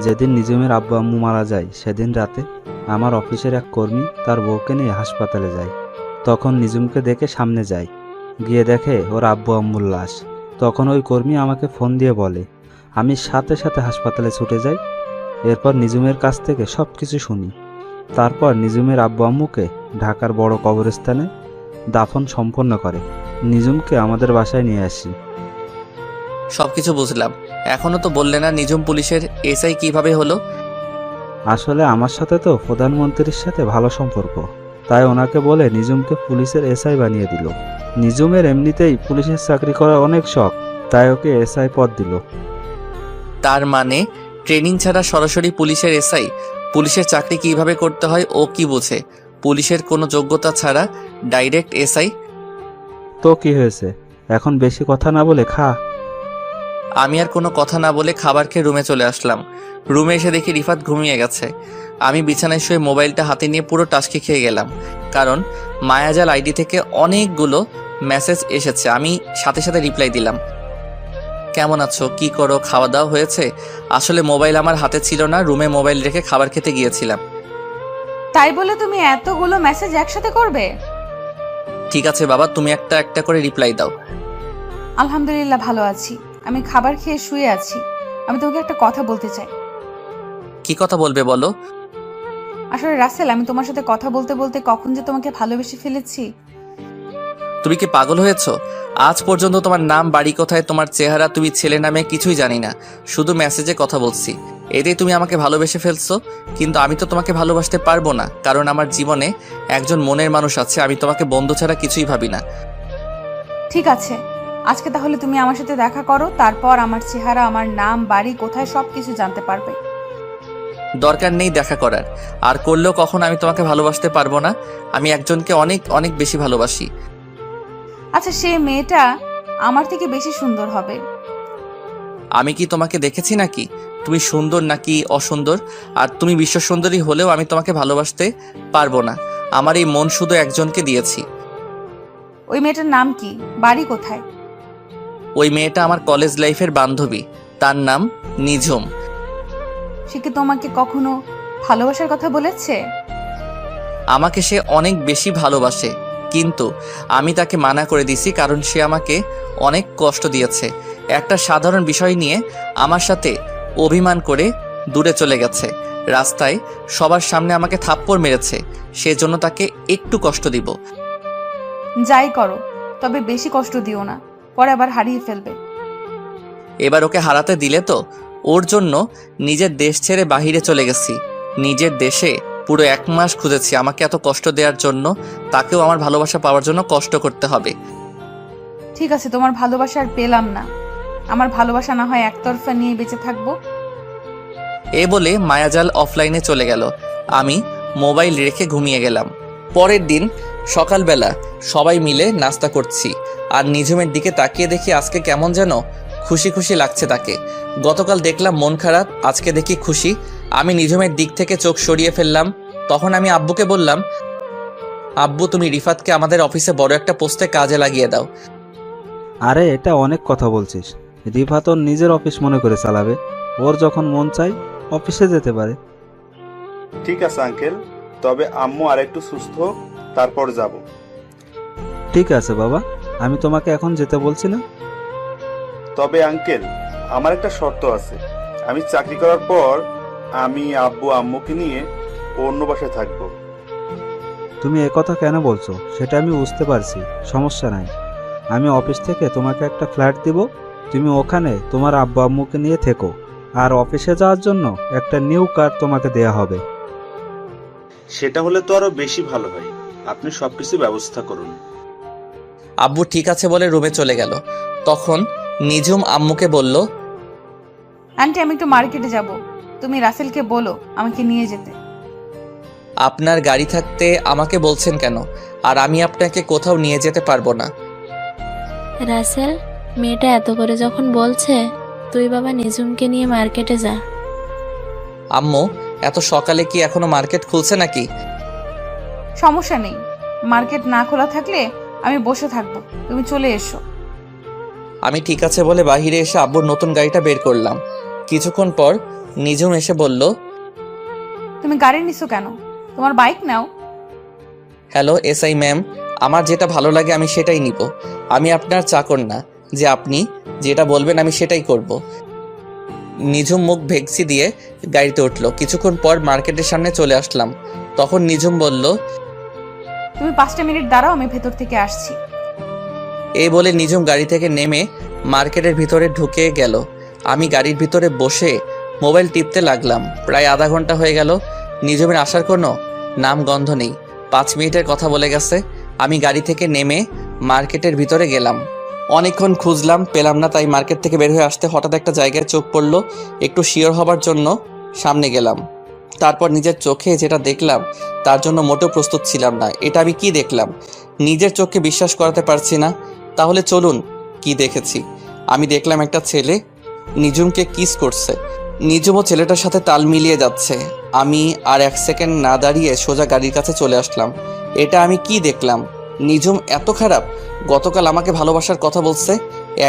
যেদিন নিজুমের আব্বু আম্মু মারা যায় সেদিন রাতে আমার অফিসের এক কর্মী তার বউকে নিয়ে হাসপাতালে যায়। তখন নিজুমকে দেখে সামনে যায়, গিয়ে দেখে ওর আব্বু আম্মুর লাশ। তখন ওই কর্মী আমাকে ফোন দিয়ে বলে, আমি সাথে সাথে হাসপাতালে ছুটে যাই। এরপর নিজুমের কাছ থেকে সব কিছু শুনি। তারপর নিজুমের আব্বু আম্মুকে ঢাকার বড় কবরস্থানে দাফন সম্পন্ন করে। নিজুমকে আমাদের বাসায় নিয়ে আসি। সবকিছু বুঝলাম, এখনো তো বললে না নিজুম পুলিশের এসআই কিভাবে হলো? আসলে আমার সাথে তো প্রধানমন্ত্রীর সাথে ভালো সম্পর্ক, তাই ওনাকে বলে নিজুমকে পুলিশের এসআই বানিয়ে দিল। নিজুমের এমনিতেই পুলিশের চাকরি করার অনেক শখ, তাই ওকে এসআই পদ দিল। তার মানে ট্রেনিং ছাড়া সরাসরি পুলিশের এসআই? পুলিশের চাকরি কিভাবে করতে হয় ও কি বোঝে? পুলিশের কোনো যোগ্যতা ছাড়া ডাইরেক্ট এসআই? তো কি হয়েছে, এখন বেশি কথা না বলে খা। আমি আর কোনো কথা না বলে খাবার খেয়ে রুমে চলে আসলাম। রুমে এসে দেখি রিফাত ঘুমিয়ে গেছে। আমি বিছানায় শুয়ে মোবাইলটা হাতে নিয়ে পুরো টাস্কি খেয়ে গেলাম, কারণ মায়াজাল আইডি থেকে অনেকগুলো মেসেজ এসেছে। আমি সাথে সাথে রিপ্লাই দিলাম, কেমন আছো, কি করো, খাওয়া দাওয়া হয়েছে? আসলে মোবাইল আমার হাতে ছিল না, রুমে মোবাইল রেখে খাবার খেতে গিয়েছিলাম। তাই বলে তুমি এতগুলো মেসেজ একসাথে করবে? ঠিক আছে বাবা, তুমি একটা একটা করে রিপ্লাই দাও। আলহামদুলিল্লাহ ভালো আছি, আমি খাবার খেয়ে শুয়ে আছি। আমি তোমাকে একটা কথা বলতে চাই। কি কথা বলবে বলো? আসলে রাসেল, আমি তোমার সাথে কথা বলতে বলতে কখন যে তোমাকে ভালোবেসে ফেলেছি। তুমি কি পাগল হয়েছো? আজ পর্যন্ত তোমার নাম, বাড়ি কোথায়, তোমার চেহারা, তুমি ছেলে নামে কিছুই জানি না, শুধু মেসেজে কথা বলছি। এতেই তুমি আমাকে ভালোবেসে ফেলছো। কিন্তু আমি তো তোমাকে ভালোবাসতে পারবো না, কারণ আমার জীবনে একজন মনের মানুষ আছে। আমি তোমাকে বন্ধু ছাড়া কিছুই ভাবি না। ঠিক আছে, আজকে তাহলে তুমি আমার সাথে দেখা করো, তারপর আমার চেহারা, আমার নাম, বাড়ি কোথায় সবকিছু জানতে পারবে। দরকার নেই দেখা করার, আর করলেও কখন আমি তোমাকে ভালোবাসতে পারবো না। আমি একজনকে অনেক অনেক বেশি ভালোবাসি। আচ্ছা, সে মেয়েটা আমার থেকে বেশি সুন্দর হবে। আমি কি তোমাকে দেখেছি নাকি তুমি সুন্দর নাকি অসুন্দর? আর তুমি বিশ্ব সুন্দরী হলেও আমি তোমাকে ভালোবাসতে পারবো না। আমার এই মন শুধু একজনকে দিয়েছি। ওই মেয়েটার নাম কি, বাড়ি কোথায়? ওই মেয়েটা আমার কলেজ লাইফের বান্ধবী, তার নাম নিঝুম। সে কি তোমাকে কখনো ভালোবাসার কথা বলেছে? আমাকে সে অনেক বেশি ভালোবাসে, কিন্তু আমি তাকে মানা করে দিছি, কারণ সে আমাকে অনেক কষ্ট দিয়েছে। একটা সাধারণ বিষয় নিয়ে আমার সাথে অভিমান করে দূরে চলে গেছে। রাস্তায় সবার সামনে আমাকে থাপ্পড় মেরেছে। সেজন্য তাকে একটু কষ্ট দিব। যাই করো, তবে বেশি কষ্ট দিও না, পরে আবার হারিয়ে ফেলবে। এবার ওকে হারাতে দিলে তো। ওর জন্য নিজের দেশ ছেড়ে বাহিরে চলে গেছি। নিজের দেশে পুরো 1 মাস খুঁজেছি। আমাকে এত কষ্ট দেওয়ার জন্য তাকেও আমার ভালোবাসা পাওয়ার জন্য কষ্ট করতে হবে। ঠিক আছে, তোমার ভালোবাসা আর পেলাম না। আমার ভালোবাসা না হয় একতরফা নিয়ে বেঁচে থাকবো। এ বলে মায়াজাল অফলাইনে চলে গেল। আমি মোবাইল রেখে ঘুমিয়ে গেলাম। পরের দিন সকালবেলা সবাই মিলে নাস্তা করছি, আর নিঝুমের দিকে তাকিয়ে দেখি আজকে কেমন যেন খুশি খুশি লাগছে তাকে। গতকাল দেখলাম মন খারাপ, আজকে দেখি খুশি। আমি নিঝুমের দিক থেকে চোখ সরিয়ে ফেললাম। তখন আমি আব্বুকে বললাম, আব্বু তুমি রিফাতকে আমাদের অফিসে বড় একটা পোস্টে কাজে লাগিয়ে দাও। আরে এটা অনেক কথা বলছিস, রিফাত ওর নিজের অফিস মনে করে চালাবে। ওর যখন মন চাই অফিসে যেতে পারে। ঠিক আছে আঙ্কেল, তবে আম্মু আর একটু সুস্থ হোক, তারপর যাব। ঠিক আছে বাবা, আমি তোমাকে এখন যেতে বলছি না। তবে আঙ্কেল, আমার একটা শর্ত আছে। আমি চাকরি করার পর আমি আব্বু আম্মুকে নিয়ে অন্য বাসায় থাকবো। তুমি একথা কেন বলছো সেটা আমি বুঝতে পারছি, সমস্যা নাই। আমি অফিস থেকে তোমাকে একটা ফ্ল্যাট দিব, তুমি ওখানে তোমার আব্বু আম্মুকে নিয়ে থেকো। আর অফিসে যাওয়ার জন্য একটা নিউ কার তোমাকে দেয়া হবে। সেটা হলে তো আরো বেশি ভালো হয়। আপনি সবকিছু ব্যবস্থা করুন। আব্বু ঠিক আছে বলে রুমে চলে গেল। তখন নিঝুম আম্মুকে বলল, আন্টি, আমি একটু মার্কেটে যাব, তুমি রাসেলকে বলো আমাকে নিয়ে যেতে। আপনার গাড়ি থাকতে আমাকে বলছেন কেন? আর আমি আপনাকে কোথাও নিয়ে যেতে পারবো না। রাসেল, মেয়েটা এত করে যখন বলছে, তুই বাবা নিজুমকে নিয়ে মার্কেটে যা। আম্মু এত সকালে কি এখনো মার্কেট খুলছে নাকি? সমস্যা নেই, মার্কেট না খোলা থাকলে আমি বসে থাকবো, তুমি চলে এসো। আমি ঠিক আছে বলে বাহিরে এসে আব্বুর নতুন গাড়িটা বের করলাম। কিছুক্ষণ পর নিজুম এসে বলল, তুমি গাড়ি নিছো কেন? তোমার বাইক নাও। হ্যালো এসআই ম্যাম, আমার যেটা ভালো লাগে আমি সেটাই নিব। আমি আপনার চাকর না যে আপনি যেটা বলবেন আমি সেটাই করব। নিজুম মুখ ভেক্সি দিয়ে গাড়িতে উঠলো। কিছুক্ষণ পর মার্কেটের সামনে চলে আসলাম। তখন নিজুম বলল, তুমি 5টা মিনিট দাঁড়াও, আমি ভেতর থেকে আসছি। এই বলে নিজুম গাড়ি থেকে নেমে মার্কেটের ভিতরে ঢুকে গেল। আমি গাড়ির ভিতরে বসে মোবাইল টিপতে লাগলাম। প্রায় আধা ঘন্টা হয়ে গেল, নিজুমের আসার কোনো নাম গন্ধ নেই। 5 মিনিটের কথা বলে গেছে। আমি গাড়ি থেকে নেমে মার্কেটের ভিতরে গেলাম। অনেকক্ষণ খুঁজলাম, পেলাম না। তাই মার্কেট থেকে বের হয়ে আসতে হঠাৎ একটা জায়গায় চোখ পড়লো। একটু শিওর হবার জন্য সামনে গেলাম। তারপর নিজের চোখে যেটা দেখলাম তার জন্য মোটেও প্রস্তুত ছিলাম না। এটা আমি কি দেখলাম? নিজের চোখকে বিশ্বাস করাতে পারছি না। তাহলে চলুন কি দেখেছি। আমি দেখলাম একটা ছেলে নিজুমকে কিস করছে। নিজুমও ছেলেটার সাথে তাল মিলিয়ে যাচ্ছে। আমি আর 1 সেকেন্ড না দাঁড়িয়ে সোজা গাড়ির কাছে চলে আসলাম। এটা আমি কি দেখলাম? নিজুম এত খারাপ? গতকাল আমাকে ভালোবাসার কথা বলছে,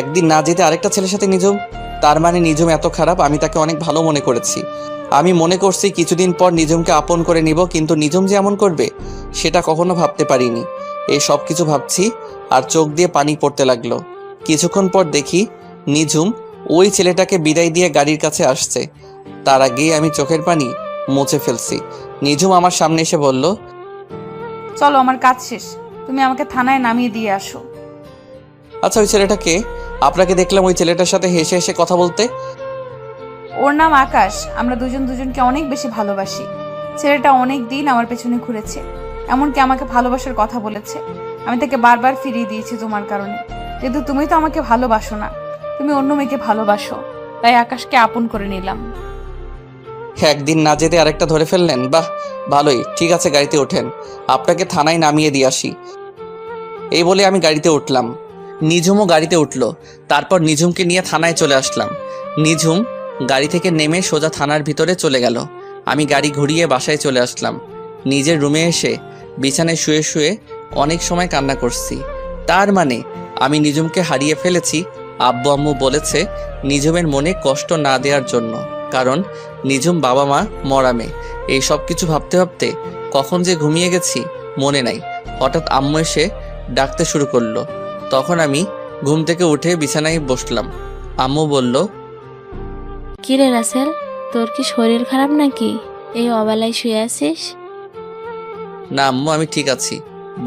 একদিন না যেতে আরেকটা ছেলের সাথে নিজুম। তার মানে নিজুম এত খারাপ? আমি তাকে অনেক ভালো মনে করেছি। আমি মনে করছি কিছুদিন পর নিজুমকে আপন করে নিব, কিন্তু নিজুম যে এমন করবে সেটা কখনো ভাবতে পারিনি। এই সব কিছু ভাবছি আর চোখ দিয়ে পানি পড়তে লাগলো। কিছুক্ষণ পর দেখি নিজুম ওই ছেলেটাকে বিদায় দিয়ে গাড়ির কাছে আসছে। তার আগেই আমি চোখের পানি মুছে ফেলছি। নিজুম আমার সামনে এসে বলল, চলো, আমার কাজ শেষ, তুমি আমাকে থানায় নামিয়ে দিয়ে আসো। আচ্ছা ওই ছেলেটাকে? আপনাকে দেখলাম ওই ছেলেটার সাথে হেসে হেসে কথা বলতে। ওর নাম আকাশ। আমরা দুজন দুজনকে অনেক বেশি ভালোবাসি। ছেলেটা অনেক দিন আমার পেছনে ঘুরেছে, এমনকি আমাকে ভালোবাসার কথা বলেছে। আমি তাকে বারবার ফিরিয়ে দিয়েছি তোমার কারণে। কিন্তু তুমি তো আমাকে ভালোবাসো না, তুমি অন্য মেয়েকে ভালোবাসো। তাই আকাশকে আপন করে নিলাম। একদিন না যেতে আরেকটা ধরে ফেললেন? বাহ, ভালোই। ঠিক আছে, গাড়িতে ওঠেন, আপনাকে থানায় নামিয়ে দিয়ে আসি। এই বলে আমি গাড়িতে উঠলাম। নিজুমও গাড়িতে উঠলো। তারপর নিজুমকে নিয়ে থানায় চলে আসলাম। নিজুম গাড়ি থেকে নেমে সোজা থানার ভিতরে চলে গেল। আমি গাড়ি ঘুরিয়ে বাসায় চলে আসলাম। নিজের রুমে এসে বিছানায় শুয়ে শুয়ে অনেক সময় কান্না করছি। তার মানে আমি নিজুমকে হারিয়ে ফেলেছি। আব্বু আম্মু বলেছে নিজুমের মনে কষ্ট না দেওয়ার জন্য, কারণ নিজুম বাবা মা মরা মেয়ে। এই সব কিছু ভাবতে ভাবতে কখন যে ঘুমিয়ে গেছি মনে নাই। হঠাৎ আম্মু এসে ডাকতে শুরু করলো। তখন আমি ঘুম থেকে উঠে বিছানায় বসলাম। আম্মু বলল, কিরে রাসেল, তোর কি শরীর খারাপ নাকি? এই অবেলায় শুয়ে আছিস? না আম্মু, আমি ঠিক আছি।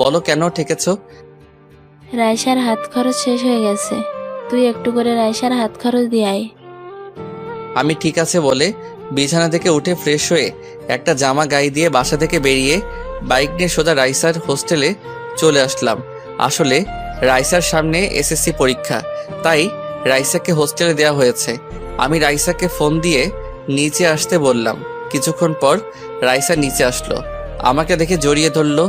বলো কেন ঠেকেছো? রাইসার হাত খরচ শেষ হয়ে গেছে, তুই একটু করে রাইসার হাত খরচ দিয়ে আয়। আমি ঠিক আছে বলে বিছানা থেকে উঠে ফ্রেশ হয়ে একটা জামা গায়ে দিয়ে বাসা থেকে বেরিয়ে বাইক নিয়ে সোজা রাইসার হোস্টেলে চলে আসলাম। আসলে রাইসার সামনে এসএসসি পরীক্ষা, তাই রাইসাকে হোস্টেলে দেওয়া হয়েছে। আমি রাইসাকে ফোন দিয়ে নিচে আসতে বললাম। কিছুক্ষণ পর রাইসা নিচে আসলো, আমাকে দেখে জড়িয়ে ধরলো।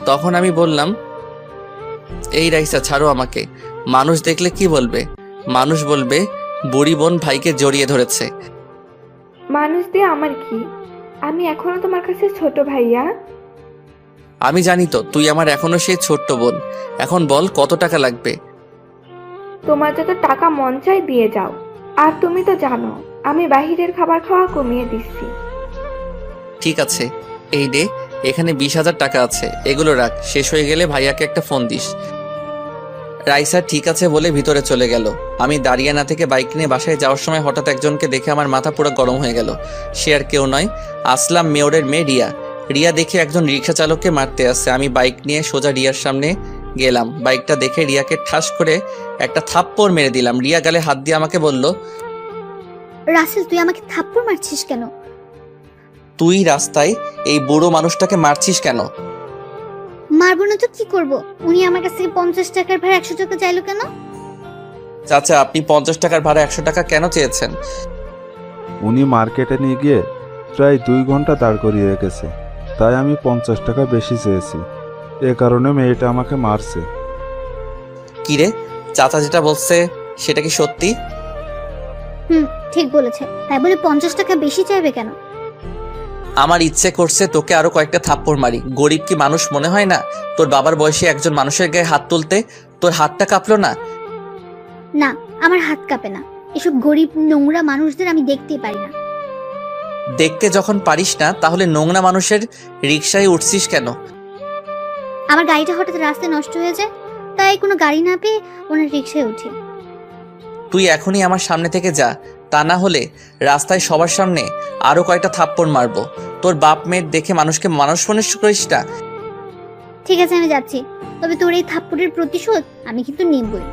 তখন আমি বললাম, এই রাইসা ছাড়ো আমাকে। মানুষ দেখলে কি বলবে? মানুষ বলবে বুড়ি বোন ভাইকে জড়িয়ে ধরেছে। মানুষ দিয়ে আমার কি? আমি এখনো তোমার কাছে ছোট ভাইয়া। আমি জানি তো তুই আমার এখনো সেই ছোট্ট বোন। এখন বল কত টাকা লাগবে? তোমার যত টাকা মন চাই দিয়ে যাও। আর তুমি তো জানো আমি বাহিরের খাবার খাওয়া কমিয়ে দিচ্ছি। ঠিক আছে, এই নে, এখানে 20,000 টাকা আছে, এগুলো রাখ। শেষ হয়ে গেলে ভাইয়াকে একটা ফোন দিস। রাইসা ঠিক আছে বলে ভিতরে চলে গেল। আমি দাঁড়িয়ে না থেকে বাইক নিয়ে বাসায় যাওয়ার সময় হঠাৎ একজনকে দেখে আমার মাথা পুরো গরম হয়ে গেল। সে আর কেউ নয়, আসলাম মেয়রের মেয়ে রিয়া। রিয়া দেখে একজন রিক্সা চালককে মারতে আসছে। আমি বাইক নিয়ে সোজা রিয়ার সামনে গেলাম। বাইকটা দেখে রিয়াকে ঠাস করে একটা থাপ্পড় মেরে দিলাম। রিয়া গালে হাত দিয়ে আমাকে বলল, রাসেল, তুই আমাকে থাপ্পড় মারছিস কেন? তুই রাস্তায় এই বুড়ো মানুষটাকে মারছিস কেন? মারবো না তো কি করব? উনি আমার কাছ থেকে 50 টাকার ভাড়া 100 টাকা চাইলো কেন? চাচা, আপনি 50 টাকার ভাড়া 100 টাকা কেন চেয়েছেন? উনি মার্কেটে নিয়ে গিয়ে প্রায় 2 ঘন্টা দাঁড় করিয়ে রেখেছে, তাই আমি 50 টাকা বেশি চেয়েছি। এ কারণে মেয়েটা আমাকে মারছে। কিরে, চাচা যেটা বলছে সেটা কি সত্যি? ঠিক বলেছে, তাই বলে 50 টাকা বেশি চাইবে কেন? আমার ইচ্ছে করছে তোকে আরো কয়েকটা থাপ্পড় মারি। গরিব কি মানুষ মনে হয় না? তোর বাবার বয়সে একজন মানুষের গায়ে হাত তুলতে তোর হাতটা কাঁপলো না? না, আমার হাত কাঁপে না। এসব গরিব নোংরা মানুষদের আমি দেখতেই পারি না। দেখতে যখন পারিস না তাহলে নোংরা মানুষের রিকশায় উঠছিস কেন? আমার গাড়িটা হঠাৎ রাস্তায় নষ্ট হয়ে যায়, তাই কোনো গাড়ি না পেয়ে ওনার রিক্সায় উঠি। তুই এখনই আমার সামনে থেকে যা, তা না হলে রাস্তায় সবার সামনে আরো কয়েকটা থাপ্পড় মারবো। তোর বাপ মেয়ের দেখে মানুষকে মানুষ মনে করিস না। ঠিক আছে, আমি যাচ্ছি, তবে তোর এই থাপ্পড়ের প্রতিশোধ আমি কিন্তু নিবই।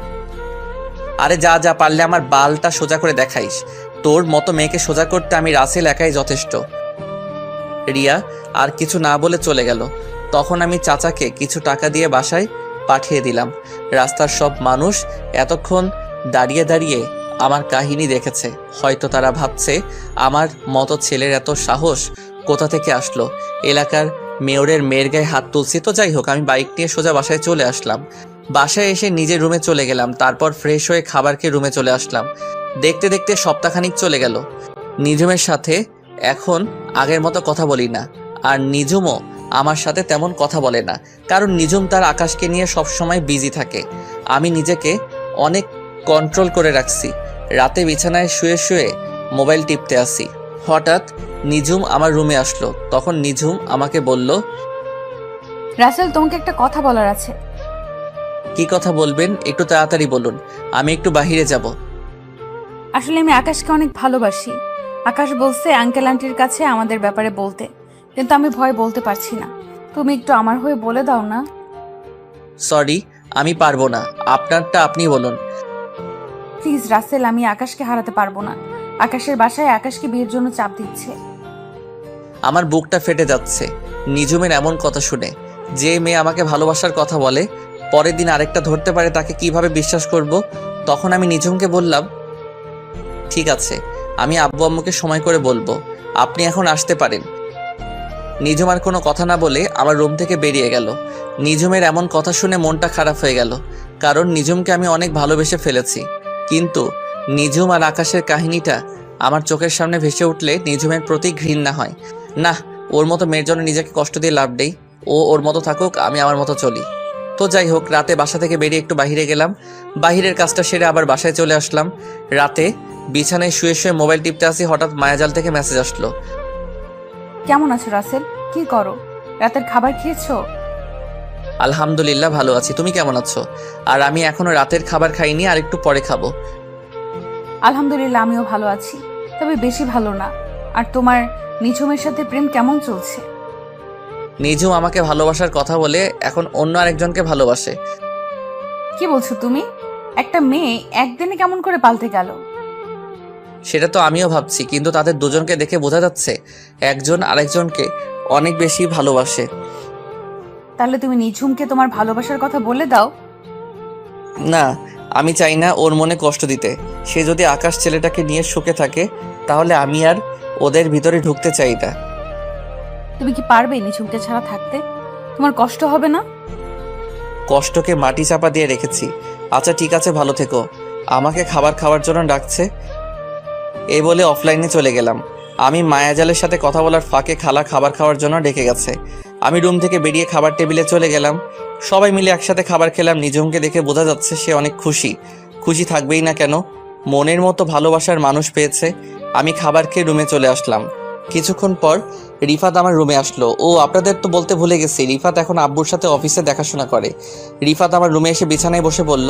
আরে যা যা, পারলে আমার বালটা সোজা করে দেখাইস। তোর মতো মেয়েকে সোজা করতে আমি রাসেল একাই যথেষ্ট। রিয়া আর কিছু না বলে চলে গেল। তখন আমি চাচাকে কিছু টাকা দিয়ে বাসায় পাঠিয়ে দিলাম। রাস্তার সব মানুষ এতক্ষণ দাঁড়িয়ে দাঁড়িয়ে আমার কাহিনী দেখেছে। হয়তো তারা ভাবছে আমার মতো ছেলের এত সাহস কোথা থেকে আসলো। এলাকার মেয়রের মেয়ের গায়ে হাত তুলছি। তো যাই হোক, আমি বাইক নিয়ে সোজা বাসায় চলে আসলাম। বাসায় এসে নিজের রুমে চলে গেলাম। তারপর ফ্রেশ হয়ে খাবার খেয়ে রুমে চলে আসলাম। দেখতে দেখতে সপ্তাহখানিক চলে গেল। নিঝুমের সাথে এখন আগের মতো কথা বলি না, আর নিঝুমও আমার সাথে তেমন কথা বলে না, কারণ নিঝুম তার আকাশকে নিয়ে সবসময় বিজি থাকে। আমি নিজেকে অনেক কন্ট্রোল করে রাখছি। রাতে বিছানায় শুয়ে শুয়ে মোবাইল টিপতে আসি। হঠাৎ নিঝুম আমার রুমে আসলো। তখন নিঝুম আমাকে বলল, রাসেল, তোমাকে একটা কথা বলার আছে। কি কথা বলবেন? একটু তাড়াতাড়ি বলুন, আমি একটু বাহিরে যাব। আসলে আমি আকাশকে অনেক ভালোবাসি। আকাশ বলছে আঙ্কেল আন্টির কাছে আমাদের ব্যাপারে বলতে, কিন্তু আমি ভয় বলতে পারছি না। তুমি একটু আমার হয়ে বলে দাও না। সরি, আমি পারবো না। আপনারটা আপনি বলুন। প্লিজ রাসেল, আমি আকাশকে হারাতে পারবো না। আকাশের বাসায় আকাশকে বিয়ের জন্য চাপ দিচ্ছে। আমার বুকটা ফেটে যাচ্ছে নিঝুমের এমন কথা শুনে। যে মেয়ে আমাকে ভালোবাসার কথা বলে, পরের দিন আরেকটা ধরতে পারে, তাকে কিভাবে বিশ্বাস করব? তখন আমি নিঝুমকে বললাম, ঠিক আছে, আমি আব্বু আম্মুকে সময় করে বলবো, আপনি এখন আসতে পারেন। নিঝুম আর কোনো কথা না বলে আমার রুম থেকে বেরিয়ে গেল। নিঝুমের এমন কথা শুনে মনটা খারাপ হয়ে গেল, কারণ নিঝুমকে আমি অনেক ভালোবেসে ফেলেছি। কিন্তু নিঝুম আর আকাশের কাহিনীটা আমার চোখের সামনে ভেসে উঠলে নিঝুমের প্রতি ঘৃণা হয়। না, ওর মতো মেয়ের জন্য নিজেকে কষ্ট দিয়ে লাভ নেই। ও ওর মতো থাকুক, আমি আমার মতো চলি। তো যাই হোক, রাতে বাসা থেকে বেরিয়ে একটু বাইরে গেলাম। বাহিরের কাজটা সেরে আবার বাসায় চলে আসলাম। রাতে বিছানায় শুয়ে শুয়ে মোবাইল টিপতে আসি, হঠাৎ মায়াজাল থেকে মেসেজ আসলো। কেমন আছো রাসেল? কি করো? রাতের খাবার খেয়েছো? আলহামদুলিল্লাহ ভালো আছি, তুমি কেমন আছো? আর আমি এখনো রাতের খাবার খাইনি, আর একটু পরে খাবো। আলহামদুলিল্লাহ, আমিও ভালো আছি, তবে বেশি ভালো না। আর তোমার নিঝুমের সাথে প্রেম কেমন চলছে? নিঝুম আমাকে ভালোবাসার কথা বলে এখন অন্য আরেকজনকে ভালোবাসে। কি বলছো তুমি? একটা মেয়ে একদিনে কেমন করে পাল্টে গেল? সেটা তো আমিও ভাবছি, কিন্তু তাদের দুজনকে দেখে বোঝা যাচ্ছে একজন আরেকজনকে অনেক বেশি ভালোবাসে। তাহলে তুমি নিঝুমকে তোমার ভালোবাসার কথা বলে দাও। না, আমি চাই না ওর মনে কষ্ট দিতে। সে যদি আকাশ ছেলেটাকে নিয়ে সুখে থাকে, তাহলে আমি আর ওদের ভিতরে ঢুকতে চাই না। তুমি কি পারবে নিঝুমকে ছাড়া থাকতে? তোমার কষ্ট হবে না? কষ্টকে মাটি চাপা দিয়ে রেখেছি। আচ্ছা ঠিক আছে, ভালো থেকো। আমাকে খাবার খাওয়ার জন্য ডাকছে। এই বলে অফলাইনে চলে গেলাম। আমি মায়াজালের সাথে কথা বলার ফাঁকে খালা খাবার খাওয়ার জন্য ডেকে গেছে। আমি রুম থেকে বেরিয়ে খাবার টেবিলে চলে গেলাম। সবাই মিলে একসাথে খাবার খেলাম। নিঝুমকে দেখে বোঝা যাচ্ছে সে অনেক খুশি। খুশি থাকবেই না কেন? মনের মতো ভালোবাসার মানুষ পেয়েছে। আমি খাবার খেয়ে রুমে চলে আসলাম। কিছুক্ষণ পর রিফাত আমার রুমে আসলো। ও, আপনাদের তো বলতে ভুলে গেছি, রিফাত এখন আব্বুর সাথে অফিসে দেখাশোনা করে। রিফাত আমার রুমে এসে বিছানায় বসে বলল,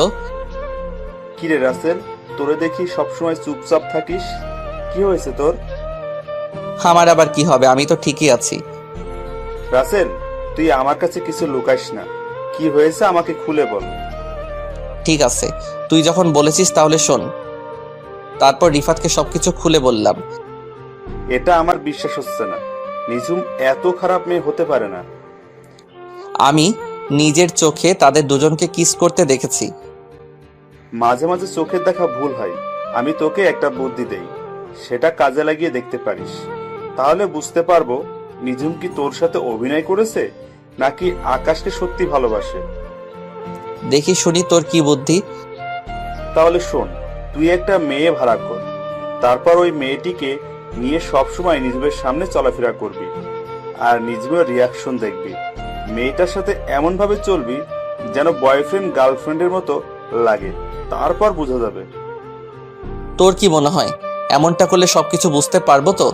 কিরে রাসেল, তোরে দেখি সবসময় চুপচাপ থাকিস, কি হয়েছে তোর? আমার আবার কি হবে, আমি তো ঠিকই আছি। রাসেল, তুই আমার কাছে কিছু লুকাইস না, কি হয়েছে আমাকে খুলে বল। ঠিক আছে, তুই যখন বলেছিস তাহলে শোন। তারপর রিফাতকে সবকিছু খুলে বললাম। এটা আমার বিশ্বাস হচ্ছে না, নিঝুম এত খারাপ মেয়ে হতে পারে না। আমি নিজের চোখে তাদের দুজনকে কিস করতে দেখেছি। মাঝে মাঝে চোখের দেখা ভুল হয়। আমি তোকে একটা বুদ্ধি দেই, সেটা কাজে লাগিয়ে দেখতে পারিস। তাহলে বুঝতে পারবো নিঝুম কি তোর সাথে অভিনয় করেছে নাকি আকাশকে সত্যি ভালোবাসে। দেখি শুনি তোর কি বুদ্ধি। তাহলে শোন, তুই একটা মেয়ে ভাড়া কর, তারপর ওই মেয়েটিকে নিয়ে সবসময় নিজের সামনে চলাফেরা করবি আর নিজের রিয়াকশন দেখবি। মেয়েটার সাথে এমন ভাবে চলবি যেন বয়ফ্রেন্ড গার্লফ্রেন্ডের মতো লাগে, তারপর বোঝা যাবে। তোর কি মনে হয় এমনটা করলে সবকিছু বুঝতে পারবো তো?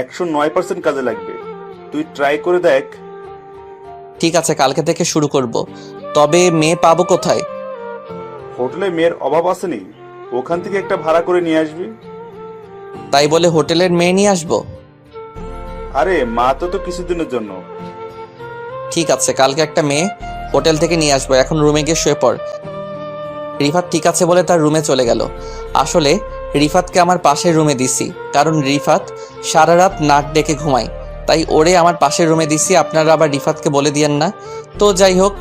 109% কাজে লাগবে, তুই ট্রাই করে দেখ। ঠিক আছে, কালকে থেকে শুরু করব। তবে মেয়ে পাবো কোথায়? হোটেলে মেয়ের অভাব আসেনি, ওখান থেকে একটা ভাড়া করে নিয়ে আসবি। তাই বলে হোটেলের মেয়ে নিয়ে আসবো? আরে মা তো কিছুদিনের জন্য। ঠিক আছে, কালকে একটা মেয়ে হোটেল থেকে নিয়ে আসবো। এখন রুমে গিয়ে শুয়ে পড়। রিফাত ঠিক আছে বলে তার রুমে চলে গেল। আসলে রিফাতকে আমার পাশের রুমে দিছি, কারণ রিফাত সারা রাত নাক ডেকে ঘুমায়, তাই ওরে আমার পাশের রুমে দিছি। আপনারা আবার রিফাতকে বলে দিয়েন না। তো যাই হোক,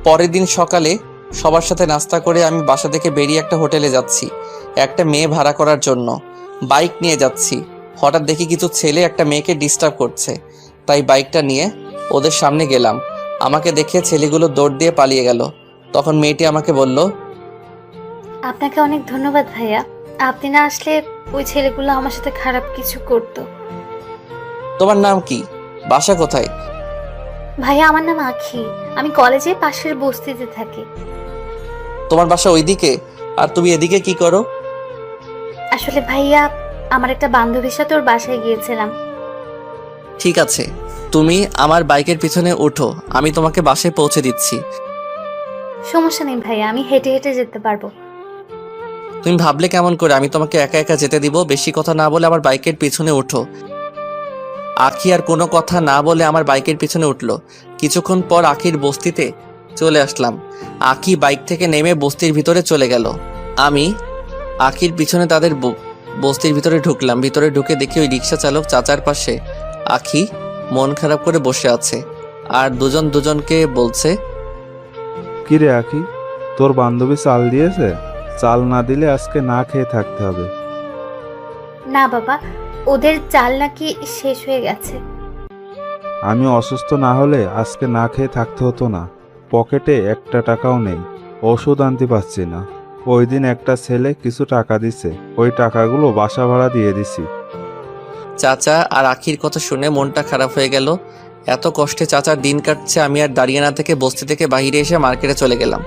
পরের দিন সকালে সবার সাথে নাস্তা করে আমি বাসা থেকে বেরিয়ে একটা হোটেলে যাচ্ছি একটা মেয়ে ভাড়া করার জন্য। বাইক নিয়ে যাচ্ছি, হঠাৎ দেখি কিছু ছেলে একটা মেয়েকে ডিস্টার্ব করছে, তাই বাইকটা নিয়ে ওদের সামনে গেলাম। আমাকে দেখে ছেলেগুলো দৌড় দিয়ে পালিয়ে গেল। তখন মেয়েটি আমাকে বলল, আপনাকে অনেক ধন্যবাদ ভাইয়া, আপনি না আসলে ওই ছেলেগুলো আমার সাথে খারাপ কিছু করতো। তোমার নাম কি? বাসা কোথায়? ভাইয়া আমার নাম আখি, আমি কলেজে পাশের বস্তিতে থাকি। তোমার বাসা ওইদিকে, আর তুমি এদিকে কি করো? আসলে ভাইয়া আমার একটা বান্ধবীর সাথে ওর বাসায় গিয়েছিলাম। ঠিক আছে, তুমি আমার বাইকের পিছনে ওঠো, আমি তোমাকে বাসায় পৌঁছে দিচ্ছি। সমস্যা নেই ভাইয়া, আমি হেঁটে হেঁটে যেতে পারবো। তুমি ভাবলে কেমন করে আমি তোমাকে একা একা যেতে দিব? বেশি কথা না বলে আমার বাইকের পিছনে ওঠো। আখি আর কোনো কথা না বলে আমার বাইকের পিছনে উঠলো। কিছুক্ষণ পর আখির বস্তিতে চলে আসলাম। আখি বাইক থেকে নেমে বস্তির ভিতরে চলে গেল। আমি আখির পিছনে তাদের বস্তির ভিতরে ঢুকলাম। ভিতরে ঢুকে দেখি ওই রিক্সা চালক চাচার পাশে আখি মন খারাপ করে বসে আছে, আর দুজন দুজনকে বলছে, কি রে আখি, তোর বান্ধবী চাল দিয়েছে? চাল না দিলে আজকে না খেয়ে থাকতে হবে। না বাবা, ওদের চাল নাকি শেষ হয়ে গেছে। আমি অসুস্থ না হলে আজকে না খেয়ে থাকতে হতো না। পকেটে একটা টাকাও নেই, ওষুধ আনতে পারছি না। ওই দিন একটা ছেলে কিছু টাকা দিছে, ওই টাকাগুলো বাসা ভাড়া দিয়ে দিছি। চাচা আর আখির কথা শুনে মনটা খারাপ হয়ে গেল। এত কষ্টে চাচার দিন কাটছে, আমি আর দাঁড়িয়ে না থেকে বস্তি থেকে বাইরে এসে মার্কেটে চলে গেলাম।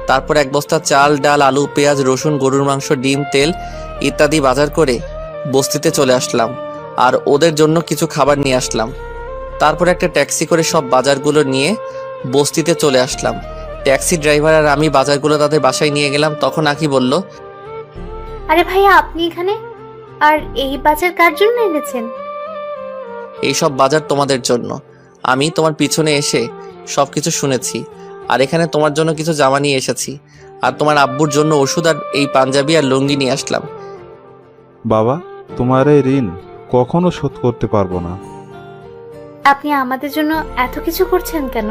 তারপর এক বস্তা চাল, ডাল, আলু, পেঁয়াজ, রসুন, গরুর মাংস, ডিম, তেল ইত্যাদি বাজার করে বস্তিতে চলে আসলাম, আর ওদের জন্য কিছু খাবার নিয়ে আসলাম। তারপর একটা ট্যাক্সি করে সব বাজারগুলো নিয়ে বস্তিতে চলে আসলাম। ট্যাক্সি ড্রাইভার আর আমি বাজারগুলো তাদের বাসায় নিয়ে গেলাম। তখন আখি বলল, আরে ভাইয়া আপনি এখানে? আর এই বাজার কার জন্য এনেছেন? এইসব বাজার তোমাদের জন্য। আমি তোমার পিছনে এসে সবকিছু শুনেছি, আর এখানে তোমার জন্য কিছু জামা নিয়ে এসেছি, আর তোমার আব্বুর জন্য ওষুধ আর এই পাঞ্জাবি আর লুঙ্গি নিয়ে আসলাম। বাবা, তোমার এই ঋণ কখনো শোধ করতে পারবো না। আপনি আমাদের জন্য এত কিছু করছেন কেন?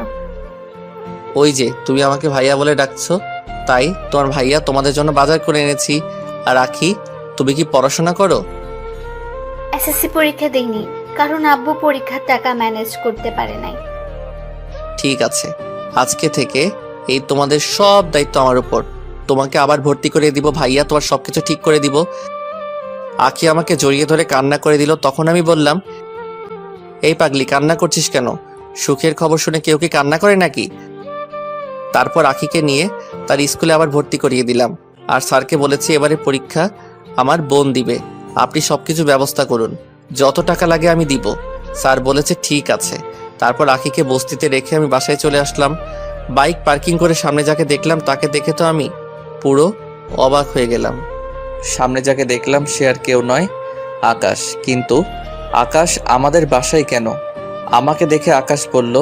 ওই যে তুমি আমাকে ভাইয়া বলে ডাকছো, তাই তোমার ভাইয়া তোমাদের জন্য বাজার করে এনেছি। আর আখি, তুমি কি পড়াশোনা করো? এসএসসি পরীক্ষা দেইনি, কারণ আব্বু পরীক্ষার টাকা ম্যানেজ করতে পারে নাই। ঠিক আছে, আজকে থেকে এই তোমাদের সব দায়িত্ব আমার উপর। তোমাকে আবার ভর্তি করে দিব, ভাইয়া তোমার সবকিছু ঠিক করে দিব। আখি আমাকে জড়িয়ে ধরে কান্না করে দিল। তখন আমি বললাম, এই পাগলি, কান্না করছিস কেন? সুখের খবর শুনে কেউ কি কান্না করে নাকি? তারপর আখিকে নিয়ে তার স্কুলে আবার ভর্তি করিয়ে দিলাম, আর স্যারকে বলেছি এবারে পরীক্ষা আমার বোন দিবে, আপনি সবকিছু ব্যবস্থা করুন, যত টাকা লাগে আমি দিব। স্যার বলেছে ঠিক আছে। তারপর আখিকে বস্তিতে রেখে আমি বাসায় চলে আসলাম। বাইক পার্কিং করে সামনে যাকে দেখলাম তাকে দেখে তো আমি পুরো অবাক হয়ে গেলাম। সামনে যাকে দেখলাম সে আর কেউ নয়, আকাশ। কিন্তু আকাশ আমাদের বাসায় কেন? আমাকে দেখে আকাশ বলল,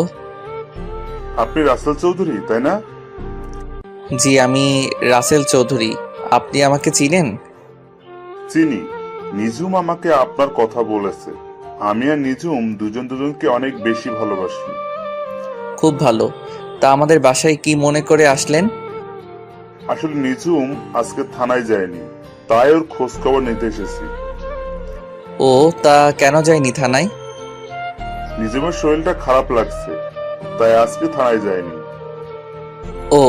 আপনি রাসেল চৌধুরী তাই না? জি, আমি রাসেল চৌধুরী। আপনি আমাকে চিনেন? চিনি, নিজুম আমাকে আপনার কথা বলেছে। আমি আর নিজুম দুজন দুজনকে অনেক বেশি ভালোবাসি। খুব ভালো। তা আমাদের বাসায় কি মনে করে আসলেন? আসলে নিজুম আজকে থানায় যায়নি, তাই ওর খোঁজ খবর নিতে এসেছি। ও, তা কেন যায়নি থানায়? নিজুমের শরীরটা খারাপ লাগছে, তাই আজকে থানায় যায়নি। ও,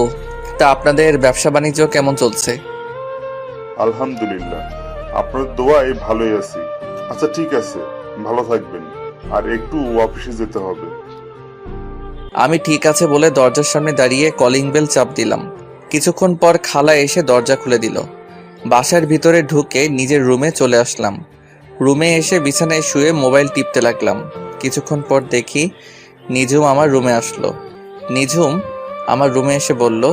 তা আপনাদের ব্যবসা বাণিজ্য কেমন চলছে? আলহামদুলিল্লাহ, আপনার দোয়ায় ভালোই আছি। আচ্ছা ঠিক আছে, ভালো থাকবেন। আর একটু অফিসে যেতে হবে। আমি ঠিক আছে বলে দরজার সামনে দাঁড়িয়ে কলিং বেল চাপ দিলাম। কিছুক্ষণ পর খালা এসে দরজা খুলে দিল। বাসার ভিতরে ঢুকে নিজের রুমে চলে আসলাম। রুমে এসে বিছানায় শুয়ে মোবাইল টিপতে লাগলাম। কিছুক্ষণ পর দেখি নিঝুম আমার রুমে আসলো। নিঝুম আমার রুমে এসে বলল,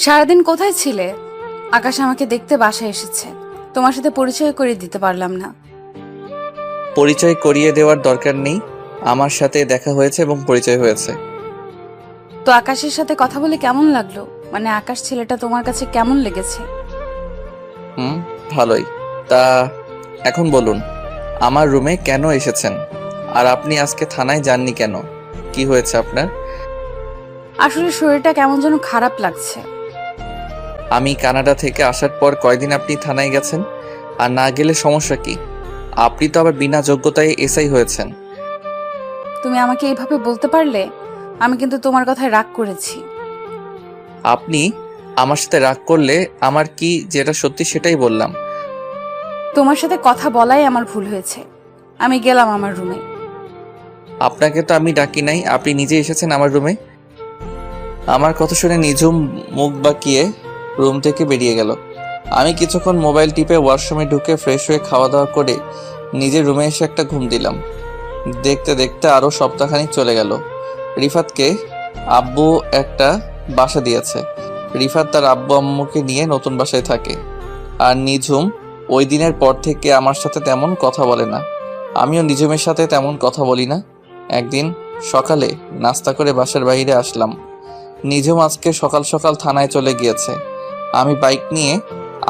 সারাদিন কোথায় ছিলে? আকাশ আমাকে দেখতে বাসায় এসেছে, তোমার সাথে পরিচয় করে দিতে পারলাম না। পরিচয় করিয়ে দেওয়ার দরকার নেই, আমার সাথে দেখা হয়েছে এবং পরিচয় হয়েছে। তো আকাশের সাথে কথা বলে কেমন লাগলো? মানে আকাশ ছেলেটা তোমার কাছে কেমন লেগেছে? ভালোই। তা এখন বলুন, আমার রুমে কেন এসেছেন? আর আপনি আজকে থানায় যাননি কেন? কি হয়েছে আপনার? আসলে শরীরটা কেমন যেন খারাপ লাগছে। আমি কানাডা থেকে আসার পর কয়দিন আপনি থানায় গেছেন? আর না গেলে সমস্যা কি? আপনি তো আবার বিনা যোগ্যতায় এসআই হয়েছেন। তুমি আমাকে এইভাবে বলতে পারলে? আমি কিন্তু তোমার কথায় রাগ করেছি। আপনি আমার সাথে রাগ করলে আমার কি যেটা সত্যি সেটাই বললাম। তোমার সাথে কথা বলাই আমার ভুল হয়েছে। আমি গেলাম আমার রুমে। আপনাকে তো আমি ডাকি নাই, আপনি নিজে এসেছেন আমার রুমে। আমার কথা শুনে নিঝুম মুখ বাঁকিয়ে রুম থেকে বেরিয়ে গেল। আমি কিছুক্ষণ মোবাইল টিপে ওয়াশরুমে ঢুকে ফ্রেশ হয়ে খাওয়া দাওয়া করে নিজের রুমে এসে একটা ঘুম দিলাম। দেখতে দেখতে আরও সপ্তাহখানিক চলে গেল। রিফাতকে আব্বু একটা বাসা দিয়েছে। রিফাত তার আব্বু আম্মুকে নিয়ে নতুন বাসায় থাকে। আর নিঝুম ওই দিনের পর থেকে আমার সাথে তেমন কথা বলে না। আমিও নিঝুমের সাথে তেমন কথা বলি না। একদিন সকালে নাস্তা করে বাসার বাইরে আসলাম। নিঝুম আজকে সকাল সকাল থানায় চলে গিয়েছে। আমি বাইক নিয়ে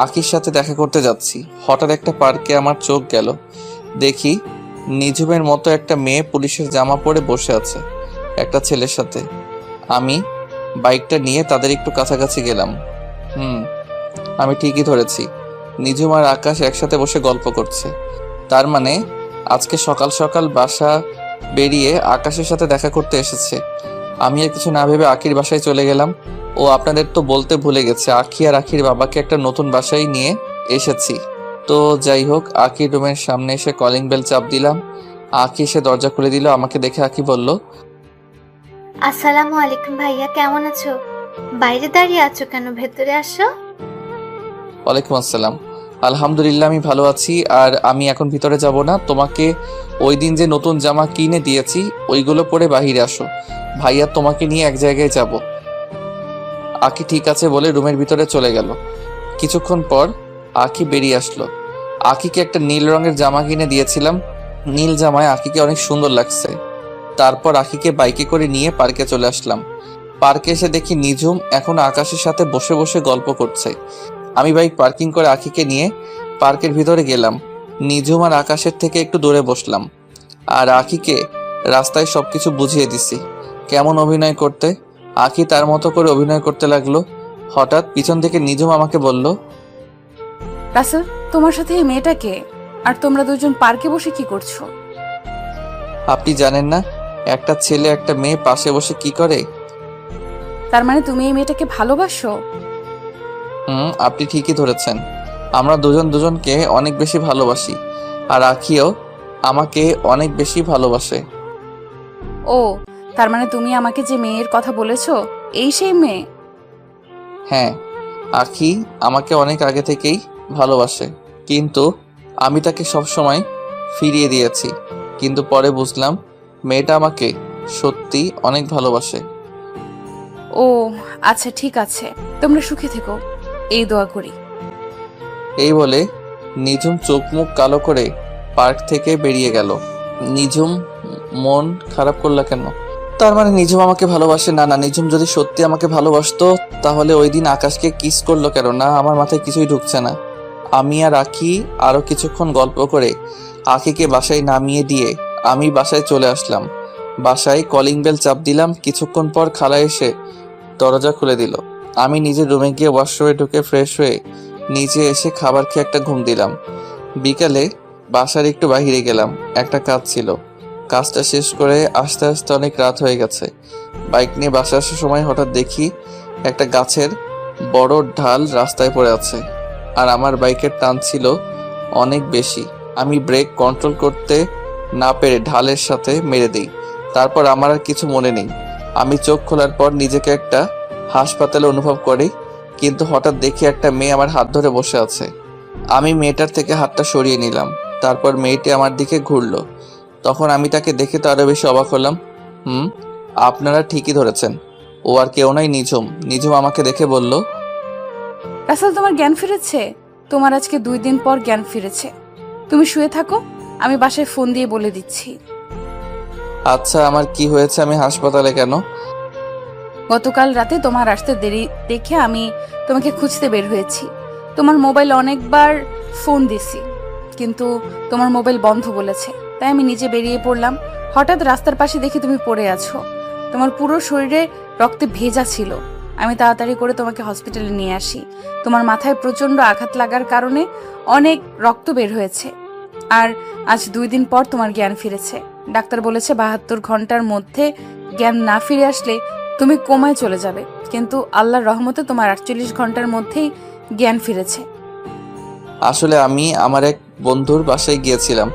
আকির সাথে দেখা করতে যাচ্ছি। হঠাৎ একটা পার্কে আমার চোখ গেল। দেখি নিঝুমের মতো একটা মেয়ে পুলিশের জামা পরে বসে আছে একটা ছেলের সাথে। আমি বাইকটা নিয়ে তাদের একটু কাছাকাছি গেলাম। আমি ঠিকই ধরেছি, নিঝুম আর আকাশ একসাথে বসে গল্প করছে। তার মানে আজকে সকাল সকাল বাসা বেরিয়ে আকাশের সাথে দেখা করতে এসেছে। আমি আর কিছু না ভেবে আখির বাসায় চলে গেলাম। ও আপনাদের তো বলতে ভুলে গেছে, আখি আর আখির বাবাকে একটা নতুন বাসায় নিয়ে এসেছি। তো যাই হোক, আখির রুমের সামনে এসে কলিং বেল চাপ দিলাম। আখি এসে দরজা খুলে দিল। আমাকে দেখে আখি বলল, আসসালামু আলাইকুম ভাইয়া, কেমন আছো? বাইরে দাঁড়িয়ে আছো কেন? ভেতরে আসো। ওয়ালাইকুম আসসালাম। আলহামদুলিল্লাহ আমি ভালো আছি। আর আমি এখন ভিতরে যাব না, তোমাকে ওই দিন যে নতুন জামা কিনে দিয়েছি ওইগুলো পরে বাহিরে আসো। ভাইয়া তোমাকে নিয়ে এক জায়গায় যাব। আখি ঠিক আছে বলে রুমের ভিতরে চলে গেল। কিছুক্ষণ পর আখি বেরিয়ে আসলো। আখিকে একটা নীল রঙের জামা কিনে দিয়েছিলাম। নীল জামায় আখিকে অনেক সুন্দর লাগছে। তারপর আখিকে বাইকে করে নিয়ে পার্কে চলে আসলাম। পার্কে এসে দেখি নিঝুম এখন আকাশের সাথে বসে বসে গল্প করছে। আমি বাইক পার্কিং করে আখিকে নিয়ে পার্কের ভিতরে গেলাম। নিঝুম আর আকাশের থেকে একটু দূরে বসলাম। আর আখিকে রাস্তায় সবকিছু বুঝিয়ে দিছি কেমন অভিনয় করতে। আখি তার মতো করে অভিনয় করতে লাগলো। হঠাৎ পিছন থেকে নিঝুম আমাকে বলল, রাসেল, তোমার সাথে এই মেয়েটা কে? আর তোমরা দুজন পার্কে বসে কি করছো? আপনি জানেন না একটা ছেলে একটা মেয়ে পাশে বসে কি করে? তার মানে তুমি এই মেয়েটাকে ভালোবাসো? আপনি ঠিকই ধরেছেন। আমরা দুজন দুজনকে অনেক বেশি ভালোবাসি। আর আখিও আমাকে অনেক বেশি ভালোবাসে। ও, তার মানে তুমি আমাকে যে মেয়ের কথা বলেছো এই সেই মেয়ে? হ্যাঁ, আখি আমাকে অনেক আগে থেকেই ভালোবাসে, কিন্তু আমি তাকে সবসময় ফিরিয়ে দিয়েছি। কিন্তু পরে বুঝলাম মেয়েটা আমাকে সত্যি অনেক ভালোবাসে। ও আচ্ছা, ঠিক আছে, তোমরা সুখে থেকো, এই দোয়া করি। এই বলে নিঝুম চোখ মুখ কালো করে পার্ক থেকে বেরিয়ে গেল। নিঝুম মন খারাপ করলা কেন? তার মানে নিঝুম আমাকে ভালোবাসে না? না, নিঝুম যদি সত্যি আমাকে ভালোবাসতো তাহলে ওই দিন আকাশকে কিস করলো কেন? না, আমার মাথায় কিছুই ঢুকছে না। আমি আর আখি আরো কিছুক্ষণ গল্প করে আখিকে বাসায় নামিয়ে দিয়ে আমি বাসায় চলে আসলাম। বাসায় কলিং বেল চাপ দিলাম। কিছুক্ষণ পর খালা এসে দরজা খুলে দিল। আমি নিজের রুমে গিয়ে ওয়াশরুমে ঢুকে ফ্রেশ হয়ে নিচে এসে খাবার খেয়ে একটা ঘুম দিলাম। বিকালে বাসার একটু বাহিরে গেলাম, একটা কাজ ছিল। কাজটা শেষ করে আস্তে আস্তে অনেক রাত হয়ে গেছে। বাইক নিয়ে বাসা আসার সময় হঠাৎ দেখি একটা গাছের বড় ঢাল রাস্তায় পড়ে আছে। আর আমার বাইকের টান ছিল অনেক বেশি। আমি ব্রেক কন্ট্রোল করতে না পেরে ঢালের সাথে মেরে দিই। তারপর আমার আর কিছু মনে নেই। আমি চোখ খোলার পর নিজেকে একটা হাসপাতালে অনুভব করি, কিন্তু হঠাৎ দেখি একটা মেয়ে আমার হাত ধরে বসে আছে। আমি মেয়েটার থেকে হাতটা সরিয়ে নিলাম। তারপর মেয়েটি আমার দিকে ঘুরলো। তখন আমি তাকে দেখে তো আরো বেশি অবাক হলাম। আপনারা ঠিকই ধরেছেন, ও আর কেউ নয়, নিঝুম। নিঝুম আমাকে দেখে বলল, রাসেল, তোমার জ্ঞান ফিরেছে? তোমার আজকে 2 দিন পর জ্ঞান ফিরেছে। তুমি শুয়ে থাকো, আমি বাসায় ফোন দিয়ে বলে দিচ্ছি। আচ্ছা, আমার কি হয়েছে? আমি হাসপাতালে কেন? গতকাল রাতে তোমার আসতে দেরি দেখে আমি তোমাকে খুঁজতে বের হয়েছি। তোমার মোবাইল অনেকবার ফোন দিছি, কিন্তু তোমার মোবাইল বন্ধ বলেছে, তাই আমি নিজে বেরিয়ে পড়লাম। হঠাৎ রাস্তার পাশে দেখি তুমি পড়ে আছো। তোমার পুরো শরীরে রক্তে ভেজা ছিল। আমি তাড়াতাড়ি করে তোমাকে হসপিটালে নিয়ে আসি। তোমার মাথায় প্রচণ্ড আঘাত লাগার কারণে অনেক রক্ত বের হয়েছে। আর আজ 2 দিন পর তোমার জ্ঞান ফিরেছে। ডাক্তার বলেছে 72 ঘন্টার মধ্যে জ্ঞান না ফিরে আসলে তুমি কোমায় চলে যাবে, কিন্তু আল্লাহর রহমতে তোমার 48 ঘন্টার মধ্যেই জ্ঞান ফিরেছে। আসলে আমি আমার এক বন্ধুর বাসায় গিয়েছিলাম।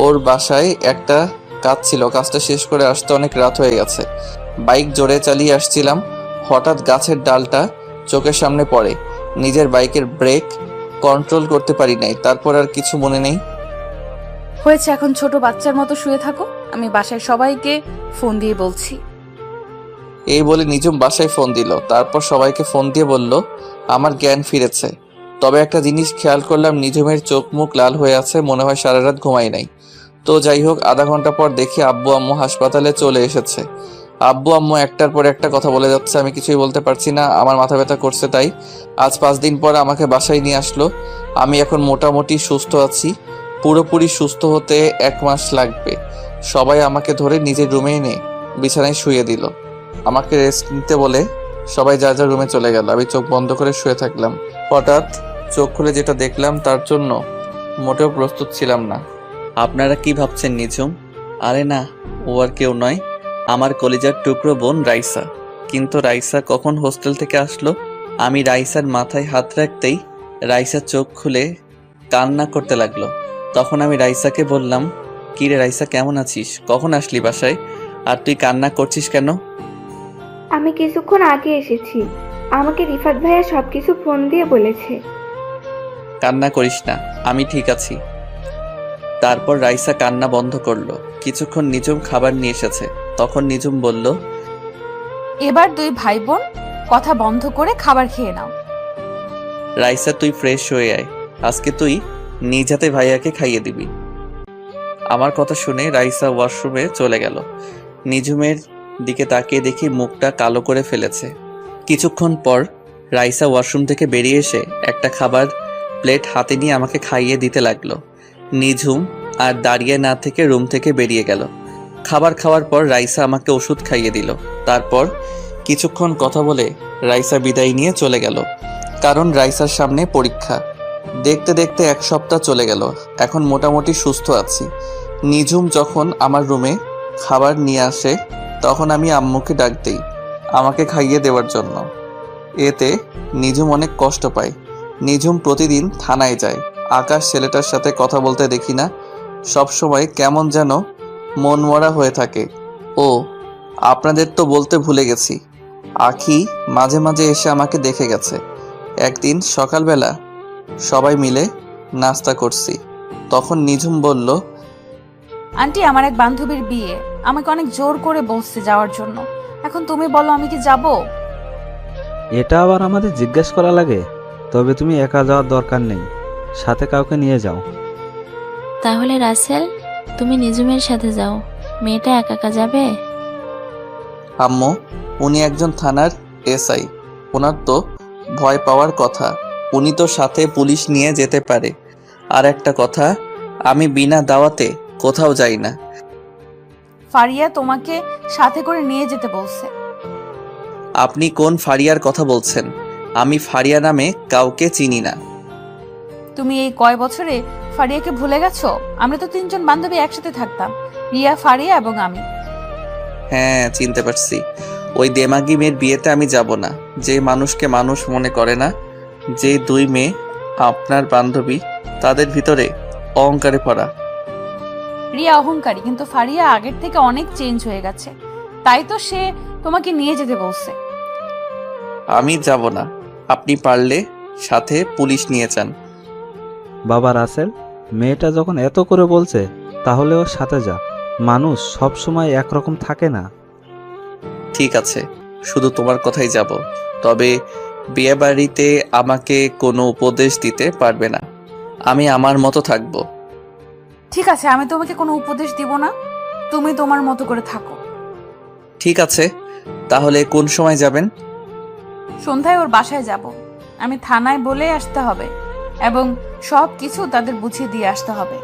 ওর বাসায় একটা কাজ ছিল, কাজটা শেষ করে আসতে অনেক রাত হয়ে গেছে। বাইক জোরে চালিয়ে আসছিলাম, হঠাৎ গাছের ডালটা চোখের সামনে পড়ে। নিজের বাইকের ব্রেক কন্ট্রোল করতে পারি নাই। তারপর আর কিছু মনে নেই। হয়েছে, এখন ছোট বাচ্চার মতো শুয়ে থাকো, আমি বাসায় সবাইকে ফোন দিয়ে বলছি। এই বলে নিঝুম বাসায় ফোন দিল। তারপর সবাইকে ফোন দিয়ে বলল আমার জ্ঞান ফিরেছে। তবে একটা জিনিস খেয়াল করলাম, নিঝুমের চোখ মুখ লাল হয়ে আছে, মনে হয় সারা রাত ঘুমাই নাই। তো যাই হোক, আধা ঘন্টা পর দেখি আব্বু আম্মু হাসপাতালে চলে এসেছে। আব্বু আম্মু একটার পর একটা কথা বলে যাচ্ছে, আমি কিছুই বলতে পারছি না। আমার মাথা ব্যথা করছে। তাই আজ 5 দিন পর আমাকে বাসায় নিয়ে আসলো। আমি এখন মোটামুটি সুস্থ আছি। পুরোপুরি সুস্থ হতে 1 মাস লাগবে। সবাই আমাকে ধরে নিজের রুমে এনে বিছানায় শুয়ে দিল। আমাকে রেস্ট নিতে বলে সবাই যার যার রুমে চলে গেল। আমি চোখ বন্ধ করে শুয়ে থাকলাম। হঠাৎ চোখ খুলে যেটা দেখলাম তার জন্য মোটেও প্রস্তুত ছিলাম না। আপনারা কি ভাবছেন নিঝুম? আরে না, ও আর কেউ নয়, আমার কলিজার টুকরো বোন রাইসা। কিন্তু রাইসা কখন হোস্টেল থেকে আসলো? আমি রাইসার মাথায় হাত রাখতেই রাইসা চোখ খুলে কান্না করতে লাগলো। তখন আমি রাইসাকে বললাম, কি রে রাইসা, কেমন আছিস? কখন আসলি বাসায়? আর তুই কান্না করছিস কেন? আমি কিছুক্ষণ আগে এসেছি। আমাকে রিফাত ভাইয়া সবকিছু ফোন দিয়ে বলেছে। কান্না করিস না, আমি ঠিক আছি। তারপর রাইসা কান্না বন্ধ করলো। কিছুক্ষণ নিঝুম খাবার নিয়ে এসেছে। তখন নিঝুম বলল, এবার 2 ভাই বোন কথা বন্ধ করে খাবার খেয়ে নাও। রাইসা তুই ফ্রেশ হয়ে আয়, আজকে তুই নিজ হাতে ভাইয়াকে খাইয়ে দিবি। আমার কথা শুনে রাইসা ওয়াশরুমে চলে গেল। নিঝুমের দিকে তাকিয়ে দেখি মুখটা কালো করে ফেলেছে। কিছুক্ষণ পর রাইসা ওয়াশরুম থেকে বেরিয়ে এসে একটা খাবার প্লেট হাতে নিয়ে আমাকে খাইয়ে দিতে লাগলো। নিঝুম আর দাঁড়িয়ে না থেকে রুম থেকে বেরিয়ে গেল। খাবার খাওয়ার পর রাইসা আমাকে ওষুধ খাইয়ে দিল। তারপর কিছুক্ষণ কথা বলে রাইসা বিদায় নিয়ে চলে গেল, কারণ রাইসার সামনে পরীক্ষা। দেখতে দেখতে 1 সপ্তাহ চলে গেল। এখন মোটামুটি সুস্থ আছি। নিঝুম যখন আমার রুমে খাবার নিয়ে আসে তখন আমি আম্মুকে ডাক দিই আমাকে খাইয়ে দেওয়ার জন্য। এতে নিঝুম অনেক কষ্ট পায়। নিঝুম প্রতিদিন থানায় যায়। আকাশ ছেলেটার সাথে কথা বলতে দেখি না, সব সময় কেমন যেন মনমরা হয়ে থাকে। ও আপনাদের তো বলতে ভুলে গেছি, আখি মাঝে মাঝে এসে আমাকে দেখে গেছে। একদিন সকালবেলা সবাই মিলে নাস্তা করছি, তখন নিঝুম বলল, আন্টি, আমার এক বান্ধবীর বিয়ে, আমাকে অনেক জোর করে বলছে যাওয়ার জন্য। এখন তুমি বলো আমি কি যাব? এটা আবার আমাদের জিজ্ঞেস করা লাগে? তবে তুমি একা যাওয়ার দরকার নেই, সাথে কাউকে নিয়ে যাও। তাহলে রাসেল, তুমি নিঝুমের সাথে যাও, মেয়েটা একা একা যাবে? আম্মু, উনি একজন থানার এসআই, ওনার তো ভয় পাওয়ার কথা। উনি তো সাথে পুলিশ নিয়ে যেতে পারে। আর একটা কথা, আমি বিনা দাওয়াতে কোথাও যাই না। ফারিয়া তোমাকে সাথে করে নিয়ে যেতে বলছে। আপনি কোন ফারিয়ার কথা বলছেন? আমি ফারিয়া নামে কাউকে চিনি না। তুমি এই কয় বছরে ফারিয়াকে ভুলে গেছো? আমরা তো 3 জন বান্ধবী একসাথে থাকতাম, রিয়া, ফারিয়া এবং আমি। হ্যাঁ, চিনতে পারছি। ওই দেমাগি মেয়ের বিয়েতে আমি যাব না। যে মানুষকে মানুষ মনে করে না, যে 2 মেয়ে আপনার বান্ধবী, তাদের ভিতরে অহংকারে ভরা। রিয়া অহংকারী, কিন্তু ফারিয়া আগের থেকে অনেক চেঞ্জ হয়ে গেছে, তাই তো সে তোমাকে নিয়ে যেতে বলছে। আমি যাব না, আপনি পারলে সাথে পুলিশ নিয়ে যান। বাবা রাসেল, মেয়েটা যখন এত করে বলছে তাহলে ওর সাথে যা। মানুষ সব সময় একরকম থাকে না। ঠিক আছে, শুধু তোমার কথাই যাব, তবে বিয়ে বাড়িতে আমাকে কোনো উপদেশ দিতে পারবে না। আমি আমার মতো থাকবো। ঠিক আছে, আমি তোমাকে কোনো উপদেশ দিব না, তুমি তোমার মতো করে থাকো। ঠিক আছে, তাহলে কোন সময় যাবেন? সন্ধ্যায় ওর বাসায় যাব। আমি থানায় বলে আসতে হবে এবং সব কিছু তাদের বুঝিয়ে দিয়ে আসতে হবে।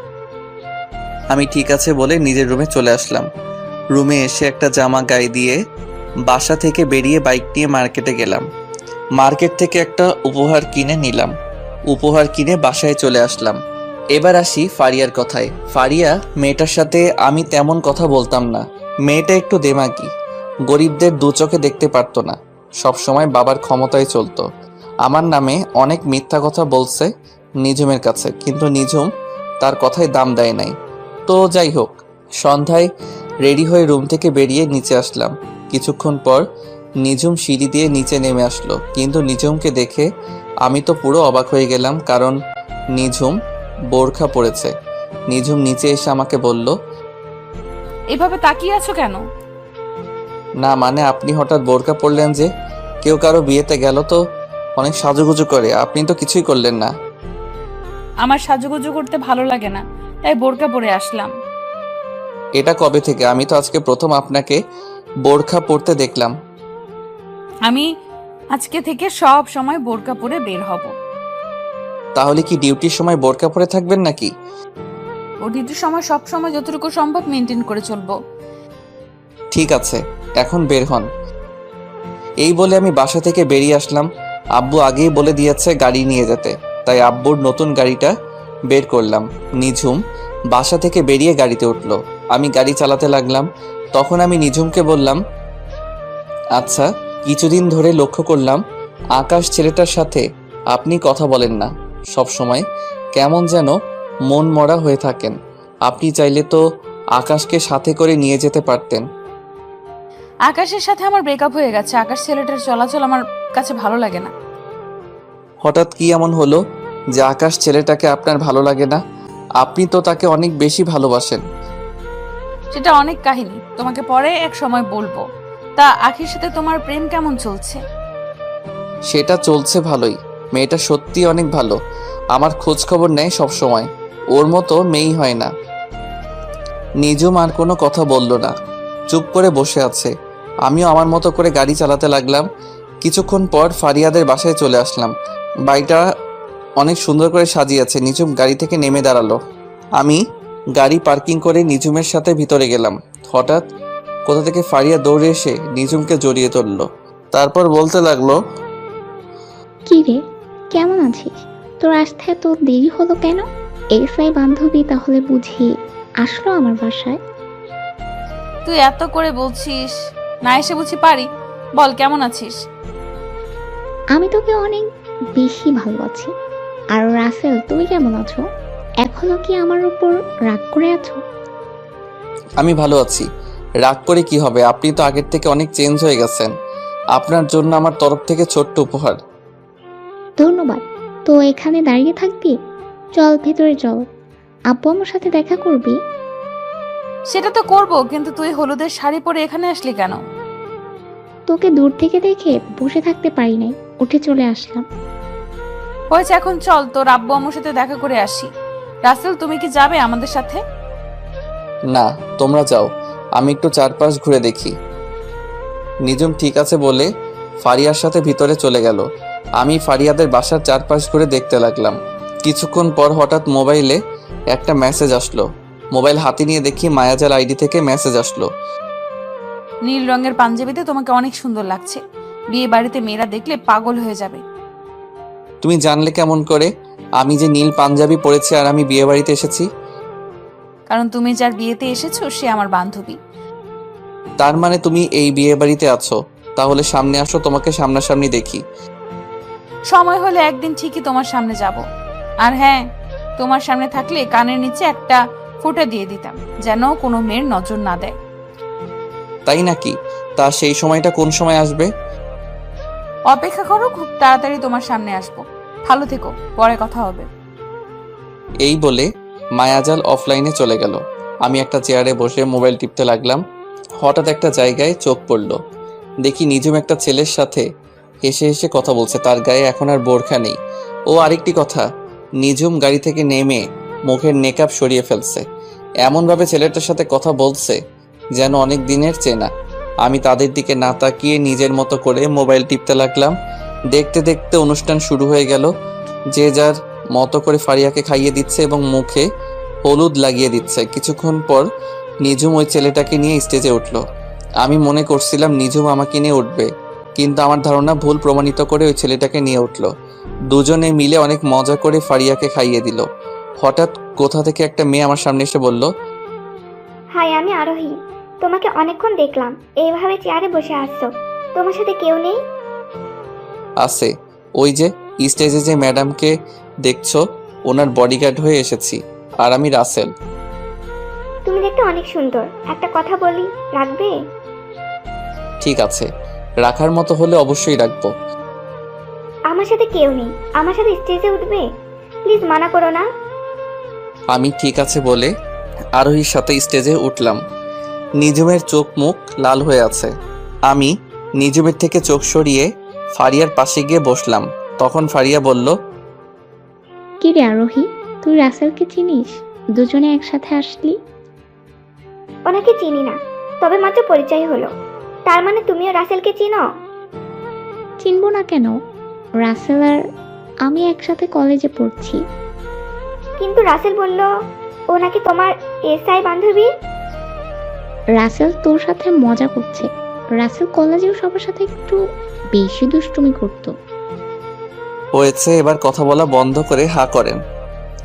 আমি ঠিক আছে বলে নিজের রুমে চলে আসলাম। রুমে এসে একটা জামা গায়ে দিয়ে বাসা থেকে বেরিয়ে বাইক নিয়ে মার্কেটে গেলাম। মার্কেট থেকে একটা উপহার কিনে নিলাম। উপহার কিনে বাসায় চলে আসলাম। এবার আসি ফারিয়ার কথায়। ফারিয়া মেয়েটার সাথে আমি তেমন কথা বলতাম না। মেয়েটা একটু দেমাগি, গরিবদের দু চোখে দেখতে পারতো না, সব সময় বাবার ক্ষমতায় চলতো। আমার নামে অনেক মিথ্যা কথা বলছে নিঝুমের কাছে, কিন্তু নিঝুম তার কথায় দাম দেয় নাই। তো যাই হোক, সন্ধ্যায় রেডি হয়ে রুম থেকে বেরিয়ে নিচে আসলাম। কিছুক্ষণ পর নিঝুম সিঁড়ি দিয়ে নিচে নেমে আসলো, কিন্তু নিঝুমকে দেখে আমি তো পুরো অবাক হয়ে গেলাম, কারণ নিঝুম বোরখা পরেছে। নিঝুম নিচে এসে আমাকে বলল, এভাবে তাকিয়ে আছো কেন? না মানে আপনি হঠাৎ বোরখা পরলেন যে? কেউ কারো বিয়েতে গেল তো অনেক সাজুগুজু করে, আপনি তো কিছুই করলেন না। আমার সাজুগুজু করতে ভালো লাগে না, তাই বোরকা পরে আসলাম। এটা কবে থেকে? আমি তো আজকে প্রথম আপনাকে বোরখা পরতে দেখলাম। আমি আজকে থেকে সব সময় বোরকা পরে বের হব। তাহলে কি ডিউটির সময় বোরখা পরে থাকবেন নাকি? ও ডিউটির সময় সব সময় যতটুকু সম্ভব মেনটেন করে চলবো। ঠিক আছে, এখন বের হন। এই বলে আমি বাসা থেকে বেরিয়ে আসলাম। আব্বু আগেই বলে দিয়েছে গাড়ি নিয়ে যেতে, তাই আব্বুর নতুন গাড়িটা বের করলাম। নিঝুম বাসা থেকে বেরিয়ে গাড়িতে উঠলো। আমি গাড়ি চালাতে লাগলাম। তখন আমি নিঝুমকে বললাম, আচ্ছা, কিছুদিন ধরে লক্ষ্য করলাম আকাশ ছেলেটার সাথে আপনি কথা বলেন না, সব সময় কেমন যেন মন মরা হয়ে থাকেন। আপনি চাইলে তো আকাশকে সাথে করে নিয়ে যেতে পারতেন। আকাশের সাথে আমার ব্রেকআপ হয়ে গেছে। আকাশ ছেলেটার চলাচল আমার কাছে ভালো লাগে না। হঠাৎ কি এমন হলো যে আকাশ ছেলেটাকে আপনার ভালো লাগে না? আপনি তো তাকে অনেক বেশি ভালোবাসেন। সেটা অনেক কাহিনী, তোমাকে পরে এক সময় বলবো। তা আখির সাথে তোমার প্রেম কেমন চলছে? সেটা চলছে ভালোই। মেয়েটা সত্যি অনেক ভালো, আমার খোঁজ খবর নেয় সব সময়। ওর মতো মেয়েই হয় না। নিঝুম আর কোনো কথা বলল না, চুপ করে বসে আছে। আমিও আমার মতো করে গাড়ি চালাতে লাগলাম। কিছুক্ষণ পর ফারিয়াদের বাসায় চলে আসলাম। বাড়িটা অনেক সুন্দর করে সাজিয়েছে। নিঝুম গাড়ি থেকে নেমে দাঁড়ালো। আমি গাড়ি পার্কিং করে নিঝুমের সাথে ভিতরে গেলাম। হঠাৎ কোথা থেকে ফারিয়া দৌড়ে এসে নিঝুমকে জড়িয়ে ধরলো। তারপর বলতে লাগলো, কি রে, কেমন আছিস? তোর আসতে এত দেরি হলো কেন? এসআই বান্ধবী তাহলে বুঝি আসলো আমার বাসায়? তুই এত করে বলছিস, না এসে বুঝি পারি? বল কেমন আছিস? আমি তোকে অনেক বেশি ভালোবাসি। আর রাসেল, তুমি কেমন আছো? এখনো কি আমার উপর রাগ করে আছো? আমি ভালো আছি। রাগ করে কি হবে? আপনি তো আগের থেকে অনেক চেঞ্জ হয়ে গেছেন। আপনার জন্য আমার তরফ থেকে ছোট্ট উপহার। ধন্যবাদ। তো এখানে দাঁড়িয়ে থাকবি? চল ভেতরে চল, আব্বু আমার সাথে দেখা করবি। সেটা তো করব, কিন্তু তুই হলুদের শাড়ি পরে এখানে আসলি কেন? তোকে দূর থেকে দেখে বসে থাকতে পারি নাই, উঠে চলে আসলাম। হয়েছে, এখন চল তোর আব্বু আম্মুর সাথে দেখা করে আসি। রাসেল, তুমি কি যাবে আমাদের সাথে? না, তোমরা যাও, আমি একটু চারপাশ ঘুরে দেখি। নিঝুম ঠিক আছে বলে ফারিয়ার সাথে ভিতরে চলে গেল। আমি ফারিয়াদের বাসার চারপাশ ঘুরে দেখতে লাগলাম। কিছুক্ষণ পর হঠাৎ মোবাইলে একটা মেসেজ আসলো। মোবাইল হাতে নিয়ে দেখি মায়াজাল আইডি থেকে মেসেজ আসলো। নীল রঙের পাঞ্জাবিতে তোমাকে অনেক সুন্দর লাগছে। বিয়ে বাড়িতে মেয়েরা দেখলে পাগল হয়ে যাবে। তুমি জানলে কেমন করে আমি যে নীল পাঞ্জাবি পরেছি আর আমি বিয়ে বাড়িতে এসেছি? কারণ তুমি যার বিয়েতে এসেছো সে আমার বান্ধবী। তার মানে তুমি এই বিয়ে বাড়িতে আছো? তাহলে সামনে আসো, তোমাকে সামনাসামনি দেখি। সময় হলে একদিন ঠিকই তোমার সামনে যাব। আর হ্যাঁ, তোমার সামনে থাকলে কানের নিচে একটা ফোঁটা দিয়ে দিতাম, যেন কোনো মেয়ের নজর না দেয়। তাই নাকি? তা সেই সময়টা কোন সময় আসবে? অপেক্ষা করো, খুব তাড়াতাড়ি তোমার সামনে আসবো। ভালো থেকো, পরে কথা হবে। এই বলে মায়াজাল অফলাইনে চলে গেল। আমি একটা চেয়ারে বসে মোবাইল টিপতে লাগলাম। হঠাৎ একটা জায়গায় চোখ পড়ল। দেখি নিজুম একটা ছেলের সাথে হেসে হেসে কথা বলছে। তার গায়ে এখন আর বোরখা নেই। ও আরেকটি কথা, নিজুম গাড়ি থেকে নেমে মুখের নেকআপ সরিয়ে ফেলছে। এমনভাবে ছেলেটার সাথে কথা বলছে যেন অনেক দিনের চেনা। আমি তাদের দিকে না তাকিয়ে নিজের মতো করে মোবাইল টিপতে লাগলাম। দেখতে দেখতে অনুষ্ঠান শুরু হয়ে গেল। যে যার মতো করে ফারিয়াকে খাইয়ে দিচ্ছে এবং মুখে হলুদ লাগিয়ে দিচ্ছে। কিছুক্ষণ পর নিজুম ওই ছেলেটাকে নিয়ে স্টেজে উঠল। আমি মনে করছিলাম নিজুম আমাকে নিয়ে উঠবে, কিন্তু আমার ধারণা ভুল প্রমাণিত করে ওই ছেলেটাকে নিয়ে উঠল। দুজনে মিলে অনেক মজা করে ফারিয়াকে খাইয়ে দিল। হঠাৎ কোথা থেকে একটা মেয়ে আমার সামনে এসে বলল, হাই, আমি আরোহী। তোমাকে অনেকক্ষণ দেখলাম এইভাবে চেয়ারে বসে আসছো, তোমার সাথে কেউ নেই? আছে, ওই যে স্টেজে যে ম্যাডামকে দেখছো, ওনার বডিগার্ড হয়ে এসেছি। আর আমি রাসেল। তুমি দেখতে অনেক সুন্দর, একটা কথা বলি, রাখবে? ঠিক আছে, রাখার মতো হলে অবশ্যই রাখবো। আমার সাথে কেউ নেই, আমার সাথে স্টেজে উঠবে? প্লিজ মানা করো না। আমি ঠিক আছে বলে আরোহীর সাথে স্টেজে উঠলাম। নিজুমের চোখ মুখ লাল হয়ে আছে। আমি নিজুমের থেকে চোখ সরিয়ে ফারিয়ার পাশে গিয়ে বসলাম। তখন ফারিয়া বলল, কি রে আরোহী, তুই রাসেলকে চিনিস? দুজনে একসাথে আসলি? ওনাকে চিনি না, তবে মাত্র পরিচয় হলো। তার মানে তুমিও রাসেলকে চিনো? চিনবো না কেন? রাসেল আর আমি একসাথে কলেজে পড়ছি। কিন্তু রাসেল বলল ও নাকি তোমার এসআই বান্ধবী। রাসেল তোর সাথে মজা করছে। রাসেল কলেজেও সবার সাথে একটু বেশি দুষ্টুমি করতো। হয়েছে, এবার কথা বলা বন্ধ করে হা করেন,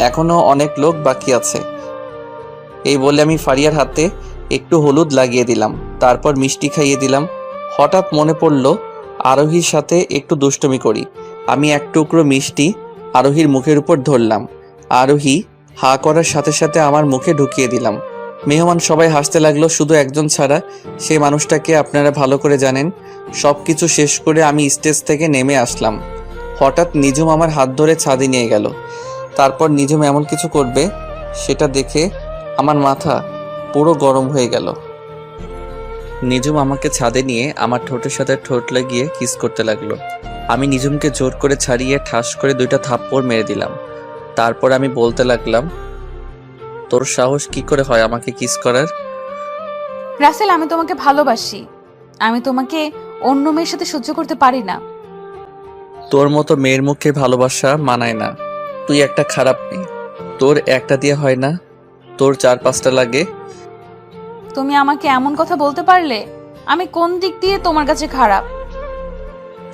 এখনো অনেক লোক বাকি আছে। এই বলে আমি ফারিয়ার হাতে একটু হলুদ লাগিয়ে দিলাম, তারপর মিষ্টি খাইয়ে দিলাম। হঠাৎ মনে পড়ল আরোহীর সাথে একটু দুষ্টুমি করি। আমি এক টুকরো মিষ্টি আরোহীর মুখের উপর ধরলাম। আরোহী হা করার সাথে সাথে আমার মুখে ঢুকিয়ে দিলাম। মেহমান সবাই হাসতে লাগলো, শুধু একজন ছাড়া। সেই মানুষটাকে আপনারা ভালো করে জানেন। সব কিছু শেষ করে আমি স্টেজ থেকে নেমে আসলাম। হঠাৎ নিজুম আমার হাত ধরে ছাদে নিয়ে গেল। তারপর নিজুম এমন কিছু করবে সেটা দেখে আমার মাথা পুরো গরম হয়ে গেল। নিজুম আমাকে ছাদে নিয়ে আমার ঠোঁটের সাথে ঠোঁট লাগিয়ে কিস করতে লাগলো। আমি নিজুমকে জোর করে ছাড়িয়ে ঠাস করে 2টা থাপ্পড় মেরে দিলাম। তারপর আমি বলতে লাগলাম, তোর সাহস কি করে হয় আমাকে কিস করার? রাসেল, আমি তোমাকে ভালোবাসি। আমি তোমাকে অন্য মেয়ের সাথে সহ্য করতে পারি না। তোর মতো মেয়ের মুখে ভালোবাসা মানায় না। তুই একটা খারাপ মেয়ে। তোর একটা দিয়ে হয় না, তোর 4-5টা লাগে। তুমি আমাকে এমন কথা বলতে পারলে? আমি কোন দিক দিয়ে তোমার কাছে খারাপ?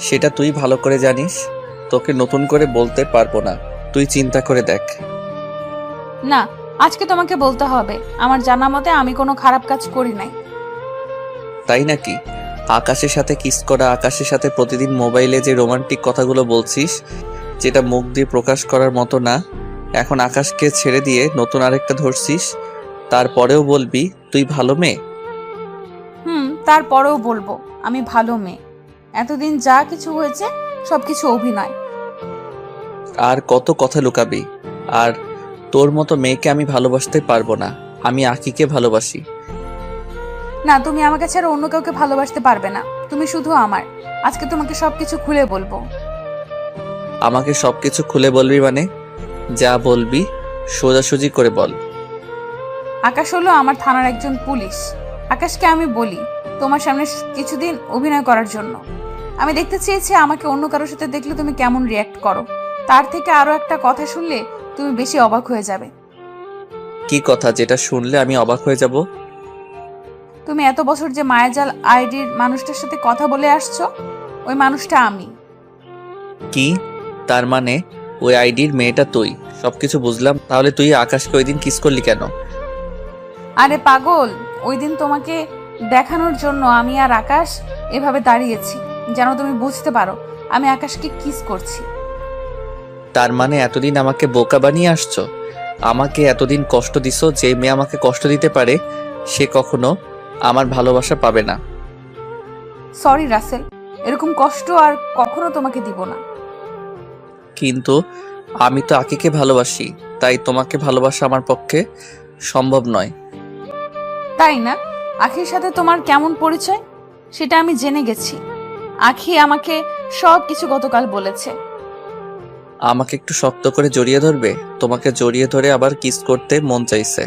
সেটা তুই ভালো করে জানিস। তোকে নতুন করে বলতে পারবো না, তুই চিন্তা করে দেখ। না, আজকে তোমাকে বলতে হবে। আমার জানা মতে আমি কোনো খারাপ কাজ করি নাই। তাই নাকি? আকাশের সাথে কিস করা, আকাশের সাথে প্রতিদিন মোবাইলে যে রোমান্টিক কথাগুলো বলছিস, যেটা মুখ দিয়ে প্রকাশ করার মতো না, এখন আকাশকে ছেড়ে দিয়ে নতুন আরেকটা ধরছিস, তারপরেও বলবি তুই ভালো মেয়ে? তারপরেও বলবো আমি ভালো মেয়ে। এতদিন যা কিছু হয়েছে সবকিছু অভিনয়। আর কত কথা লুকাবি? আর তোর মতো মেয়েকে আমি ভালোবাসতে পারবো না। আমি আকিকে ভালোবাসি। না, তুমি আমাকে ছাড়া অন্য কাউকে ভালোবাসতে পারবে না। তুমি শুধু আমার। আজকে তোমাকে সবকিছু খুলে বলবো। আমাকে সবকিছু খুলে বলবি মানে? যা বলবি সোজাসুজি করে বল। আকাশ হলো আমার থানার একজন পুলিশ। আকাশকে আমি বলি তোমার সামনে কিছুদিন অভিনয় করার জন্য। আমি দেখতে চেয়েছি আমাকে অন্য কারোর সাথে দেখলে তুমি কেমন রিয়্যাক্ট করো। তার থেকে আরো একটা কথা শুনলে তুমি বেশি অবাক হয়ে যাবে। কি কথা যেটা শুনলে আমি অবাক হয়ে যাব? তুমি এত বছর যে মায়াজাল আইডির মানুষটার সাথে কথা বলে আসছো, ওই মানুষটা আমি। কি? তার মানে ওই আইডির মেয়েটা তুই? সবকিছু বুঝলাম, তাহলে তুই আকাশকে ওই দিন কিস করলি কেন? আরে পাগল, ওই দিন তোমাকে দেখানোর জন্য আমি আর আকাশ এভাবে দাঁড়িয়েছি, যেন তুমি বুঝতে পারো আমি আকাশকে কিস করছি। তার মানে এতদিন আমাকে বোকা বানিয়ে আসছো? আমাকে এতদিন কষ্ট দিছো। যে মেয়ে আমাকে কষ্ট দিতে পারে সে কখনো আমার ভালোবাসা পাবে না। সরি রাসেল, এরকম কষ্ট আর কখনো তোমাকে দিব না। কিন্তু আমি তো আকিকে ভালোবাসি, তাই তোমাকে ভালোবাসা আমার পক্ষে সম্ভব নয়। তাই না? আখির সাথে তোমার কেমন পরিচয় সেটা আমি জেনে গেছি। আখি আমাকে সব কিছু গতকাল বলেছে। আমাকে একটু শক্ত করে জড়িয়ে ধরবে? তোমাকে জড়িয়ে ধরে আবার কিস করতে মন চাইছে।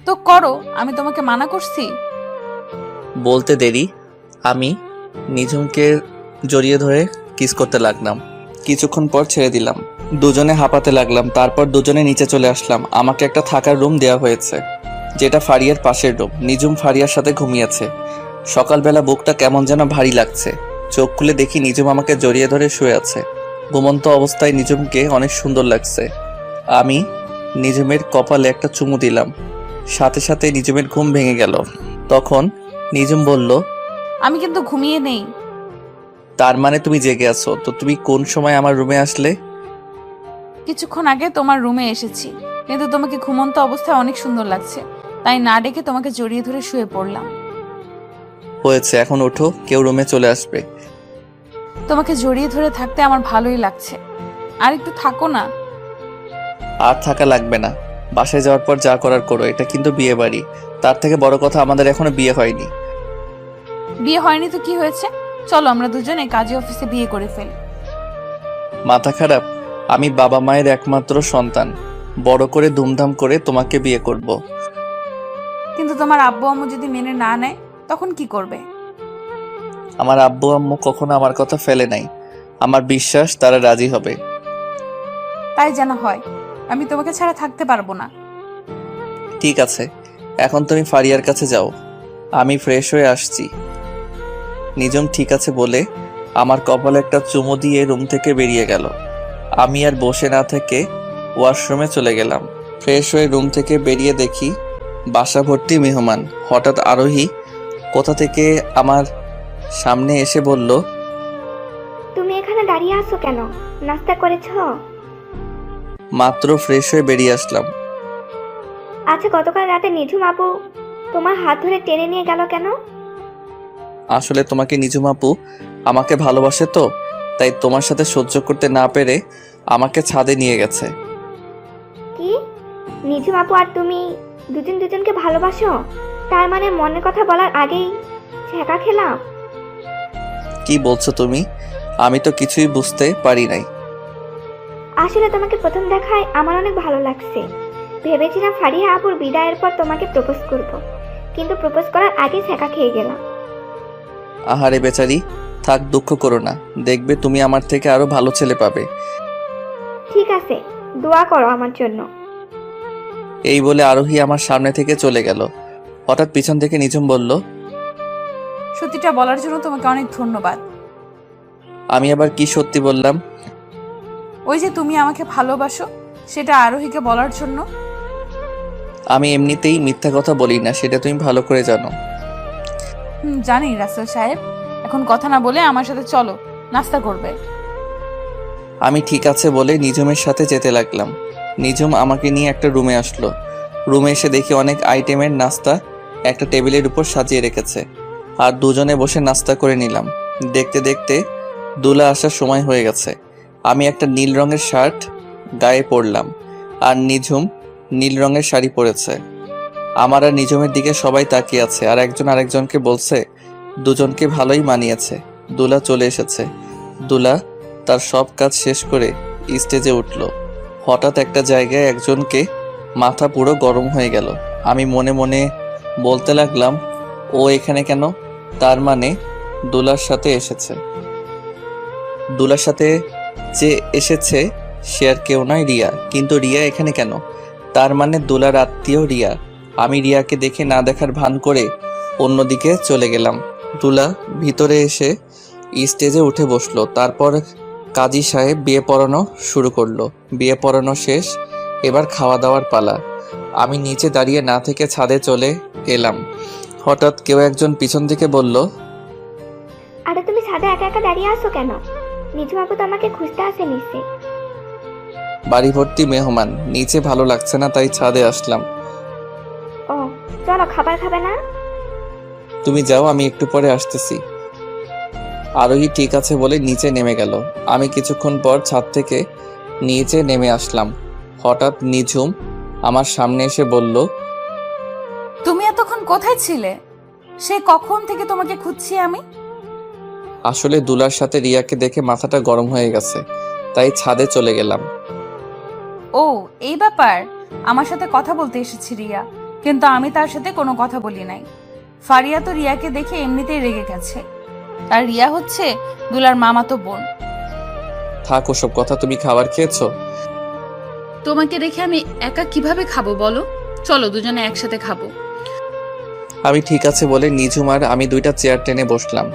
তো করো, আমি তোমাকে মানা করছি? বলতে দেরি, আমি নিঝুমকে জড়িয়ে ধরে কিস করতে লাগলাম। কিছুক্ষণ পর ছেড়ে দিলাম। দুজনে হাঁপাতে লাগলাম। তারপর দুজনে নিচে চলে আসলাম। আমাকে একটা থাকার রুম দেওয়া হয়েছে, যেটা ফারিয়ার পাশের রুম। নিঝুম ফারিয়ার সাথে ঘুমিয়েছে। সকালবেলা বুকটা কেমন যেন ভারী লাগছে। চোখ খুলে দেখি নিঝুম আমাকে জড়িয়ে ধরে শুয়ে আছে। ঘুমন্ত অবস্থায় নিঝুমকে অনেক সুন্দর লাগছে। আমি নিঝুমের কপালে একটা চুমু দিলাম। সাথে সাথে নিঝুমের ঘুম ভেঙে গেল। তখন নিঝুম বলল, আমি কিন্তু ঘুমিয়ে নেই। তার মানে তুমি জেগে আছো? তো তুমি কোন সময় আমার রুমে আসলে? কিছুক্ষণ আগে তোমার রুমে এসেছি, কিন্তু তোমাকে ঘুমন্ত অবস্থায় অনেক সুন্দর লাগছে, তাই না ডেকে তোমাকে জড়িয়ে ধরে শুয়ে পড়লাম। হয়েছে, এখন ওঠো, কেউ রুমে চলে আসবে। তোমাকে জড়িয়ে ধরে থাকতে আমার ভালোই লাগছে, আর একটু থাকো না। আর থাকা লাগবে না। বাসায় যাওয়ার পর যা করার করো। এটা কিন্তু বিয়ে বাড়ি। তার থেকে বড় কথা, আমাদের এখনো বিয়ে হয়নি। বিয়ে হয়নি তো কি হয়েছে? চলো আমরা দুজনে কাজী অফিসে বিয়ে করে ফেলি। মাথা খারাপ? আমি বাবা মায়ের একমাত্র সন্তান। বড় করে ধুমধাম করে তোমাকে বিয়ে করব। কিন্তু তোমার আব্বু আম্মু যদি মেনে না নেয় তখন কি করবে? আমার আব্বু আম্মু কখনো আমার কথা ফেলে নাই। আমার বিশ্বাস তারা রাজি হবে। তাই যেন হয়। আমি তোমাকে ছাড়া থাকতে পারবো না। ঠিক আছে, এখন তুমি ফারিয়ার কাছে যাও, আমি ফ্রেশ হয়ে আসছি। নিঝুম ঠিক আছে বলে আমার কপালে একটা চুমু দিয়ে রুম থেকে বেরিয়ে গেল। আমি আর বসে না থেকে ওয়াশরুমে চলে গেলাম। ফ্রেশ হয়ে রুম থেকে বেরিয়ে দেখি বাসা ভর্তি মেহমান। হঠাৎ আরোহী কোথা থেকে আমার সামনে এসে বলল, তুমি এখানে দাঁড়িয়ে আছো কেন? নাস্তা করেছো? মাত্র ফ্রেশ হয়ে বেরিয়ে আসলাম। আচ্ছা, গতকাল রাতে নিঝুম আপু তোমার হাত ধরে টেনে নিয়ে গেল কেন? আসলে তোমাকে নিঝুম আপু আমাকে ভালোবাসে তো, তাই তোমার সাথে সহ্য করতে না পেরে আমাকে ছাদে নিয়ে গেছে। কি? নিঝুম আপু আর তুমি দুজন দুজনকে ভালোবাসো? তার মানে মনের কথা বলার আগেই ছেঁকা খেলাম? কি বলছো তুমি? আমি তো কিছুই বুঝতে পারি নাই। আসলে তোমাকে প্রথম দেখায় আমার অনেক ভালো লাগছে। ভেবেছিলাম ফারিয়া আপুর বিদায়ের পর তোমাকে প্রপোজ করব, কিন্তু প্রপোজ করার আগে ছেঁকা খেয়ে গেলাম। আহারে বেচারি, থাক, দুঃখ করো না। দেখবে তুমি আমার থেকে আরো ভালো ছেলে পাবে। ঠিক আছে, দোয়া করো আমার জন্য। এই বলে আরোহী আমার সামনে থেকে চলে গেল। হঠাৎ পিছন থেকে নিঝুম বলল, সত্যিটা বলার জন্য তোমাকে অনেক ধন্যবাদ। আমি আবার কি সত্যি বললাম? ওই যে তুমি আমাকে ভালোবাসো, সেটা আরোহীকে বলার জন্য। আমি এমনিতেই মিথ্যা কথা বলি না, সেটা তুমি ভালো করে জানো। জানি রাসেল সাহেব। এখন কথা না বলে আমার সাথে চলো, নাস্তা করবে। আমি ঠিক আছে বলে নিঝুমের সাথে যেতে লাগলাম। নিঝুম আমাকে নিয়ে একটা রুমে আসলো। রুমে এসে দেখি অনেক আইটেমের নাস্তা একটা টেবিলের উপর সাজিয়ে রেখেছে, আর দুজনে বসে নাস্তা করে নিলাম। দেখতে দেখতে দুলা আসার সময় হয়ে গেছে। আমি একটা নীল রঙের শার্ট গায়ে পরলাম, আর নিঝুম নীল রঙের শাড়ি পরেছে। আমার আর নিঝুমের দিকে সবাই তাকিয়ে আছে, আর একজন আরেকজনকে বলছে দুজনকে ভালোই মানিয়েছে। দুলা চলে এসেছে। দুলা তার সব কাজ শেষ করে স্টেজে উঠল। হঠাৎ একটা জায়গায় একজনকে মাথা পুরো গরম হয়ে গেল। আমি মনে মনে বলতে লাগলাম, ও এখানে কেন? তার মানে দুলার সাথে এসেছে। দুলার সাথে যে এসেছে সে আর কেউ নয়, রিয়া। কিন্তু রিয়া এখানে কেন? তার মানে দুলার আত্মীয় রিয়া। আমি রিয়াকে দেখে না দেখার ভান করে অন্যদিকে চলে গেলাম। দুলা ভিতরে এসে স্টেজে উঠে বসলো। তারপর কাজী সাহেব বিয়ে পড়ানো শুরু করলো। বিয়ে পড়ানো শেষ, এবার খাওয়া দাওয়ার পালা। আমি নিচে দাঁড়িয়ে না থেকে ছাদে চলে এলাম। হঠাৎ কেউ একজন পিছন থেকে বলল, আরে তুমি ছাদে একা একা দাঁড়িয়ে আছো কেন? নিঝুম আপু তো আমাকে খুঁজতে আসে নিশ্চয়ই। বাড়ি ভর্তি মেহমান, নিচে ভালো লাগছে না তাই ছাদে আসলাম। ও চলো, খাবার খাবে না? তুমি যাও, আমি একটু পরে আসতেছি। আরোহী ঠিক আছে বলে নিচে নেমে গেল। আমি কিছুক্ষণ পর ছাদ থেকে নিচে নেমে আসলাম। হঠাৎ নিঝুম আমার সামনে এসে বলল, তুমি এতক্ষণ কোথায় ছিলে? সে কখন থেকে তোমাকে খুঁজছি আমি। আসলে দুলার সাথে রিয়াকে দেখে মাথাটা গরম হয়ে গেছে, তাই ছাদে চলে গেলাম। ও এই ব্যাপার। আমার সাথে কথা বলতে এসেছি রিয়া, কিন্তু আমি তার সাথে কোনো কথা বলি নাই। ফারিয়া তো রিয়াকে দেখে এমনিতেই রেগে গেছে, আর রিয়া হচ্ছে দুলার মামাতো বোন। থাক ওসব কথা, তুমি খাবার খেয়েছো? তোমাকে রেখে আমি একা কিভাবে খাবো বলো? চলো দুজনে একসাথে খাবো। আমি ঠিক আছে বলে নিঝুম আর আমি দুইটা চেয়ার টেনে বসলাম।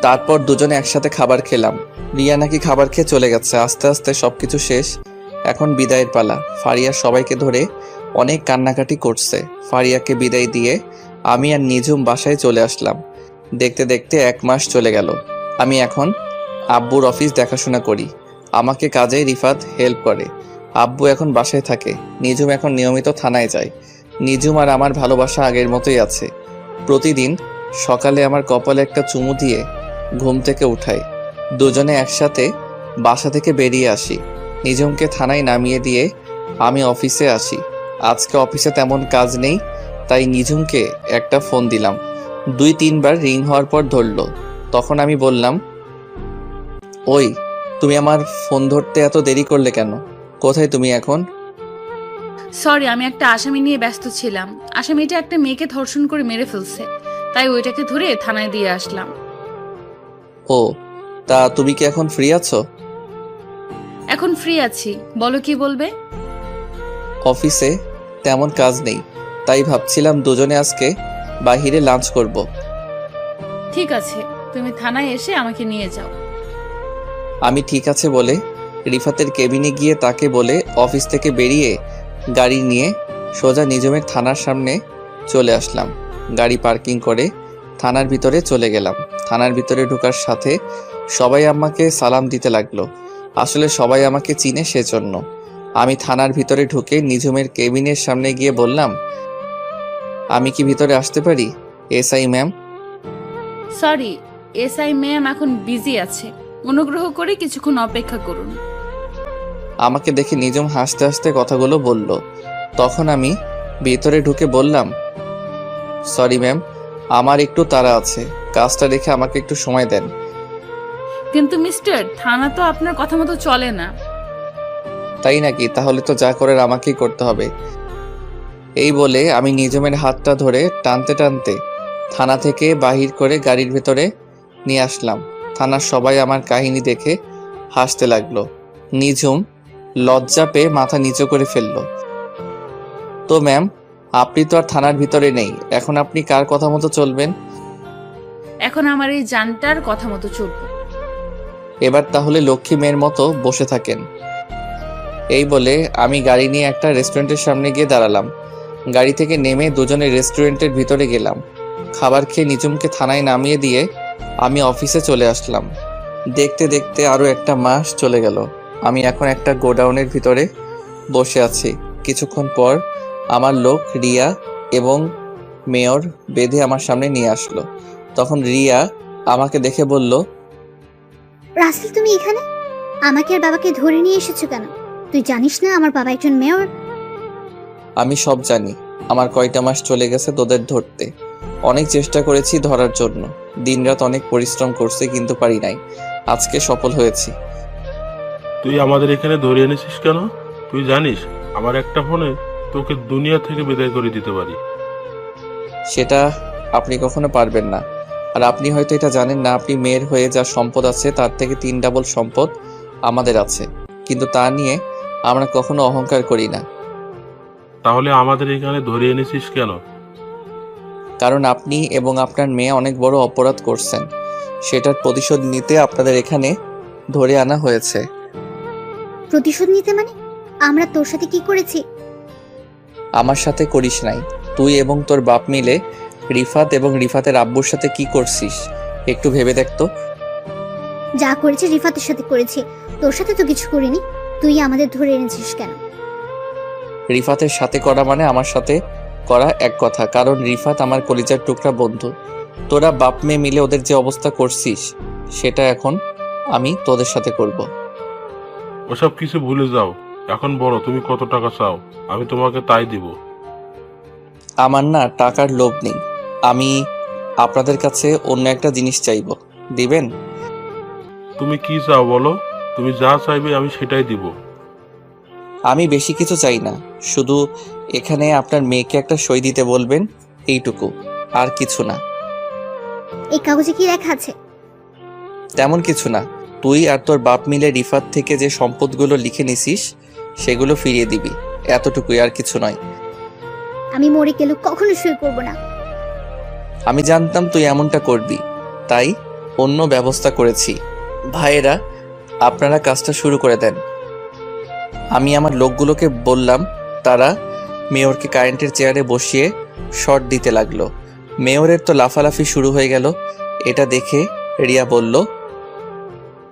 তারপর দুজনে একসাথে খাবার খেলাম। রিয়া নাকি খাবার খেয়ে চলে গেছে। আস্তে আস্তে সবকিছু শেষ, এখন বিদায়ের পালা। ফারিয়া সবাইকে ধরে অনেক কান্নাকাটি করছে। ফারিয়াকে বিদায় দিয়ে আমি আর নিঝুম বাসায় চলে আসলাম। দেখতে দেখতে 1 মাস চলে গেল। আমি এখন আব্বুর অফিস দেখাশোনা করি, আমাকে কাজে রিফাত হেল্প করে। আব্বু এখন বাসায় থাকে, নিঝুম এখন নিয়মিত থানায় যায়। নিঝুম আর আমার ভালোবাসা আগের মতোই আছে। প্রতিদিন সকালে আমার কপালে একটা চুমু দিয়ে ঘুম থেকে উঠাই। দুজনে একসাথে বাসা থেকে বেরিয়ে আসি। নিঝুমকে থানায় নামিয়ে দিয়ে আমি অফিসে আসি। আজকে অফিসে তেমন কাজ নেই, তাই নিঝুমকে একটা ফোন দিলাম। 2-3 বার রিং হওয়ার পর ধরলো। তখন আমি বললাম, ওই তুমি আমার ফোন ধরতে এত দেরি করলে কেন? কোথায় তুমি এখন? সরি, আমি একটা আসামি নিয়ে ব্যস্ত ছিলাম। আসামিটা একটা মেয়েকে ধর্ষণ করে মেরে ফেলছে, তাই ওইটাকে ধরে থানায় দিয়ে আসলাম। ও তা তুমি কি এখন ফ্রি আছো? এখন ফ্রি আছি, বলো কি বলবে? অফিসে তেমন কাজ নেই, তাই ভাবছিলাম দুজনে আজকে বাহিরে লাঞ্চ করব। ঠিক আছে, তুমি থানায় এসে আমাকে নিয়ে যাও। আমি ঠিক আছে বলে রিফাতের কেবিনে গিয়ে তাকে বলে অফিস থেকে বেরিয়ে গাড়ি নিয়ে সোজা নিঝুমের থানার সামনে চলে আসলাম। গাড়ি পার্কিং করে থানার ভিতরে চলে গেলাম। থানার ভিতরে ঢোকার সাথে সবাই আমাকে সালাম দিতে লাগলো। আসলে সবাই আমাকে চিনে, সেজন্য। আমি থানার ভিতরে ঢুকে নিঝুমের কেবিনের সামনে গিয়ে বললাম, আমি কি ভিতরে আসতে পারি SI ma'am? Sorry, SI ma'am এখন বিজি আছে, অনুগ্রহ করে কিছুক্ষণ অপেক্ষা করুন। আমাকে দেখে নিঝুম হাসতে হাসতে কথাগুলো বলল। তখন আমি ভিতরে ঢুকে বললাম, সরি ম্যাম, আমার একটু তাড়া আছে, কাজটা রেখে আমাকে একটু সময় দেন। কিন্তু মিস্টার, থানা তো আপনার কথা মতো চলে না। তাই নাকি? তাহলে তো যা করার আমাকেই করতে হবে। এই বলে আমি নিঝুমের হাতটা ধরে টানতে টানতে থানা থেকে বাহির করে গাড়ির ভেতরে নিয়ে আসলাম। থানার সবাই আমার কাহিনী দেখে হাসতে লাগলো। নিঝুম লজ্জা পেয়ে মাথা নিচু করে ফেললো। তো ম্যাম, আপনি তো আর থানার ভিতরে নেই, এখন আপনি কার কথা মতো চলবেন? এখন আমার এই জানটার কথা মতো চলবো। এবার তাহলে লক্ষ্মী মেয়ের মতো বসে থাকেন। এই বলে আমি গাড়ি নিয়ে একটা রেস্টুরেন্টের সামনে গিয়ে দাঁড়ালাম। গাড়ি থেকে নেমে দুজনে রেস্টুরেন্টের ভিতরে গেলাম। খাবার খেয়ে নিঝুমকে থানায় নামিয়ে দিয়ে আমি অফিসে চলে আসলাম। দেখতে দেখতে আরও 1 মাস চলে গেল। আমি এখন একটা গোডাউনের ভিতরে বসে আছি। কিছুক্ষণ পর আমার লোক রিয়া এবং মেয়র বেঁধে আমার সামনে নিয়ে আসলো। তখন রিয়া আমাকে দেখে বলল, রাসেল তুমি এখানে? আমাকে আর বাবাকে ধরে নিয়ে এসেছো কেন? তুই জানিস না আমার বাবা একজন মেয়র? আমি সব জানি। আমার কয়টা মাস চলে গেছে তোদের ধরতে। অনেক চেষ্টা করেছি ধরার জন্য, দিনরাত অনেক পরিশ্রম করছি, কিন্তু পারি নাই। আজকে সফল হয়েছি। তুই আমাদের এখানে ধরে এনেছিস কেন? তুই জানিস আমার একটা ফোনে তোকে দুনিয়া থেকে বিদায় করে দিতে পারি। সেটা আপনি কখনো পারবেন না। আর আপনি হয়তো এটা জানেন না, আপনি মেয়ের হয়ে যা সম্পদ আছে তার থেকে 3 ডাবল সম্পদ আমাদের আছে, কিন্তু তা নিয়ে আমরা কখনো অহংকার করি না। তাহলে আমাদের এখানে ধরে এনেছিস কেন? কারণ আপনি এবং আপনার মেয়ে অনেক বড় অপরাধ করছেন, সেটার প্রতিশোধ নিতে আপনাদের এখানে ধরে আনা হয়েছে। প্রতিশোধ নিতে মানে? আমরা তোর সাথে কি করেছি? আমার সাথে করিস নাই, তুই এবং তোর বাপ মিলে রিফাত এবং রিফাতের আব্বুর সাথে কি করছিস একটু ভেবে দেখতো। যা করেছি রিফাতের সাথে করেছি, তোর সাথে তো কিছু করিনি। তুই আমাদের ধরে এনেছিস কেন? রিফাতের সাথে করা মানে আমার সাথে করা এক কথা, কারণ রিফাত আমার কলিজার টুকরা বন্ধু। তোরা বাপ মেয়ে মিলে ওদের যে অবস্থা করছিস, সেটা এখন আমি তোদের সাথে করব। ওসব কিছু ভুলে যাও, এখন বলো তুমি কত টাকা চাও, আমি তোমাকে তাই দিব। আমার না টাকার লোভ নেই, আমি আপনাদের কাছে অন্য একটা জিনিস চাইবো, দিবেন? তুমি কি চাও বলো, তুমি যা চাইবে আমি সেটাই দিব। আমি বেশি কিছু চাই না, শুধু এখানে আপনার মেয়েকে একটা সই দিতে বলবেন, এইটুকু, আর কিছু না। এই কাগজে কি লেখা আছে? তেমন কিছু না, তুই আর তোর বাপ মিলে রিফাত থেকে যে সম্পদগুলো লিখে নিছিস সেগুলো ফিরিয়ে দিবি, এতটুকুই, আর কিছু নয়। আমি মরে গেলেও কখনো সই করব না। আমি জানতাম তুই এমনটা করবি, তাই অন্য ব্যবস্থা করেছি। ভাইয়েরা, আপনারা কাজটা শুরু করে দেন। আমি আমার লোকগুলোকে বললাম, তারা মেয়রকে কারেন্টের চেয়ারে বসিয়ে শট দিতে লাগলো। মেয়রের তো লাফালাফি শুরু হয়ে গেল। এটা দেখে রিয়া বলল,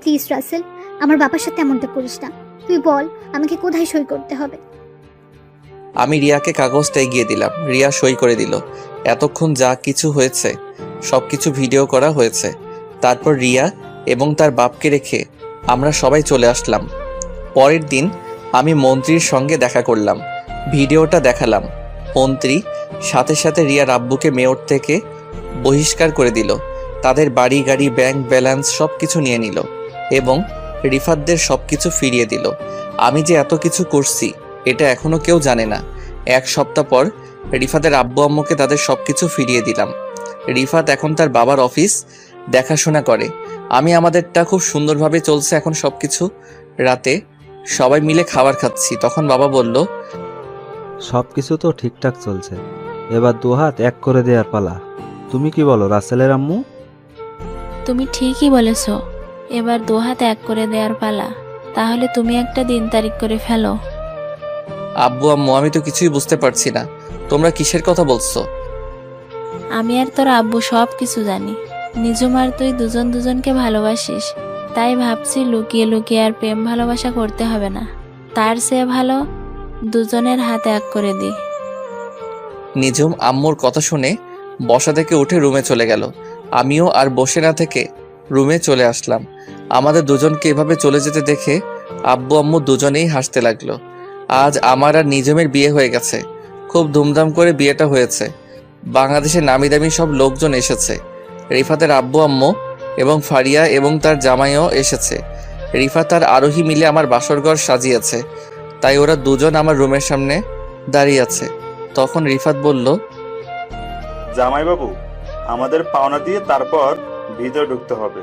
প্লিজ রাসেল, আমার বাবার সাথে এমনটা করিস না। তুই বল আমাকে কোথায় সই করতে হবে। আমি রিয়াকে কাগজটা এগিয়ে দিলাম। রিয়া সই করে দিল। এতক্ষণ যা কিছু হয়েছে সবকিছু ভিডিও করা হয়েছে। তারপর রিয়া এবং তার বাপকে রেখে আমরা সবাই চলে আসলাম। পরের দিন আমি মন্ত্রীর সঙ্গে দেখা করলাম, ভিডিওটা দেখালাম। মন্ত্রী সাথে সাথে রিয়ার আব্বুকে মেয়র থেকে বহিষ্কার করে দিল, তাদের বাড়ি গাড়ি ব্যাংক ব্যালেন্স সব কিছু নিয়ে নিল এবং রিফাতদের সব কিছু ফিরিয়ে দিল। আমি যে এত কিছু করছি এটা এখনো কেউ জানে না। এক সপ্তাহ পর রিফাতের আব্বু আম্মুকে তাদের সব কিছু ফিরিয়ে দিলাম। রিফাত এখন তার বাবার অফিস দেখাশোনা করে। আমি আমাদেরটা খুব সুন্দরভাবে চলছে এখন সবকিছু। রাতে সবাই মিলে খাবার খাচ্ছি, তখন বাবা বলল, সব কিছু তো ঠিকঠাক চলছে, এবার দুহাত এক করে দেওয়ার পালা। তুমি কি বলো রাসেলের আম্মু? তুমি ঠিকই বলেছ, এবার দুহাত এক করে দেওয়ার পালা। তাহলে তুমি একটা দিন তারিখ করে ফেলো। আব্বু আম্মু, আমি তো কিছুই বুঝতে পারছি না, তোমরা কিসের কথা বলছো? আমি আর তোর আব্বু সব কিছু জানি। নিজুম আর তুই দুজন দুজনকে ভালোবাসিস, তাই ভাবছি লুকিয়ে লুকিয়ে আর প্রেম ভালোবাসা করতে হবে না। তার চেয়ে ভালো দুজনের হাতে এক করে দি। নিজুম আম্মুর কথা শুনে বসা থেকে উঠে রুমে চলে গেল। আমিও আর বসে না থেকে রুমে চলে আসলাম। আমাদের দুজনকে এভাবে চলে যেতে দেখে আব্বু আম্মু দুজনেই হাসতে লাগলো। আজ আমার আর নিজুমের বিয়ে হয়ে গেছে। খুব ধুমধাম করে বিয়েটা হয়েছে। বাংলাদেশের নামি দামি সব লোকজন এসেছে। রিফাতের আব্বু আম্মু এবং ফারিয়া এবং তার জামাইও এসেছে। রিফাত আর আরোহী মিলে আমার বাসরঘর সাজিয়েছে, তাই ওরা দুজন আমার রুমের সামনে দাঁড়িয়ে আছে। তখন রিফাত বলল, জামাইবাবু, আমাদের পাওনা দিয়ে তারপর ভিতরে ঢুকতে হবে।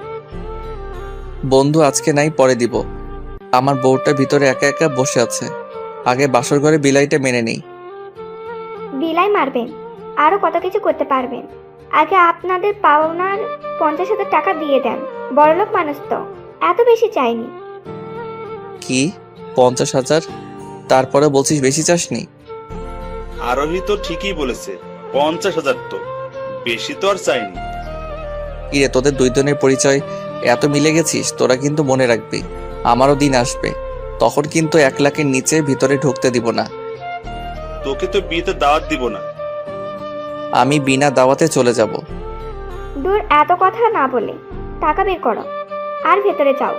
বন্ধু আজকে নাই, পরে দিব। আমার বউটা ভিতরে একা একা বসে আছে, আগে বাসর ঘরে বিলাইটা মেনে নেই। বিলাই মারবেন, আরো কত কিছু করতে পারবেন। আগে আপনাদের পাওনার 50,000 টাকা দিয়ে দেন। বড়লোক মানুষ তো, এত বেশি চাইনি। কি 50,000? তারপরে বলছিস বেশি চাসনি? আরোহী তো ঠিকই বলেছে, 50,000 তো বেশি তো আর চাইনি। কিরে, তোদের দুই জনের পরিচয় এত মিলে গেছিস, তোরা কিন্তু মনে রাখবি আমারও দিন আসবে, তখন কিন্তু 1 লাখের নিচে ভিতরে ঢুকতে দিব না। তোকে তো বিয়েতে দাওয়াত দিব না। আমি বিনা দাওয়াতে চলে যাব। দূর, এত কথা না বলে টাকা বের করো আর ভেতরে যাও।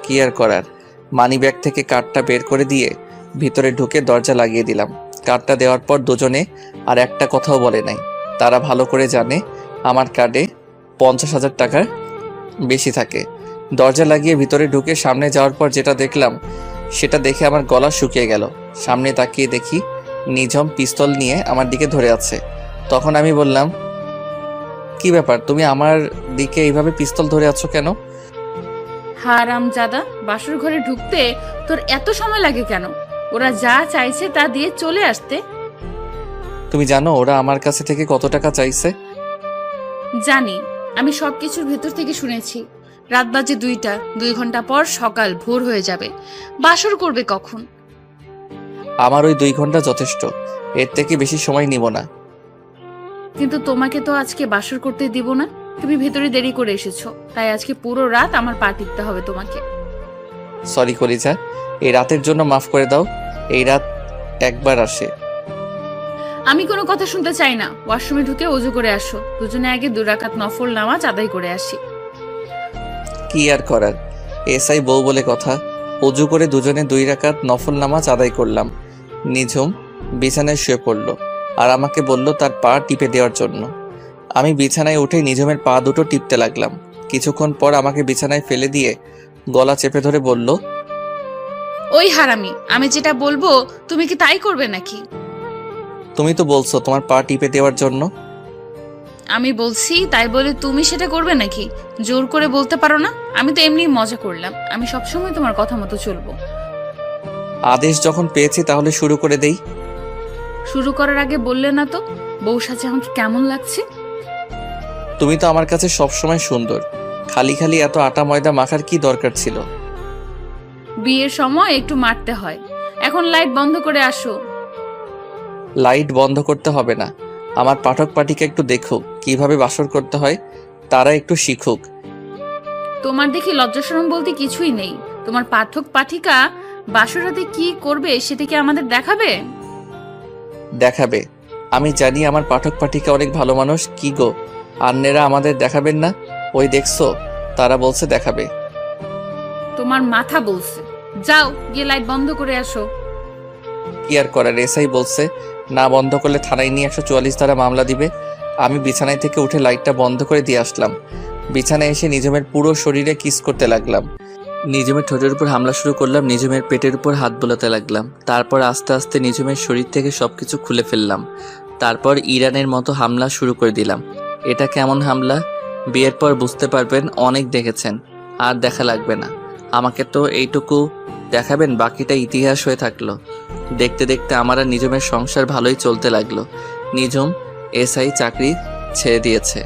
কি আর করার, মানি ব্যাগ থেকে কার্ডটা বের করে দিয়ে ভিতরে ঢুকে দরজা লাগিয়ে দিলাম। কার্ডটা দেওয়ার পর দুজনে আর একটা কথাও বলে নাই। তারা ভালো করে জানে আমার কার্ডে 50,000 টাকার বেশি থাকে। দরজা লাগিয়ে ভিতরে ঢুকে সামনে যাওয়ার পর যেটা দেখলাম সেটা দেখে আমার গলা শুকিয়ে গেল। সামনে তাকিয়ে দেখি নিঝুম পিস্তল নিয়ে আমার দিকে ধরে আছে। তখন আমি বললাম, কি ব্যাপার, তুমি আমার দিকে এইভাবে পিস্তল ধরে আছো কেন? হারামজাদা, বাসর ঘরে ঢুকতে তোর এত সময় লাগে কেন? ওরা যা চাইছে তা দিয়ে চলে আসতে। তুমি জানো ওরা আমার কাছে থেকে কত টাকা চাইছে? জানি, আমি সবকিছুর ভেতর থেকে শুনেছি। রাত বাজে 2টা, 2 ঘন্টা পর সকাল ভোর হয়ে যাবে। বাসর করবে কখন? আমার ওই 2 ঘন্টা যথেষ্ট, এর থেকে বেশি সময় নিব না। কিন্তু তোমাকে তো আজকে বাসর করতে দিব না। তুমি ভেতরে দেরি করে এসেছো, তাই আজকে পুরো রাত আমার পা টিপতে হবে তোমাকে। সরি কলিজা, এই রাতের জন্য মাফ করে দাও। এই রাত একবার আসে। আমি কোনো কথা শুনতে চাই না। ওয়াশরুমে ঢুকে ওযু করে আসো। দুজনে আগে 2 রাকাত নফল নামাজ আদায় করে আসি। কি আর করার, এসআই বউ বলে কথা। অজু করে দুজনে 2 রাকাত নফল নামাজ আদায় করলাম। নিঝুম বিছানায় শুয়ে পড়ল আর আমাকে বলল তার পা টিপে দেওয়ার জন্য। আমি বিছানায় উঠে নিঝুমের পা দুটো টিপতে লাগলাম। কিছুক্ষণ পর আমাকে বিছানায় ফেলে দিয়ে গলা চেপে ধরে বলল, ওই হারামি, আমি যেটা বলবো তুমি কি তাই করবে নাকি? তুমি তো বলছো তোমার পা টিপে দেওয়ার জন্য। আমি বলছি তাই বলে তুমি সেটা করবে নাকি? জোর করে বলতে পারো না? আমি তো এমনি মজা করলাম। আমি সবসময় তোমার কথা মতো চলবো। আদেশ যখন পেয়েছি তাহলে শুরু করে দেই। শুরু করার আগে বললে না তো বউ সাজে আমাকে কেমন লাগছে? তুমি তো আমার কাছে সবসময় সুন্দর। খালি খালি এত আটা ময়দা মাখার কি দরকার ছিল? বিয়ের সময় একটু মারতে হয়। এখন লাইট বন্ধ করে আসো। লাইট বন্ধ করতে হবে না। আমার পাঠক পাঠিকা একটু দেখুক কিভাবে বাসর করতে হয়, তারা একটু শিখুক। তোমার দেখি লজ্জাশরম বলতে কিছুই নেই। তোমার পাঠক পাঠিকা বাসরাতে কি করবে সেটা কি আমাদের দেখাবে? দেখাবে। আমি জানি আমার পাঠক পাঠিকা অনেক ভালো মানুষ। কি গো, আন্নেরা আমাদের দেখাবেন না? ওই দেখছো, তারা বলছে দেখাবে। তোমার মাথা বলছে। যাও গিয়ে লাইট বন্ধ করে আসো। কি আর করার, এসআই বলছে না বন্ধ করলে থানায় নিয়ে 144 ধারা মামলা দিবে। আমি বিছানায় থেকে উঠে লাইটটা বন্ধ করে দিয়ে আসলাম। বিছানায় এসে নিঝুমের পুরো শরীরে কিস করতে লাগলাম। নিঝুমের ঠোঁটের উপর হামলা শুরু করলাম। নিঝুমের পেটের উপর হাত বোলাতে লাগলাম। তারপর আস্তে আস্তে নিঝুমের শরীর থেকে সবকিছু খুলে ফেললাম। তারপর ইরানের মতো হামলা শুরু করে দিলাম। এটা কেমন হামলা বিয়ের পর বুঝতে পারবেন। অনেক দেখেছেন, আর দেখা লাগবে না। আমাকে তো এইটুকু দেখাবেন, বাকিটা ইতিহাস হয়ে থাকলো। দেখতে দেখতে আমার আর নিঝুমের সংসার ভালোই চলতে লাগলো। নিঝুম এসআই চাকরি ছেড়ে দিয়েছে।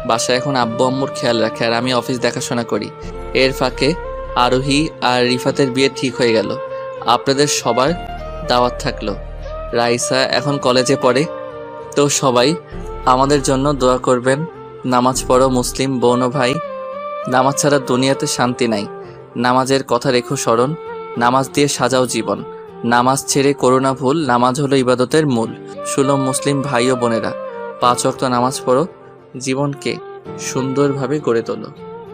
বাসায় এখন আব্বু আম্মুর খেয়াল রাখে আর আমি অফিস দেখাশোনা করি। এর ফাঁকে আরোহী আর রিফাতের বিয়ে ঠিক হয়ে গেল। আপনাদের সবার দাওয়াত থাকলো। রাইসা এখন কলেজে পড়ে, তো সবাই আমাদের জন্য দোয়া করবেন। নামাজ পড়ো মুসলিম বোন ও ভাই। নামাজ ছাড়া দুনিয়াতে শান্তি নাই। নামাজের কথা রেখো স্মরণ। নামাজ দিয়ে সাজাও জীবন। নামাজ ছেড়ে করো না ভুল। নামাজ হলো ইবাদতের মূল। সুলম মুসলিম ভাই ও বোনেরা, 5 ওয়াক্ত নামাজ পড়ো। জীবনকে সুন্দরভাবে গড়ে তোলো।